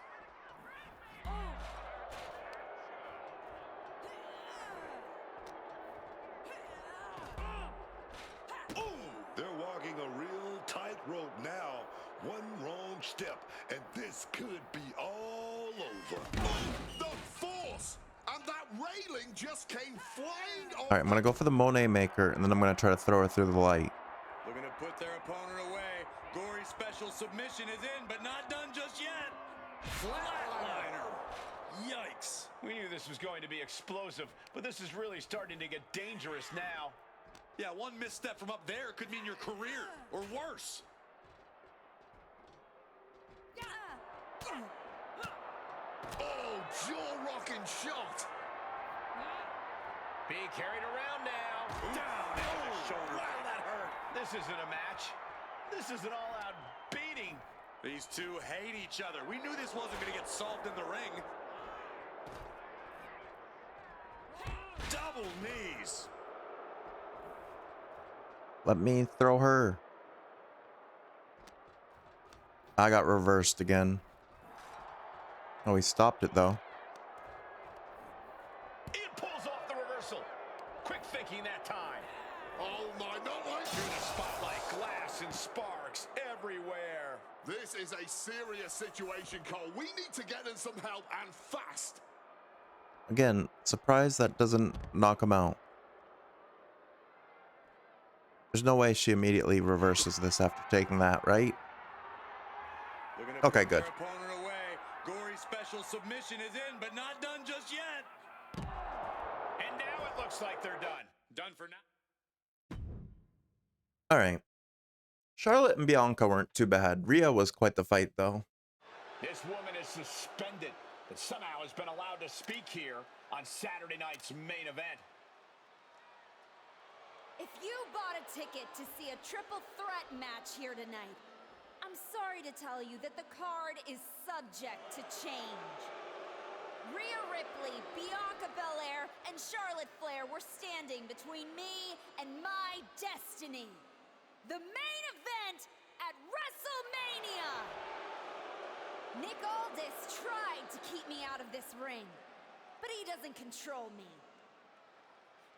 They're walking a real tightrope now. One wrong step, and this could be all over. The force! And that railing just came flying off. Alright, I'm gonna go for the Mone Maker, and then I'm gonna try to throw her through the light. Looking to put their opponent away. Gory special submission is in, but not done just yet. Flatliner. Yikes. We knew this was going to be explosive, but this is really starting to get dangerous now. Yeah, one misstep from up there could mean your career, or worse. Oh, jaw-rocking shot. Being carried around now. Down into the shoulder. Wow, that hurt. This isn't a match. This is an all-out beating. These two hate each other. We knew this wasn't going to get solved in the ring. Double knees. Let me throw her. I got reversed again. Oh, he stopped it though. It pulls off the reversal. Quick thinking that time. Oh my, no way. Through the spotlight, glass and sparks everywhere. This is a serious situation, Cole. We need to get in some help, and fast. Again, surprised that doesn't knock him out. There's no way she immediately reverses this after taking that, right? Okay, good. Opponent away. Gory special submission is in, but not done just yet. And now it looks like they're done. Done for now. All right. Charlotte and Bianca weren't too bad. Rhea was quite the fight, though. This woman is suspended, but somehow has been allowed to speak here on Saturday night's main event. If you bought a ticket to see a triple threat match here tonight, I'm sorry to tell you that the card is subject to change. Rhea Ripley, Bianca Belair, and Charlotte Flair were standing between me and my destiny. The main event at WrestleMania! Nick Aldis tried to keep me out of this ring, but he doesn't control me.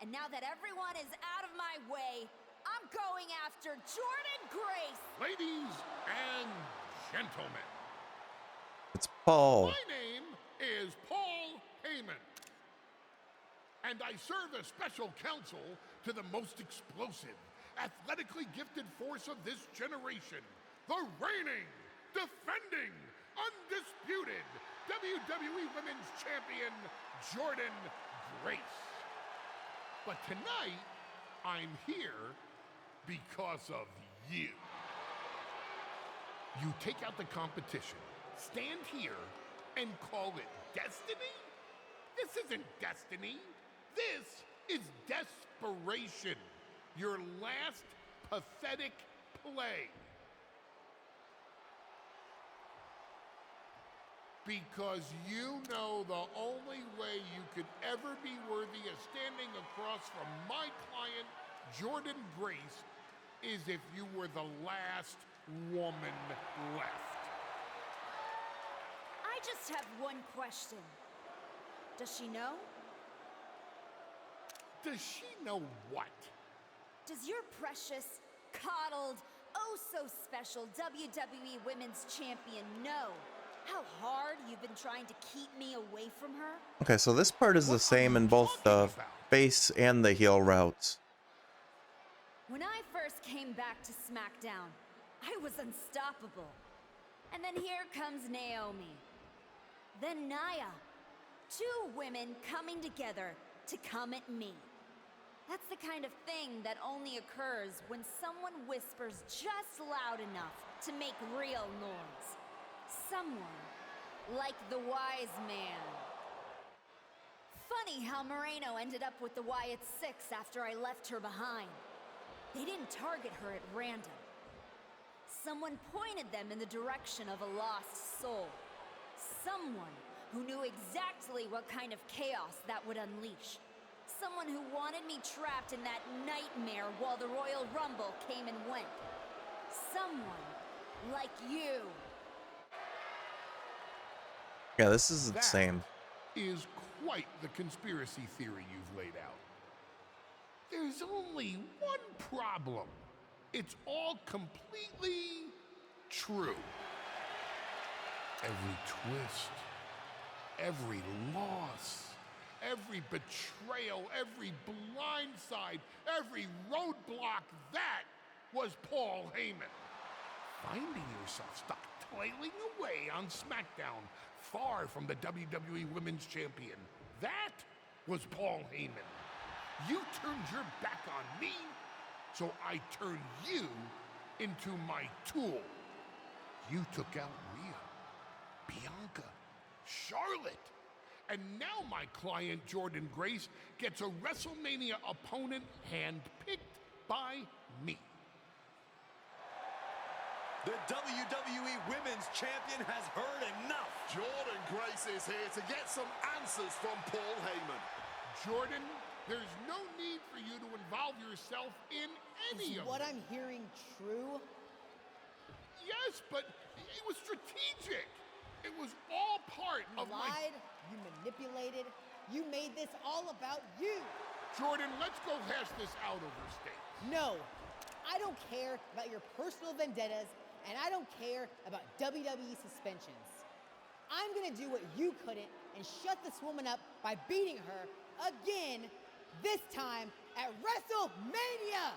And now that everyone is out of my way, I'm going after Jordan Grace. Ladies and gentlemen, It's Paul. my name is Paul Heyman, and I serve as special counsel to the most explosive, athletically gifted force of this generation, the reigning, defending, undisputed WWE Women's Champion, Jordan Grace. But tonight, I'm here because of you. You take out the competition, stand here, and call it destiny? This isn't destiny. This is desperation. Your last pathetic play. Because you know the only way you could ever be worthy of standing across from my client, Jordan Grace, is if you were the last woman left. I just have one question. Does she know? Does she know what? Does your precious, coddled, oh so special WWE Women's Champion know how hard you've been trying to keep me away from her? Okay, so this part is the same in both the face and the heel routes. When I first came back to SmackDown, I was unstoppable. And then here comes Naomi. Then Nia. Two women coming together to come at me. That's the kind of thing that only occurs when someone whispers just loud enough to make real noise. Someone like the wise man. Funny how Moreno ended up with the Wyatt Six after I left her behind. They didn't target her at random. Someone pointed them in the direction of a lost soul. Someone who knew exactly what kind of chaos that would unleash. Someone who wanted me trapped in that nightmare while the Royal Rumble came and went. Someone like you. Yeah, this is the same. Is quite the conspiracy theory you've laid out. There's only one problem. It's all completely true. Every twist, every loss, every betrayal, every blindside, every roadblock, that was Paul Heyman. finding yourself stuck toiling away on SmackDown, far from the WWE Women's Champion. That was Paul Heyman. You turned your back on me, so I turned you into my tool. You took out Rhea, Bianca, Charlotte, and now my client Jordan Grace gets a WrestleMania opponent handpicked by me. The WWE Women's Champion has heard enough. Jordan Grace is here to get some answers from Paul Heyman. Jordan, there's no need for you to involve yourself in any of what this. I'm hearing true? Yes, but it was strategic. It was all part of lied, you manipulated, you made this all about you. Jordan, let's go hash this out over steak. No, I don't care about your personal vendettas, and I don't care about WWE suspensions. I'm gonna do what you couldn't and shut this woman up by beating her again, this time at WrestleMania!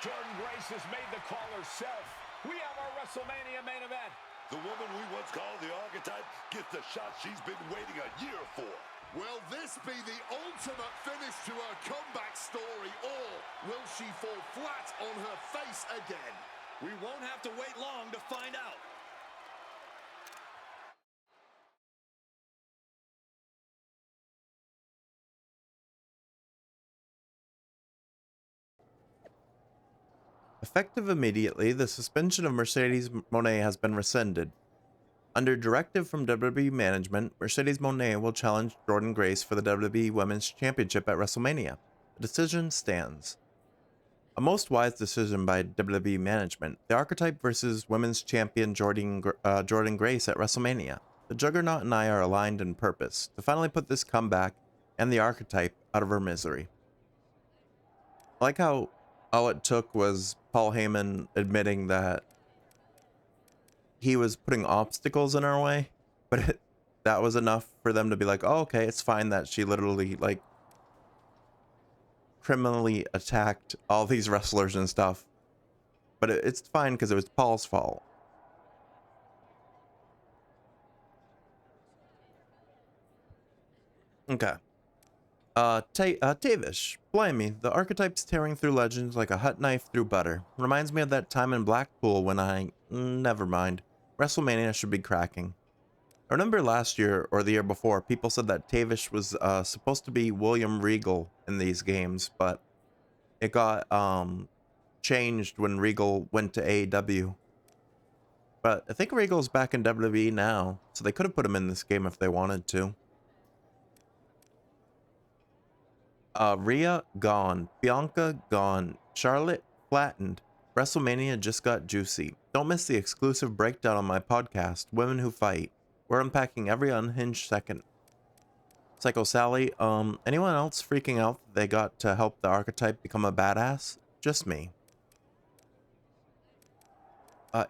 Jordan Grace has made the call herself. We have our WrestleMania main event. The woman we once called the Archetype gets the shot she's been waiting a year for. Will this be the ultimate finish to her comeback story, or will she fall flat on her face again? We won't have to wait long to find out. Effective immediately, the suspension of Mercedes Moné has been rescinded. Under directive from WWE management, Mercedes Moné will challenge Jordan Grace for the WWE Women's Championship at WrestleMania. The decision stands. A most wise decision by WWE management. The Archetype versus Women's Champion Jordan Grace at WrestleMania. The Juggernaut and I are aligned in purpose to finally put this comeback and the Archetype out of her misery. I like how all it took was Paul Heyman admitting that he was putting obstacles in our way, but that was enough for them to be like, oh, okay, it's fine that she literally, like, criminally attacked all these wrestlers and stuff. But it's fine because it was Paul's fault. Okay. Tavish, blimey, the Archetype's tearing through legends like a hot knife through butter. Reminds me of that time in Blackpool when never mind. WrestleMania should be cracking. I remember last year, or the year before, people said that Tavish was supposed to be William Regal in these games, but it got changed when Regal went to AEW. But I think Regal's back in WWE now, so they could have put him in this game if they wanted to. Rhea gone, Bianca gone, Charlotte flattened. WrestleMania just got juicy. Don't miss the exclusive breakdown on my podcast, Women Who Fight. We're unpacking every unhinged second. Psycho Sally, anyone else freaking out that they got to help the Archetype become a badass? Just me.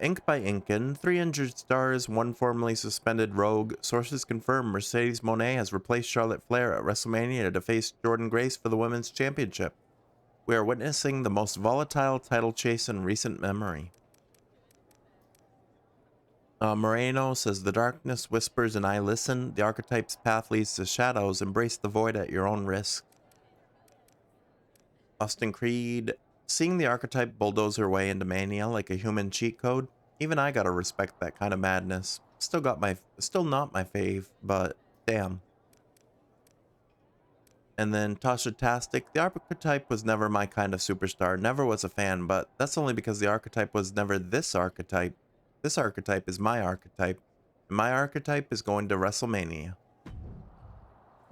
Ink by Inkin, 3 injured stars, 1 formerly suspended rogue. Sources confirm Mercedes Moné has replaced Charlotte Flair at WrestleMania to face Jordan Grace for the Women's Championship. We are witnessing the most volatile title chase in recent memory. Moreno says, the darkness whispers and I listen. The Archetype's path leads to shadows. Embrace the void at your own risk. Austin Creed, seeing the Archetype bulldoze her way into Mania like a human cheat code, even I gotta respect that kind of madness. Still not my fave, but damn. And then Tasha Tastic, the Archetype was never my kind of superstar, never was a fan, but that's only because the Archetype was never this Archetype. This Archetype is my Archetype, and my Archetype is going to WrestleMania.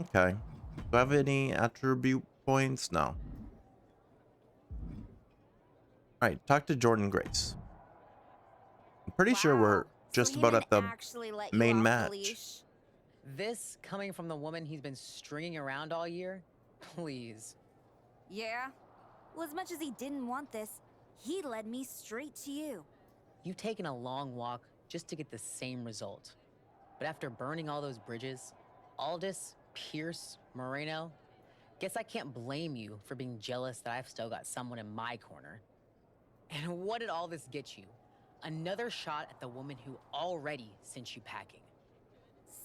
Okay. Do I have any attribute points? No. Alright, talk to Jordan Grace. I'm pretty sure we're just about at the main match. This coming from the woman he's been stringing around all year? Please. Yeah? Well, as much as he didn't want this, he led me straight to you. You've taken a long walk just to get the same result. But after burning all those bridges, Aldis, Pierce, Moreno, guess I can't blame you for being jealous that I've still got someone in my corner. And what did all this get you? Another shot at the woman who already sent you packing.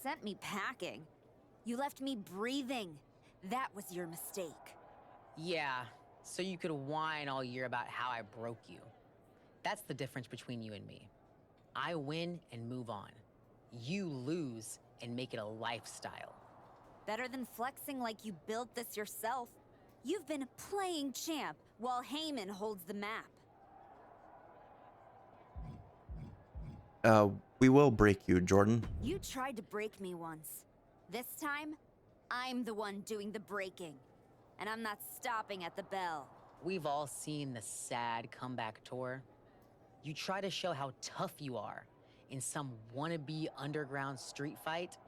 Sent me packing? You left me breathing. That was your mistake. Yeah, so you could whine all year about how I broke you. That's the difference between you and me. I win and move on. You lose and make it a lifestyle. Better than flexing like you built this yourself. You've been playing champ while Heyman holds the map. We will break you, Jordan. You tried to break me once. This time, I'm the one doing the breaking. And I'm not stopping at the bell. We've all seen the sad comeback tour. You try to show how tough you are in some wannabe underground street fight.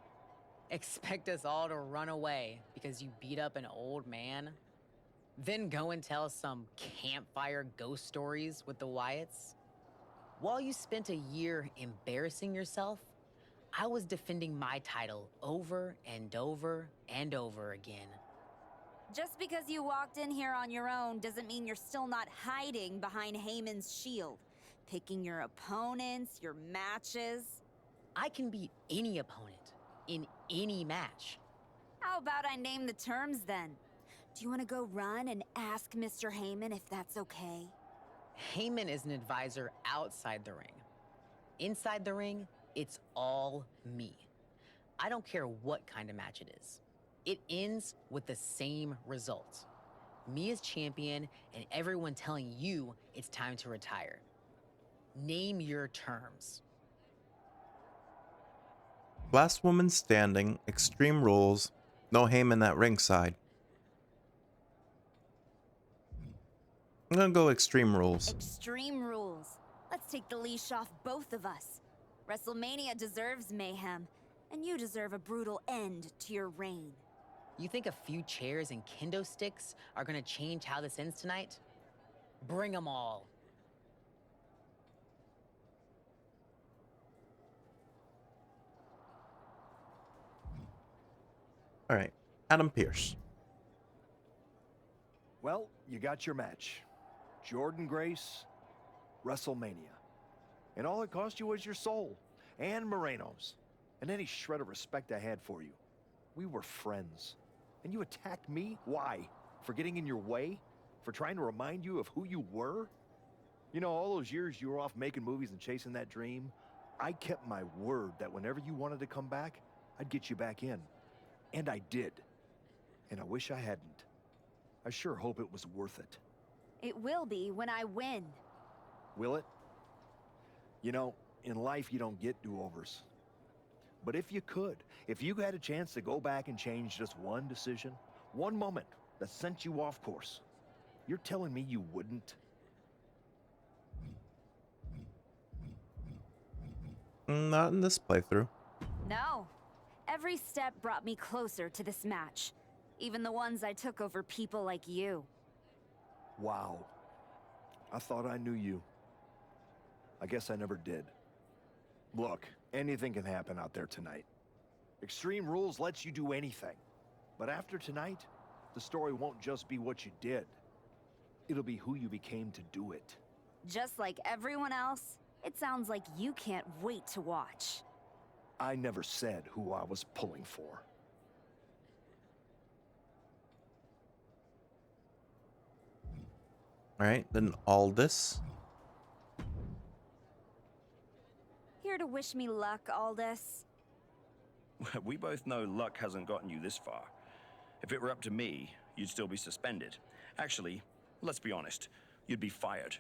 Expect us all to run away because you beat up an old man? Then go and tell some campfire ghost stories with the Wyatts? While you spent a year embarrassing yourself, I was defending my title over and over and over again. Just because you walked in here on your own doesn't mean you're still not hiding behind Heyman's shield. Picking your opponents, your matches. I can beat any opponent in any match. How about I name the terms then? Do you want to go run and ask Mr. Heyman if that's okay? Heyman is an advisor outside the ring. Inside the ring, it's all me. I don't care what kind of match it is. It ends with the same result. Me as champion and everyone telling you it's time to retire. Name your terms. Last woman standing, Extreme Rules, no Heyman at ringside. I'm gonna go Extreme Rules. Extreme Rules. Let's take the leash off both of us. WrestleMania deserves mayhem, and you deserve a brutal end to your reign. You think a few chairs and kendo sticks are gonna change how this ends tonight? Bring them all. All right, Adam Pearce. Well, you got your match. Jordan Grace, WrestleMania. And all it cost you was your soul, and Moreno's, and any shred of respect I had for you. We were friends. And you attacked me? Why? For getting in your way? For trying to remind you of who you were? You know, all those years you were off making movies and chasing that dream, I kept my word that whenever you wanted to come back, I'd get you back in. And I did. And I wish I hadn't. I sure hope it was worth it. It will be when I win. Will it? You know, in life you don't get do-overs. But if you could, if you had a chance to go back and change just one decision, one moment that sent you off course, you're telling me you wouldn't? Not in this playthrough. No. Every step brought me closer to this match. Even the ones I took over people like you. Wow. I thought I knew you. I guess I never did. Look, anything can happen out there tonight. Extreme Rules lets you do anything. But after tonight, the story won't just be what you did. It'll be who you became to do it. Just like everyone else, it sounds like you can't wait to watch. I never said who I was pulling for. All right, then Aldis. Here to wish me luck, Aldis. We both know luck hasn't gotten you this far. If it were up to me, you'd still be suspended. Actually, let's be honest, you'd be fired.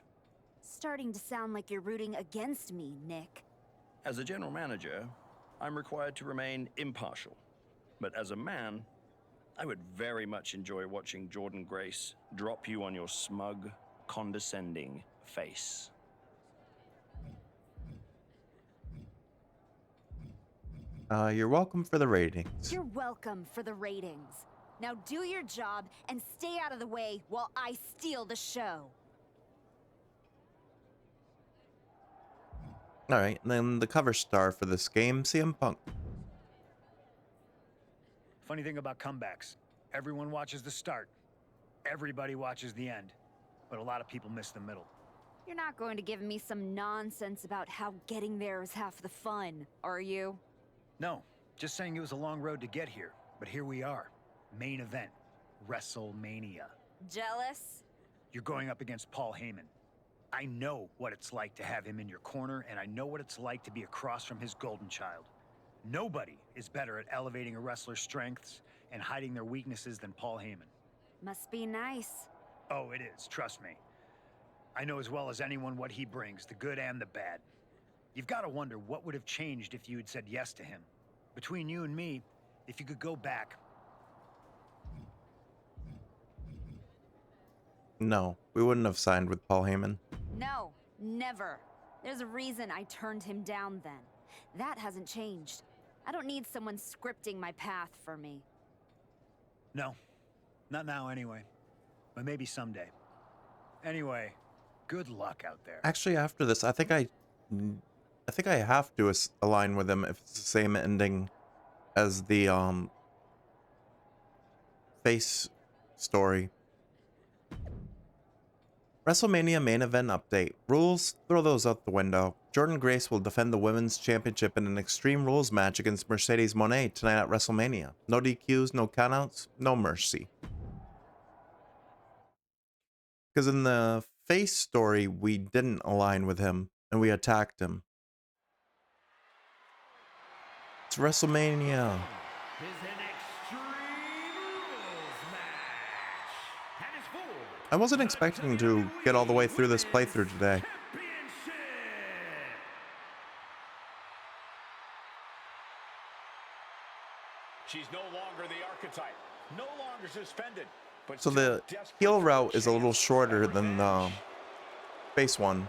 Starting to sound like you're rooting against me, Nick. As a general manager, I'm required to remain impartial. But as a man, I would very much enjoy watching Jordan Grace drop you on your smug, condescending face. You're welcome for the ratings. You're welcome for the ratings. Now do your job and stay out of the way while I steal the show. All right, and then the cover star for this game, CM Punk. Funny thing about comebacks, everyone watches the start. Everybody watches the end. But a lot of people miss the middle. You're not going to give me some nonsense about how getting there is half the fun, are you? No, just saying it was a long road to get here, but here we are. Main event, WrestleMania. Jealous? You're going up against Paul Heyman. I know what it's like to have him in your corner, and I know what it's like to be across from his golden child. Nobody is better at elevating a wrestler's strengths and hiding their weaknesses than Paul Heyman. Must be nice. Oh, it is, trust me. I know as well as anyone what he brings, the good and the bad. You've got to wonder what would have changed if you had said yes to him. Between you and me, if you could go back. No, we wouldn't have signed with Paul Heyman. No, never. There's a reason I turned him down then. That hasn't changed. I don't need someone scripting my path for me. No, not now anyway. But maybe someday. Anyway, good luck out there. Actually, after this, I think I have to align with him if it's the same ending as the face story. WrestleMania main event update. Rules? Throw those out the window. Jordynne Grace will defend the Women's Championship in an Extreme Rules match against Mercedes Mone tonight at WrestleMania. No DQs, no countouts, no mercy. Because in the face story, we didn't align with him, and we attacked him. It's WrestleMania. I wasn't expecting to get all the way through this playthrough today. She's no longer the archetype, no longer suspended. But So the heel route is a little shorter than the face one.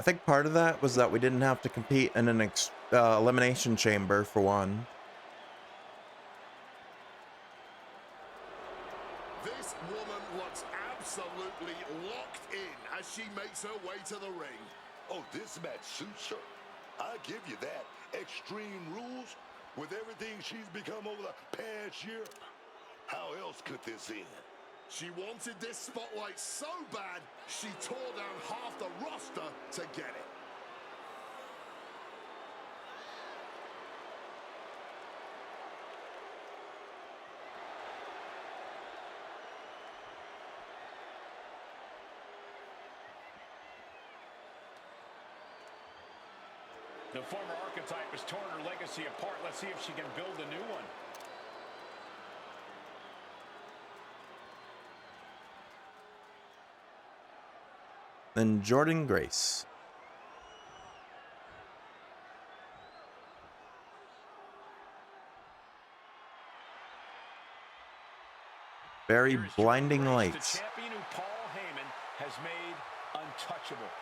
I think part of that was that we didn't have to compete in an elimination chamber for one. This woman looks absolutely locked in as she makes her way to the ring. Oh, this match suits her. I give you that. Extreme Rules, with everything she's become over the past year, how else could this end? She wanted this spotlight so bad, she tore down half the roster to get it. The former archetype has torn her legacy apart. Let's see if she can build a new one. Then Jordynne Grace. Very blinding lights. The champion who Paul Heyman has made untouchable.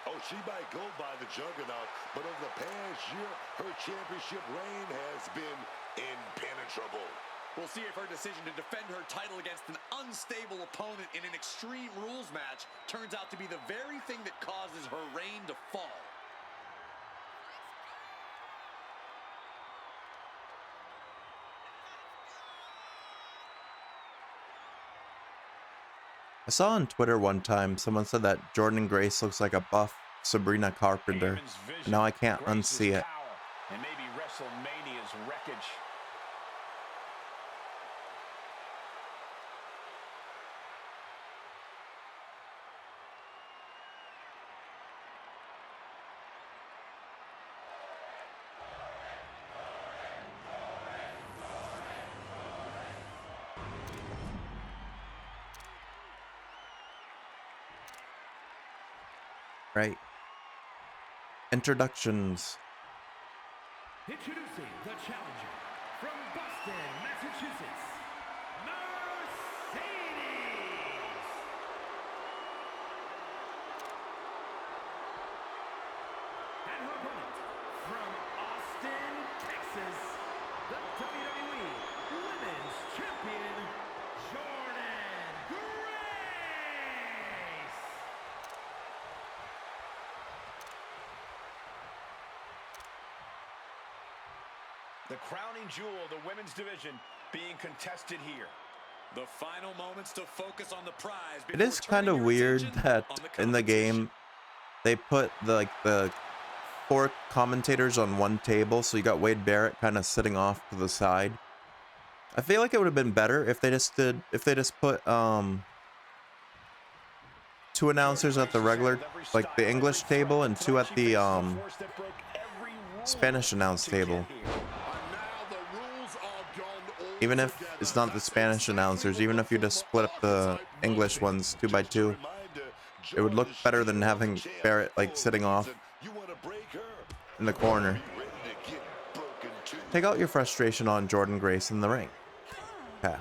Oh, she might go by the juggernaut, but over the past year, her championship reign has been impenetrable. We'll see if her decision to defend her title against an unstable opponent in an Extreme Rules match turns out to be the very thing that causes her reign to fall. I saw on Twitter one time someone said that Jordynne Grace looks like a buff Sabrina Carpenter. And now I can't unsee it. And maybe WrestleMania's wreckage. Right. Introductions. Introducing the challenger from Boston, Massachusetts, Mercedes. And her opponent from Austin, Texas, the WWE Women's Champion, Jordynne Grace. The crowning jewel of the women's division being contested here. The final moments to focus on the prize. It is kind of weird that in the game they put the 4 commentators on one table, so you got Wade Barrett kind of sitting off to the side. I feel like it would have been better if they just put 2 announcers at the regular, like the English table, and 2 at the Spanish announce table. Even if it's not the Spanish announcers, even if you just split up the English ones 2 by 2, it would look better than having Barrett like sitting off in the corner. Take out your frustration on Jordynne Grace in the ring. Okay.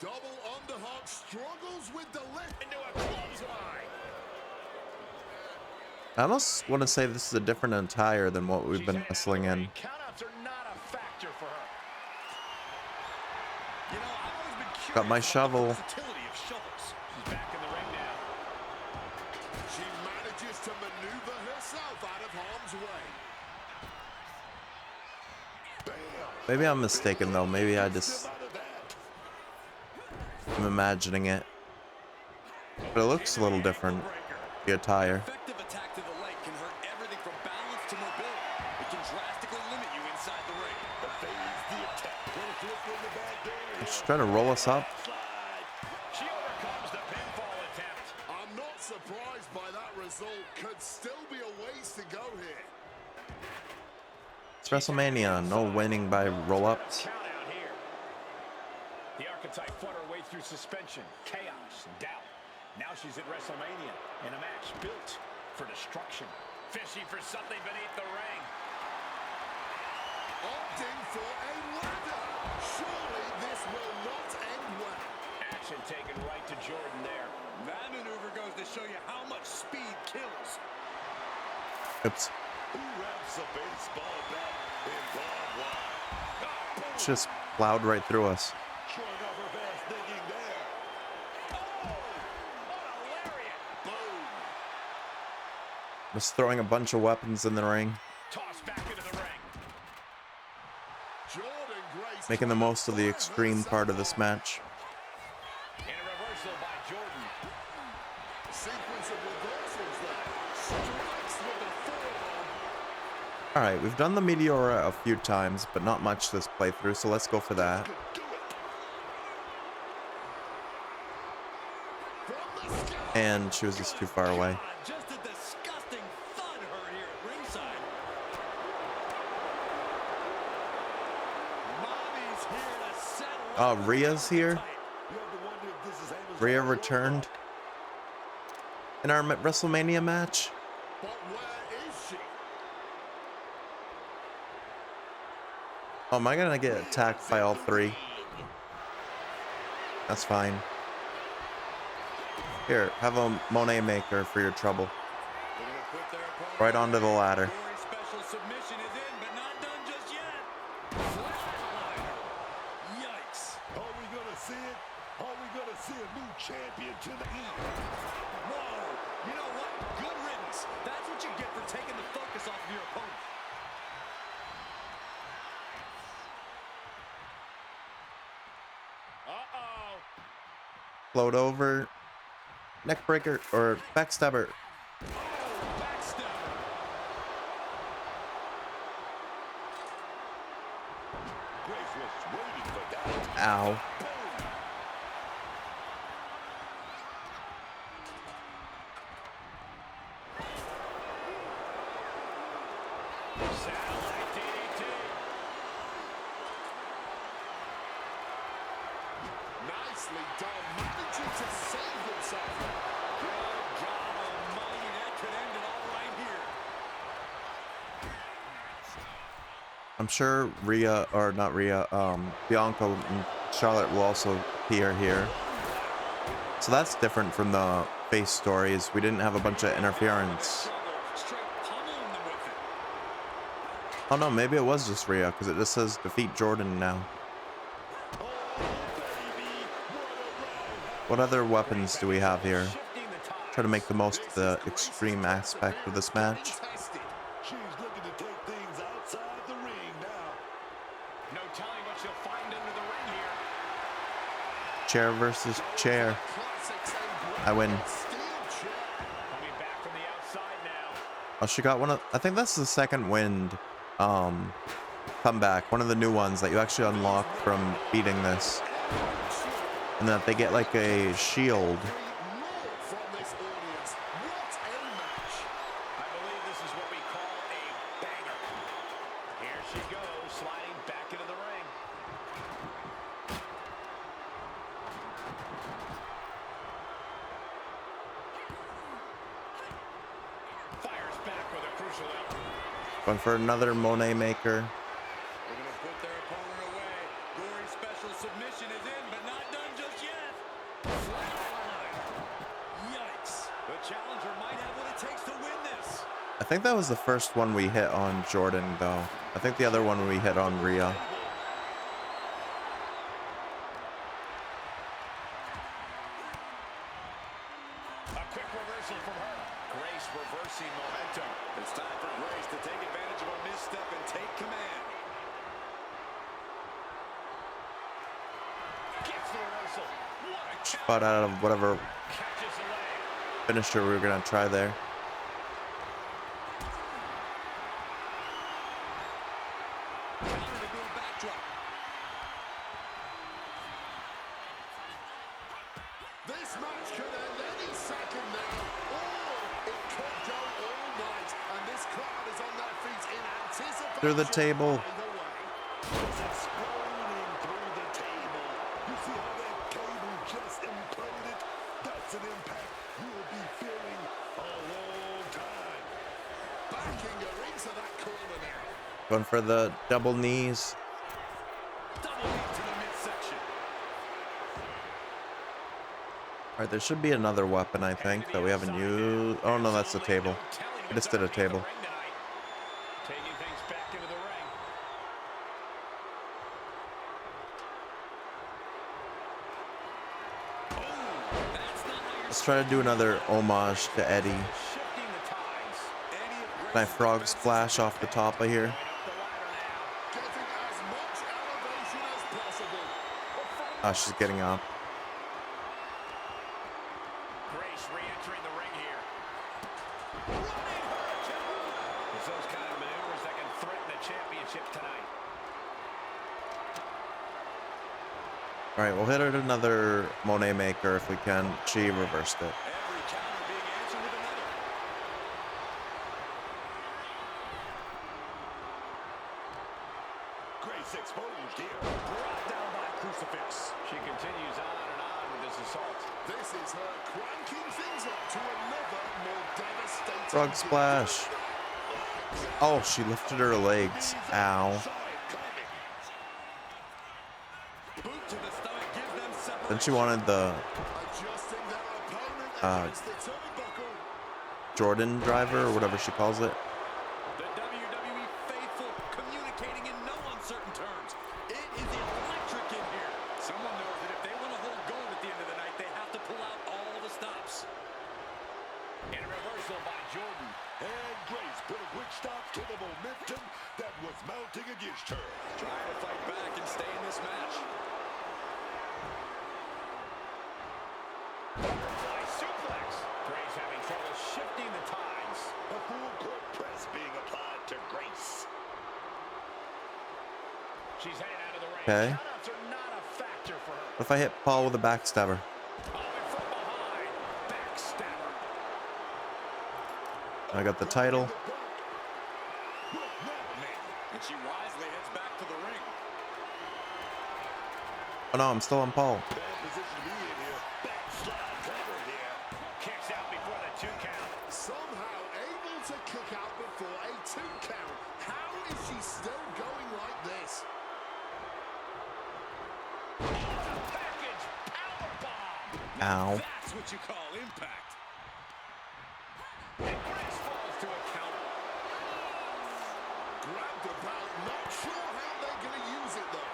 Double underhook struggles with the lift into a clothesline. I almost want to say this is a different attire than what we've been wrestling in. Countouts are not a factor for her. You know, I've always been curious Got my about shovel. the versatility of shovels. She's back in the ring now. She manages to maneuver herself out of harm's way. Maybe I'm mistaken though. Maybe I'm imagining it. But it looks a little different. The attire. Effective attack to the leg can hurt everything from balance to mobility. It can drastically limit you inside the ring. She's trying to roll us up. She overcomes the pinfall attempt. I'm not surprised by that result. Could still be a ways to go here. It's WrestleMania. No winning by roll-ups. Count out here. The archetype fought her way through suspension, chaos, doubt. Now she's at WrestleMania in a match built for destruction. Fishing for something beneath the ring. Opting for a ladder. Surely this will not end well. Action taken right to Jordynne there. That maneuver goes to show you how much speed kills. Oops. Who wraps a baseball bat in barbed wire? It's just plowed right through us. Showing off her fast thinking there. Just throwing a bunch of weapons in the ring. Tossed back into the ring. Jordynne Grace Making the most of the extreme part of this match. In a reversal by Jordynne. sequence of reversals there. Strikes with the forearm. Alright, we've done the Meteora a few times, but not much this playthrough, so let's go for that. And she was just too far away. Just a disgusting thud her here at ringside. Mommy's here to settle. Oh, Rhea's here. Rhea returned in our WrestleMania match. But where is she? Oh, am I gonna get attacked by all 3? That's fine. Here, have a Monet maker for your trouble. Right onto the ladder. Special submission is in, but not done just yet. Yikes. Are we gonna see it? Are we gonna see a new champion tonight? Whoa. You know what? Good riddance. That's what you get for taking the focus off of your opponent. Uh-oh. Float over. Neck breaker or backstabber. Grace was waiting for that. Ow. Satellite DDT. Nicely done. Managing to save himself. Good job, Almighty. That could end it all right here. I'm sure Rhea, or not Rhea, Bianca and Charlotte will also appear here. So that's different from the face stories. We didn't have a bunch of interference. Oh no, maybe it was just Rhea, because it just says defeat Jordynne now. What other weapons do we have here? Try to make the most of the extreme aspect of this match. She's looking to take things outside the ring now. No telling what she'll find under the ring here. Chair versus chair. I win. Coming back from the outside now. Oh, she got one of, I think that's the second wind comeback. One of the new ones that you actually unlock from beating this. And that they get like a shield. I believe this is what we call a banger. Here she goes, sliding back into the ring. Fires back with a crucial effort. Going for another Mone maker. They're going to put their opponent away. Gory special submission is in, but not done just yet. Yikes. The challenger might have what it takes to win this. I think that was the first one we hit on Jordan, though. I think the other one we hit on Rhea. A quick reversal from her. Grace reversing momentum. It's time for Grace to take advantage of a misstep and take command. Gets the reversal. What a Spot out of whatever catches the leg. finisher we were going to try there. Counter to do a backdrop. This match could end any second now, or it could go all night, and this crowd is on their feet in anticipation. Through the table. It's exploding through the table. You see how that cable just imploded? That's an impact you'll be feeling a long time. Backing her into that corner now. Going for the double knees. Double knee to the midsection. Alright, there should be another weapon, I think, that we haven't used. Oh, no, that's the table. I just did a table. Taking things back into the ring. Let's try to do another homage to Eddie. Shifting the tides. Can I frog splash off the top of here? Getting as much elevation as possible. Oh, she's getting up. Grace re-entering the ring here. Running hurricane. It's those kind of maneuvers that can threaten the championship tonight. Alright, we'll hit her another Mone maker if we can. She reversed it. Every counter being answered with another. Grace exposed here. Brought down by a crucifix. She continues on with this assault. This is her cranking things up to another more devastating. Frog splash. Oh, she lifted her legs. Ow. Boot to the stomach gives them separation. Then she wanted the Adjusting their opponent against the turnbuckle. Jordan driver or whatever she calls it. The WWE faithful communicating in no uncertain terms. It is electric in here. Someone knows that if they want to hold gold at the end of the night, they have to pull out all the stops. And a reversal by Jordan. And Grace put a quick stop to the momentum that was mounting against her. Trying to fight back and stay in this match. Butterfly suplex. Grace having trouble shifting the tides. A full court press being applied to Grace. She's heading out of the ring. Okay. Countouts are not a factor for her. What if I hit Paul with a backstabber? Oh, and from behind. Backstabber. I got the title. And she wisely heads back to the ring. Oh no, I'm still on Paul. Bad position to be in here. Backslide cover here. Kicks out before the 2 count. Somehow able to kick out before a 2 count. How is she still going like this? Package powerbomb. Ow. That's what you call impact. And Grace falls to a counter. Grabbed about, not sure how they're going to use it though.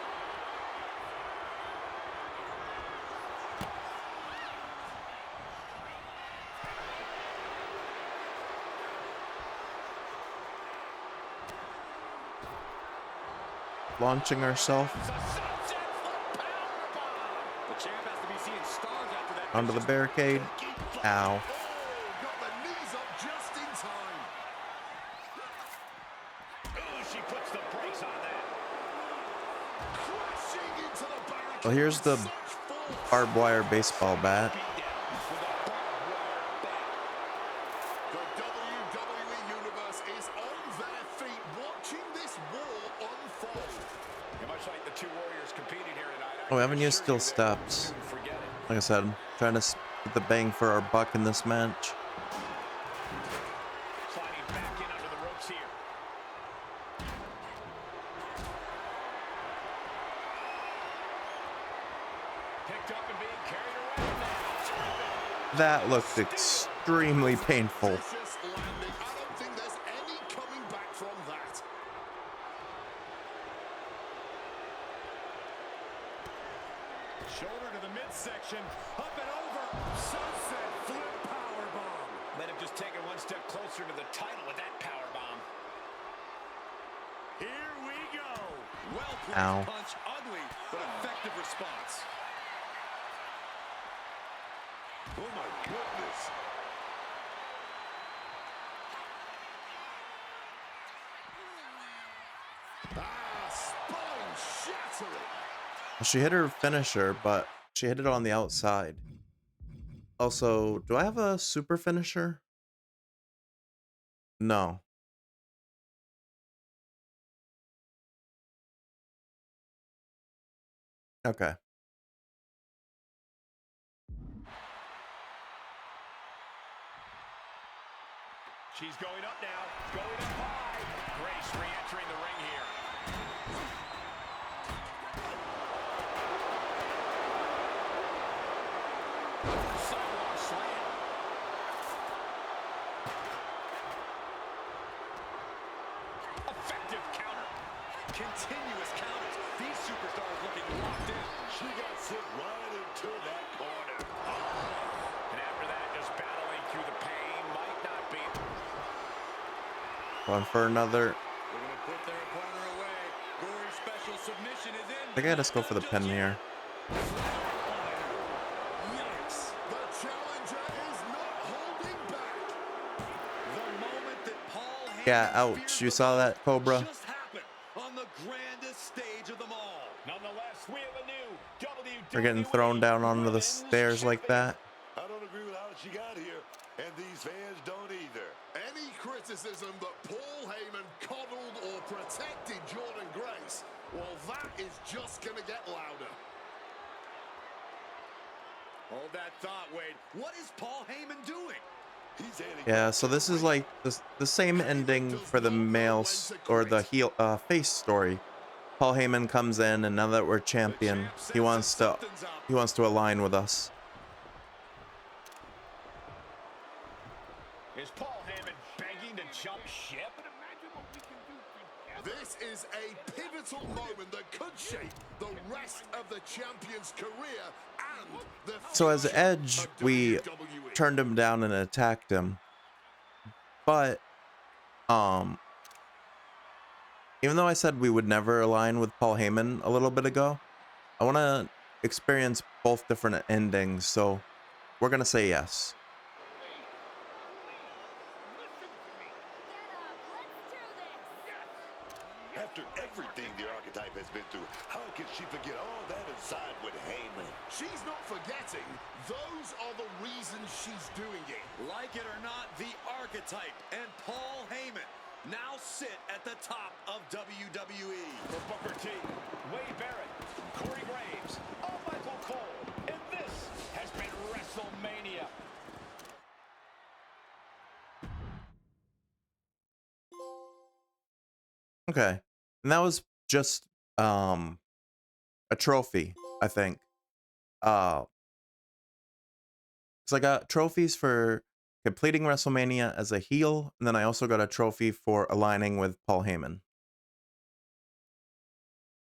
launching herself The champ has to be seeing stars after that. onto the barricade. Ow. Got the knees up just in time. Oh, she puts the brakes on that. Crashing into the barricade. Well, here's the barbed wire baseball bat. The WWE Universe is on their feet watching this war unfold. And much like the two warriors competing here tonight, Oh, we haven't used steel steps. Like I said, I'm trying to get the bang for our buck in this match. sliding back in under the ropes here. Picked up and being carried away now. That looked extremely painful. Vicious landing. I don't think there's any coming back from that. Shoulder to the midsection, up and over. Sunset flip powerbomb. Let him just take it one step closer to the title with that powerbomb. Here we go. Well placed Ow. punch, ugly but effective response. Oh my goodness. Spine shattering. Well, she hit her finisher, but she hit it on the outside. Also, do I have a super finisher? No. Okay. She's going up now, going up high. Grace re-entering the ring here. Sidewalk slam. Effective counter. Continuous counters. These superstars looking locked in. She got sent right into that corner. And after that, just battling through the pain. Might not be. Going for another. They're going to put their opponent away. Gory special submission is in. I think I just go for the pin here. Yes, the challenger is not holding back. The moment that Paul Yeah, ouch. You saw that, Cobra? just happened on the grandest stage of them all. Nonetheless, we have a new WWE. We're getting thrown down onto the stairs like that. I don't agree with how she got here, and these fans don't either. Any criticism that Paul Heyman coddled or protected Jordan Grace, well, that is just going to get louder. Hold that thought, Wade. What is Paul Heyman doing? He's heading Yeah, so this is like the same ending for the male or the heel face story. Paul Heyman comes in, and now that we're champion, he wants to align with us. Is Paul Heyman begging to jump ship? This is a pivotal moment that could shape the rest of the champion's career and the So as future Edge, of we WWE. turned him down and attacked him. But even though I said we would never align with Paul Heyman a little bit ago, I want to experience both different endings, so we're going to say yes. After everything the archetype has been through, how can she forget all that and side with Heyman? She's not forgetting. Those are the reasons she's doing it. Like it or not, the archetype and Paul Heyman now sit at the top of WWE. For Booker T, Wade Barrett, Corey Graves, Michael Cole, and this has been WrestleMania. Okay. And that was just a trophy, I think. So I got trophies for completing WrestleMania as a heel, and then I also got a trophy for aligning with Paul Heyman.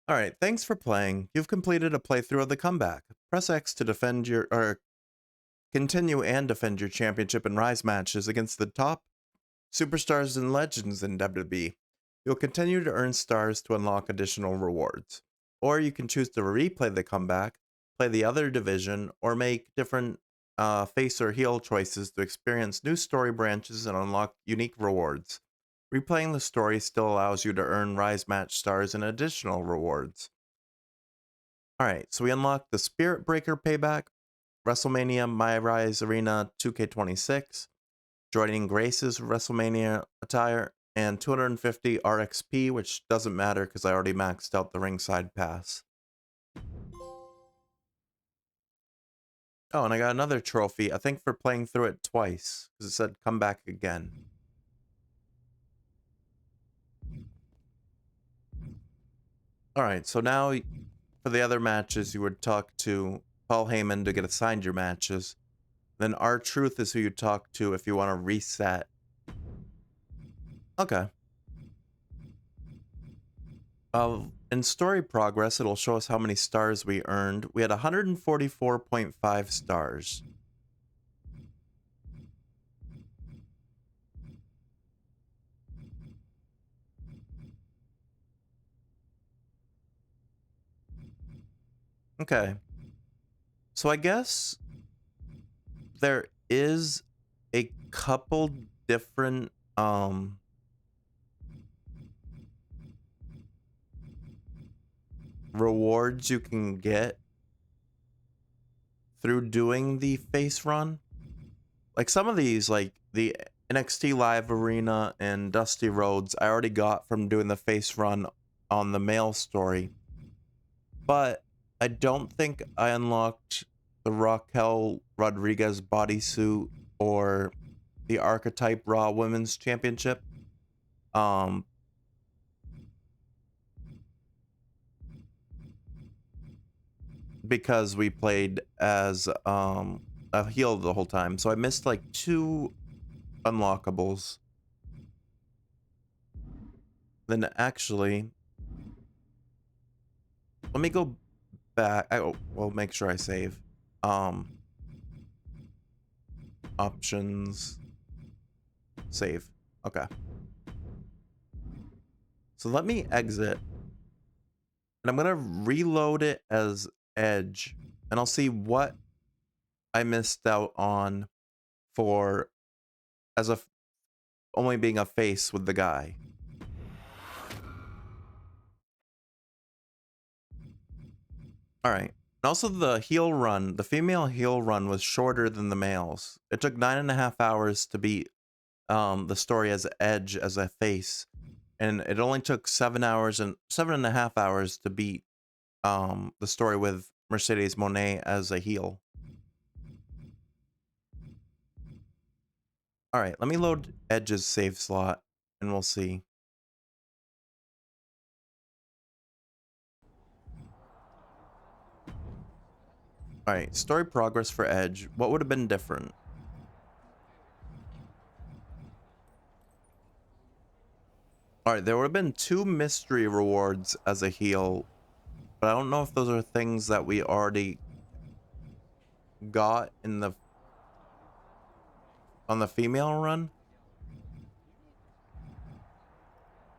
Alright, thanks for playing. You've completed a playthrough of the comeback. Press X to defend your continue and defend your championship and Rise matches against the top superstars and legends in WWE. You'll continue to earn stars to unlock additional rewards. Or you can choose to replay the comeback, play the other division, or make different face or heel choices to experience new story branches and unlock unique rewards. Replaying the story still allows you to earn Rise match stars and additional rewards. Alright, so we unlocked the Spirit Breaker payback, WrestleMania MyRise Arena 2K26, joining Grace's WrestleMania attire, and 250 RXP, which doesn't matter because I already maxed out the ringside pass. Oh, and I got another trophy, I think for playing through it twice, because it said come back again. Alright, so now for the other matches, you would talk to Paul Heyman to get assigned your matches. Then R-Truth is who you talk to if you want to reset. Okay. In story progress, it'll show us how many stars we earned. We had 144.5 stars. Okay. So I guess there is a couple different rewards you can get through doing the face run. Like some of these, like the NXT Live Arena and Dusty Rhodes, I already got from doing the face run on the male story. But I don't think I unlocked the Raquel Rodriguez bodysuit or the Archetype Raw Women's Championship. Because we played as a heel the whole time. So I missed like 2 unlockables. Then actually, let me go back. Well, make sure I save. Options. Save. Okay. So let me exit. And I'm going to reload it as Edge. And I'll see what I missed out on for as a only being a face with the guy. Alright. And also the heel run, the female heel run was shorter than the males. It took 9.5 hours to beat the story as Edge as a face. And it only took 7.5 hours to beat the story with Mercedes Moné as a heel. Alright, let me load Edge's save slot and we'll see. Alright, story progress for Edge. What would have been different? Alright, there would have been 2 mystery rewards as a heel, but I don't know if those are things that we already got in the on the female run.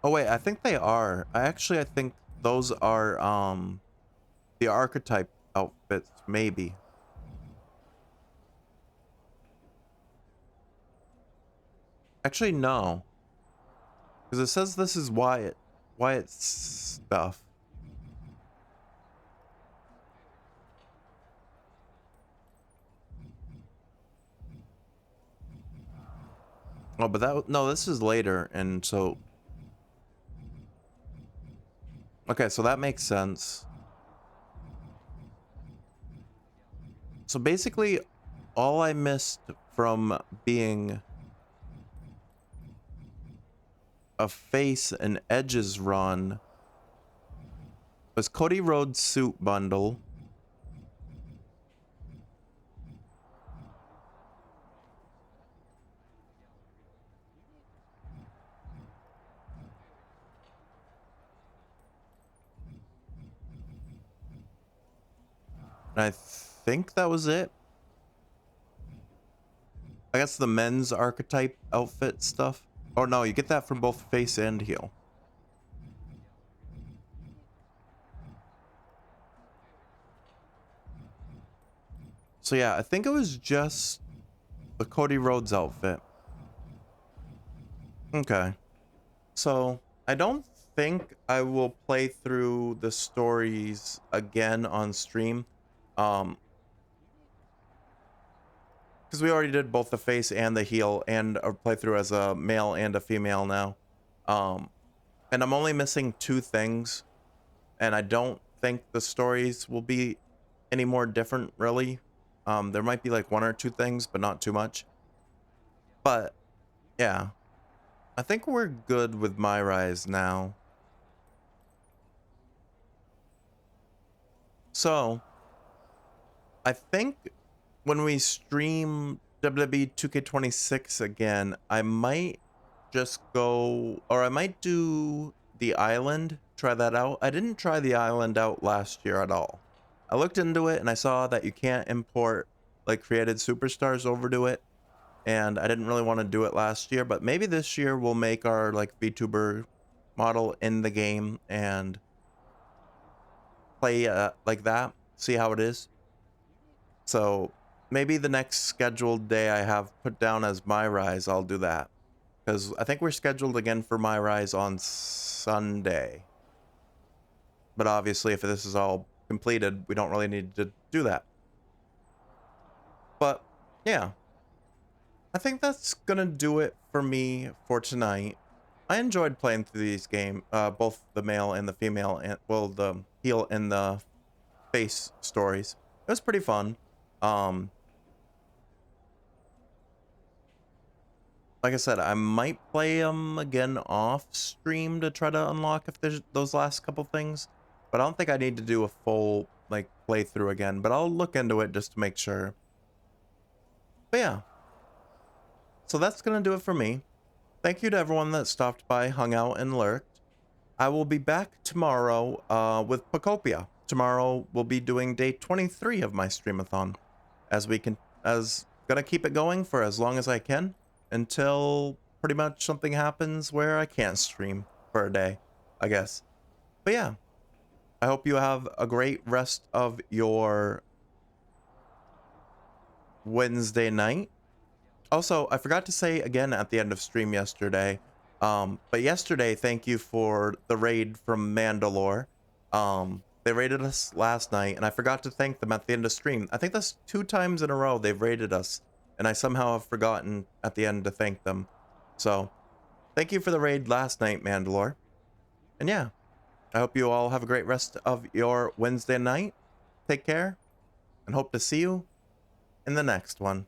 Oh wait, I think they are. I think those are the archetype outfits, maybe. Actually, no. Because it says this is Wyatt's stuff. Oh, but no, this is later, and so... Okay, so that makes sense. So basically, all I missed from being a face in Edge's run was Cody Rhodes' suit bundle. And I think that was it. I guess the men's archetype outfit stuff. Oh no, you get that from both face and heel. So yeah, I think it was just the Cody Rhodes outfit. Okay. So I don't think I will play through the stories again on stream. Because we already did both the face and the heel and a playthrough as a male and a female now. And I'm only missing 2 things. And I don't think the stories will be any more different, really. There might be like 1 or 2 things, but not too much. But yeah, I think we're good with MyRise now. So I think when we stream WWE 2K26 again, I might just go, or I might do the island, try that out. I didn't try the island out last year at all. I looked into it and I saw that you can't import like created superstars over to it. And I didn't really want to do it last year, but maybe this year we'll make our like VTuber model in the game and play like that, see how it is. So maybe the next scheduled day I have put down as MyRise, I'll do that. Because I think we're scheduled again for MyRise on Sunday. But obviously, if this is all completed, we don't really need to do that. But yeah, I think that's gonna do it for me for tonight. I enjoyed playing through these games, both the male and the female, and well, the heel and the face stories. It was pretty fun. Like I said, I might play them again off stream to try to unlock if there's those last couple things, but I don't think I need to do a full like playthrough again, but I'll look into it just to make sure. But yeah, so that's gonna do it for me. Thank you to everyone that stopped by, hung out, and lurked. I will be back tomorrow with Pacopia. Tomorrow we'll be doing day 23 of my streamathon, as gonna keep it going for as long as I can until pretty much something happens where I can't stream for a day, I guess. But yeah, I hope you have a great rest of your Wednesday night. Also, I forgot to say again at the end of stream yesterday, but yesterday, thank you for the raid from Mandalore. They raided us last night, and I forgot to thank them at the end of stream. I think that's 2 times in a row they've raided us, and I somehow have forgotten at the end to thank them. So, thank you for the raid last night, Mandalore. And yeah, I hope you all have a great rest of your Wednesday night. Take care, and hope to see you in the next one.